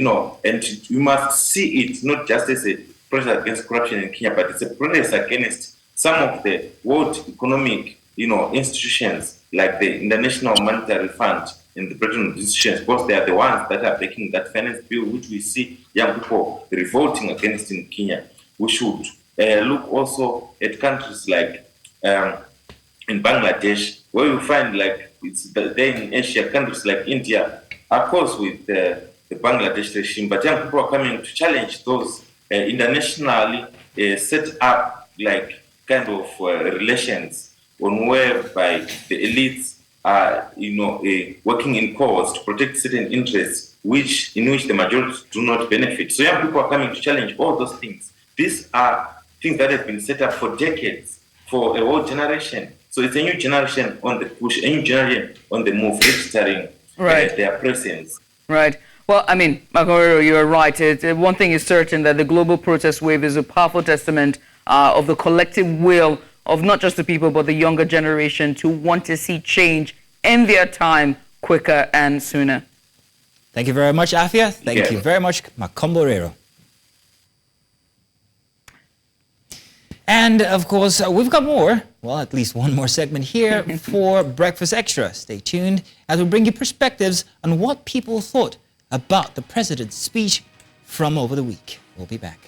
we must see it not just as a protest against corruption in Kenya, but it's a protest against some of the world economic institutions like the International Monetary Fund and the Bretton Woods institutions, because they are the ones that are making that finance bill, which we see young people revolting against in Kenya. We should look also at countries like in Bangladesh, where you find like it's there in Asia countries like India, of course with the Bangladesh regime, but young people are coming to challenge those internationally set up like kind of relations on whereby the elites are, working in cause to protect certain interests in which the majority do not benefit. So young people are coming to challenge all those things. These are things that have been set up for decades, for a whole generation. So it's a new generation on the push, a new generation on the move, registering their presence. Right. Well, I mean, Makorero, you're right. One thing is certain, that the global protest wave is a powerful testament of the collective will of not just the people, but the younger generation to want to see change in their time quicker and sooner. Thank you very much, Afia. Thank you very much, Makomborero. And, of course, we've got more. Well, at least one more segment here for Breakfast Extra. Stay tuned as we bring you perspectives on what people thought about the president's speech from over the week. We'll be back.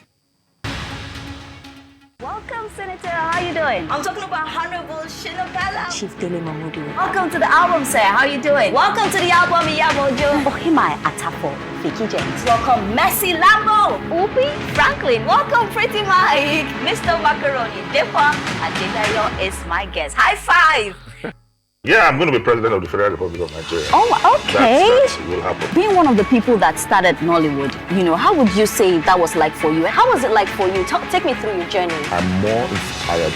Welcome, Senator. How you doing? I'm talking about Honorable Shinopela. Chief Dele Mamudu. Welcome to the album, sir. How you doing? Welcome to the album, Iyamojo. Ohimai Atafo. Vicky James. Welcome, Messi Lambo. Upi Franklin. Welcome, Pretty Mike. Mr. Macaroni. Depa Adedayo is my guest. High five. Yeah, I'm going to be president of the Federal Republic of Nigeria. Oh, okay. That will happen. Being one of the people that started Nollywood, how would you say that was like for you? How was it like for you? Take me through your journey. I'm more inspired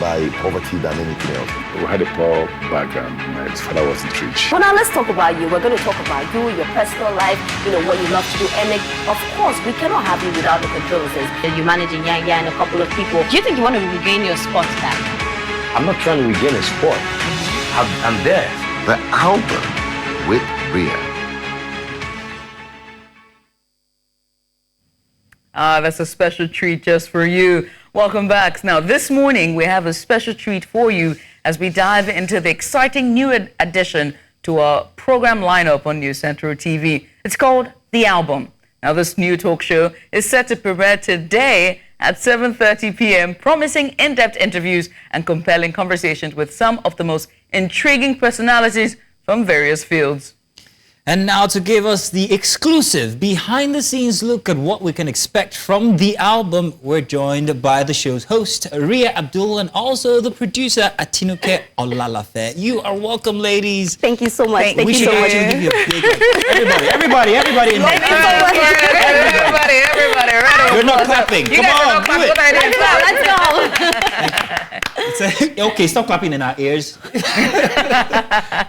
by poverty than anything else. We had a poor background. My father wasn't rich. Well, now let's talk about you. We're going to talk about you, your personal life, what you love to do. And of course, we cannot have you without the controversies. You're managing Yang and a couple of people. Do you think you want to regain your spot back? I'm not trying to regain a sport. I'm there. The album with Rhea. That's a special treat just for you. Welcome back. Now, this morning, we have a special treat for you as we dive into the exciting new addition to our program lineup on News Central TV. It's called The Album. Now, this new talk show is set to premiere today at 7:30 p.m., promising in-depth interviews and compelling conversations with some of the most intriguing personalities from various fields. And now to give us the exclusive behind-the-scenes look at what we can expect from the album, we're joined by the show's host, Rhea Abdul, and also the producer, Atinuke Olalafe. You are welcome, ladies. Thank you so much. Thank you so much. Give you a big everybody in there. Everybody. Right. You're not clapping. Come on, do it. Let's go. Okay, stop clapping in our ears.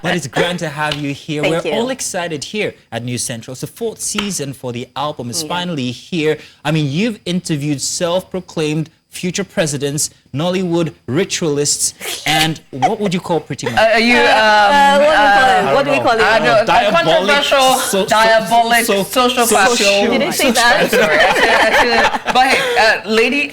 But it's grand to have you here. We're all excited here at News Central. It's the 4th season for the album is finally here. I mean, you've interviewed self-proclaimed future presidents, Nollywood ritualists, and what would you call Pretty Much? What do we call it? Diabolic, social class. You didn't say that. Sorry. But hey, lady,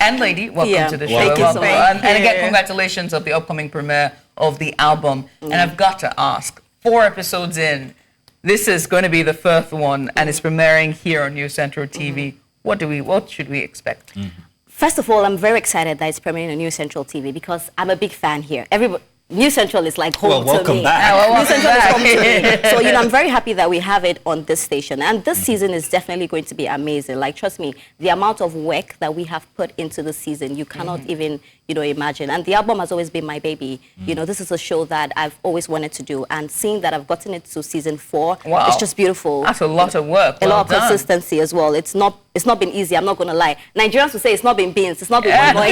welcome to the show. Thank you so much. And again, congratulations of the upcoming premiere of the album. And I've got to ask, 4 episodes in, this is going to be the 1st one, and it's premiering here on News Central TV. What should we expect? First of all, I'm very excited that it's premiering on News Central TV because I'm a big fan here. News Central is like home to me. Welcome back. News Central is home to me. So, I'm very happy that we have it on this station. And this season is definitely going to be amazing. Like, trust me, the amount of work that we have put into the season, you cannot even, imagine. And the album has always been my baby. This is a show that I've always wanted to do. And seeing that I've gotten it to season 4, it's just beautiful. That's a lot of work. A lot of consistency as well. It's not been easy, I'm not going to lie. Nigerians will say it's not been beans, it's not been boy.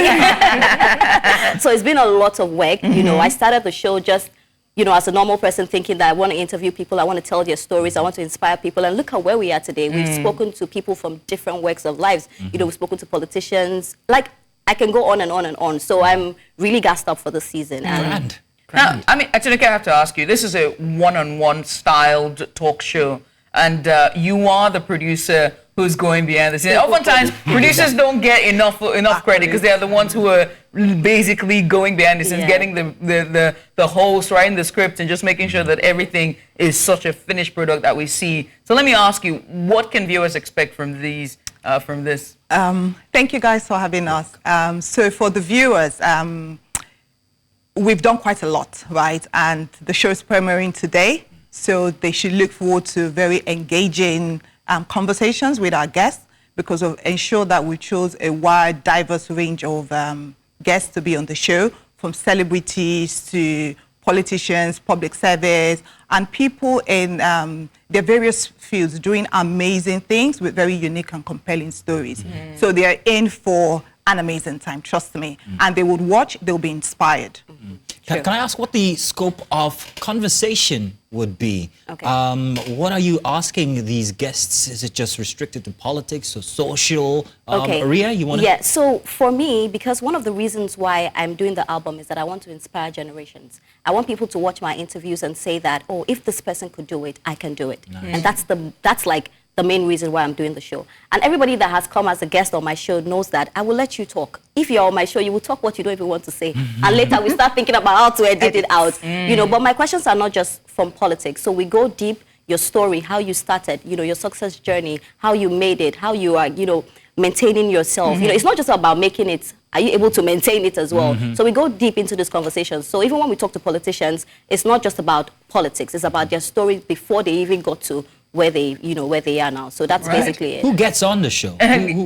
So it's been a lot of work. I started the show just, as a normal person thinking that I want to interview people, I want to tell their stories, I want to inspire people. And look at where we are today. We've spoken to people from different walks of lives. We've spoken to politicians. Like, I can go on and on and on. So I'm really gassed up for the season. Grand. Now, I mean, Atinuke, I have to ask you, this is a one-on-one styled talk show. And you are the producer who's going behind the scenes. Oftentimes, producers don't get enough credit because they are the ones who are basically going behind the scenes, getting the host, writing the script, and just making sure that everything is such a finished product that we see. So let me ask you, what can viewers expect from this? Thank you guys for having us. So for the viewers, we've done quite a lot, right? And the show is premiering today, so they should look forward to very engaging conversations with our guests, because of ensure that we chose a wide, diverse range of guests to be on the show, from celebrities to politicians, public service, and people in their various fields doing amazing things with very unique and compelling stories. So they are in for an amazing time, trust me. And they would watch, they'll be inspired. Can I ask what the scope of conversation would be? Okay. What are you asking these guests? Is it just restricted to politics or social? Okay. Ria, you want to? Yeah, so for me, because one of the reasons why I'm doing the album is that I want to inspire generations. I want people to watch my interviews and say that, oh, if this person could do it, I can do it. Nice. And that's like the main reason why I'm doing the show. And everybody that has come as a guest on my show knows that I will let you talk. If you're on my show, you will talk what you don't even want to say. And later we start thinking about how to edit it out. You know, but my questions are not just from politics. So we go deep, your story, how you started, you know, your success journey, how you made it, how you are, you know, maintaining yourself. You know, it's not just about making it. Are you able to maintain it as well? So we go deep into this conversation. So even when we talk to politicians, it's not just about politics. It's about their story before they even got to where they, you know, where they are now. So that's basically it. Who gets on the show?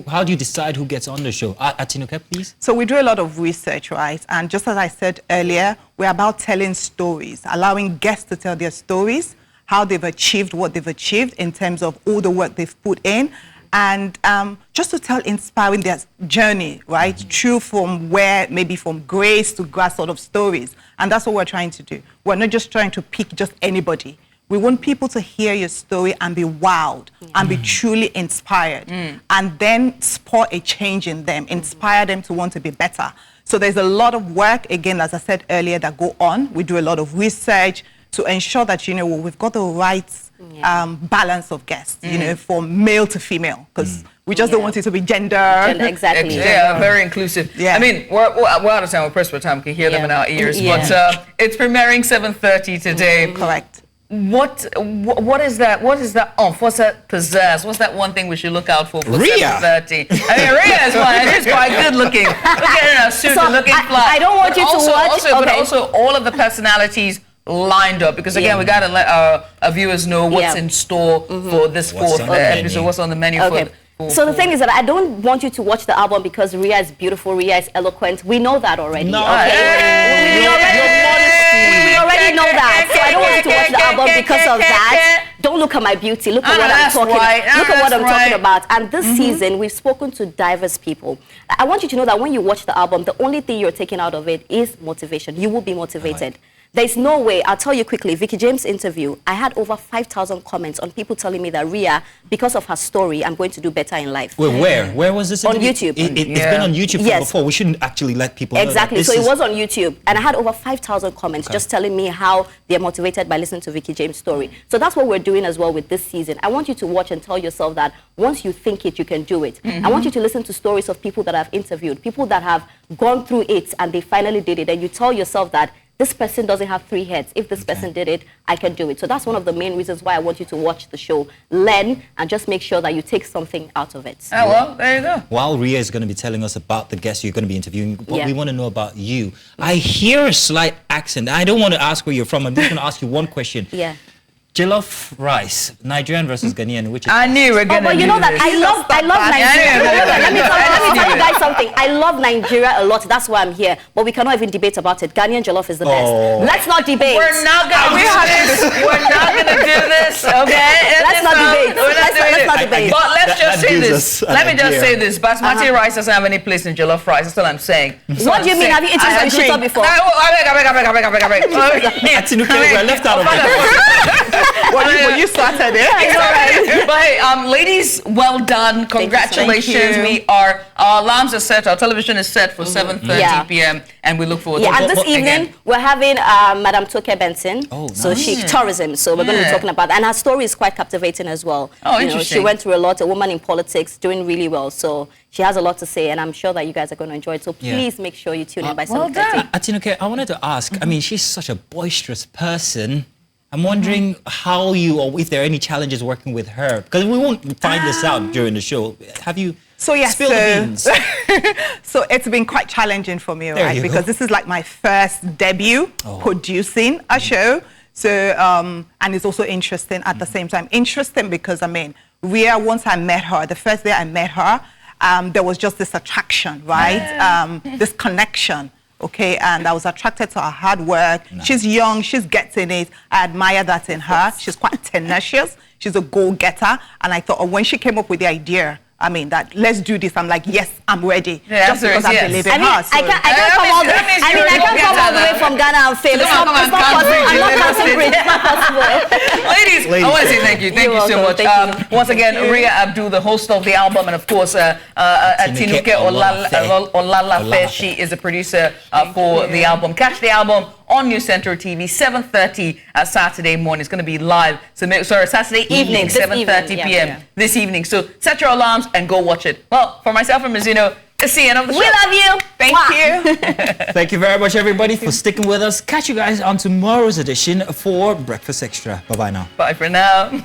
How do you decide who gets on the show? Atinuke, please. So we do a lot of research, right? And just as I said earlier, we're about telling stories, allowing guests to tell their stories, how they've achieved what they've achieved in terms of all the work they've put in, and just to tell inspiring their journey, right? Through from where, maybe from grace to grass sort of stories. And that's what we're trying to do. We're not just trying to pick just anybody. We want people to hear your story and be wowed and be truly inspired, and then spur a change in them, inspire them to want to be better. So there's a lot of work, again, as I said earlier, that go on. We do a lot of research to ensure that, you know, we've got the right balance of guests, you know, from male to female, because we just don't want it to be gender. Exactly. Yeah, very inclusive. Yeah. I mean, we're out of time. We're pressed for time. We can hear them in our ears. But it's premiering 7:30 today. Correct. What is that? What is that oomph? What's that pizzazz? What's that one thing we should look out for 7:30? I mean, Ria is fine. She's quite good looking. Look at her in her suit, looking fly. I don't want you to watch. But also all of the personalities lined up, because again we got to let our viewers know what's in store for this fourth episode. What's on the menu for so the thing is that I don't want you to watch the album because Ria is beautiful, Ria is eloquent. We know that already. No. We already know that. So I don't want you to watch the album because of that. Don't look at my beauty. Look at what I'm talking about. Look at what I'm talking about. And this season, we've spoken to diverse people. I want you to know that when you watch the album, the only thing you're taking out of it is motivation. You will be motivated. There's no way, I'll tell you quickly, Vicky James' interview, I had over 5,000 comments on people telling me that Ria, because of her story, I'm going to do better in life. Wait, where? Where was this interview? On YouTube. It's been on YouTube from before. We shouldn't actually let people know. Exactly. So it was on YouTube. And I had over 5,000 comments just telling me how they're motivated by listening to Vicky James' story. So that's what we're doing as well with this season. I want you to watch and tell yourself that once you think it, you can do it. I want you to listen to stories of people that I've interviewed, people that have gone through it and they finally did it. And you tell yourself that this person doesn't have 3 heads. If this person did it, I can do it. So that's one of the main reasons why I want you to watch the show, learn, and just make sure that you take something out of it. Oh, well, there you go. While Ria is going to be telling us about the guests you're going to be interviewing, what we want to know about you. I hear a slight accent. I don't want to ask where you're from. I'm just going to ask you one question. Jollof rice, Nigerian versus Ghanaian, which is... I knew we were going to but you know that I love Nigeria. Let me tell you guys something. I love Nigeria a lot. That's why I'm here. But we cannot even debate about it. Ghanaian jollof is the best. Let's not debate. We're not going to do this. We're not going to do this, okay? Let's not debate. Let's not debate. But let's just say this. Let me just say this. Basmati rice doesn't have any place in jollof rice. That's all I'm saying. What do you mean? Have you eaten some before? I we're left out of it. Well, you started it. But hey, ladies, well done. Congratulations. Our alarms are set. Our television is set for 7:30 p.m. and we look forward to it. And this evening, we're having Madam Toke Benson. So she tourism. So we're going to be talking about that. And her story is quite captivating as well. Oh, interesting. She went through a lot. A woman in politics, doing really well. So she has a lot to say, and I'm sure that you guys are going to enjoy it. So please make sure you tune in by 7:30. Atinuke, I wanted to ask. I mean, she's such a boisterous person. I'm wondering how you, or if there are any challenges working with her, because we won't find this out during the show. Have you spilled the beans? So it's been quite challenging for me, There right? you Because go. this is like my first debut producing a show. So, and it's also interesting at the same time. Interesting because, I mean, Rhea, once I met her, the first day I met her, there was just this attraction, right? This connection. Okay, and I was attracted to her hard work. Nice. She's young, she's getting it. I admire that in her. She's quite tenacious. She's a goal-getter. And I thought, when she came up with the idea, I mean, that let's do this, I'm like, yes, I'm ready. Yeah, just because I believe in her. So. I can't come all the way from Ghana and fail. It's not possible. I'm not passing bridge. It's not possible. Ladies, I want to say thank you. Thank you so much. Once again, Rhea Abdul, the host of the album, and of course, Tinuke Olalafe. She is the producer for the album. Catch the album on New Central TV, 7:30 Saturday morning. It's going to be live. So, sorry, Saturday evening, 7:30 p.m. this evening. So set your alarms and go watch it. Well, for myself and Mazzino, it's the end of the show. We love you. Thank you. Thank you very much, everybody, for sticking with us. Catch you guys on tomorrow's edition for Breakfast Extra. Bye-bye now. Bye for now.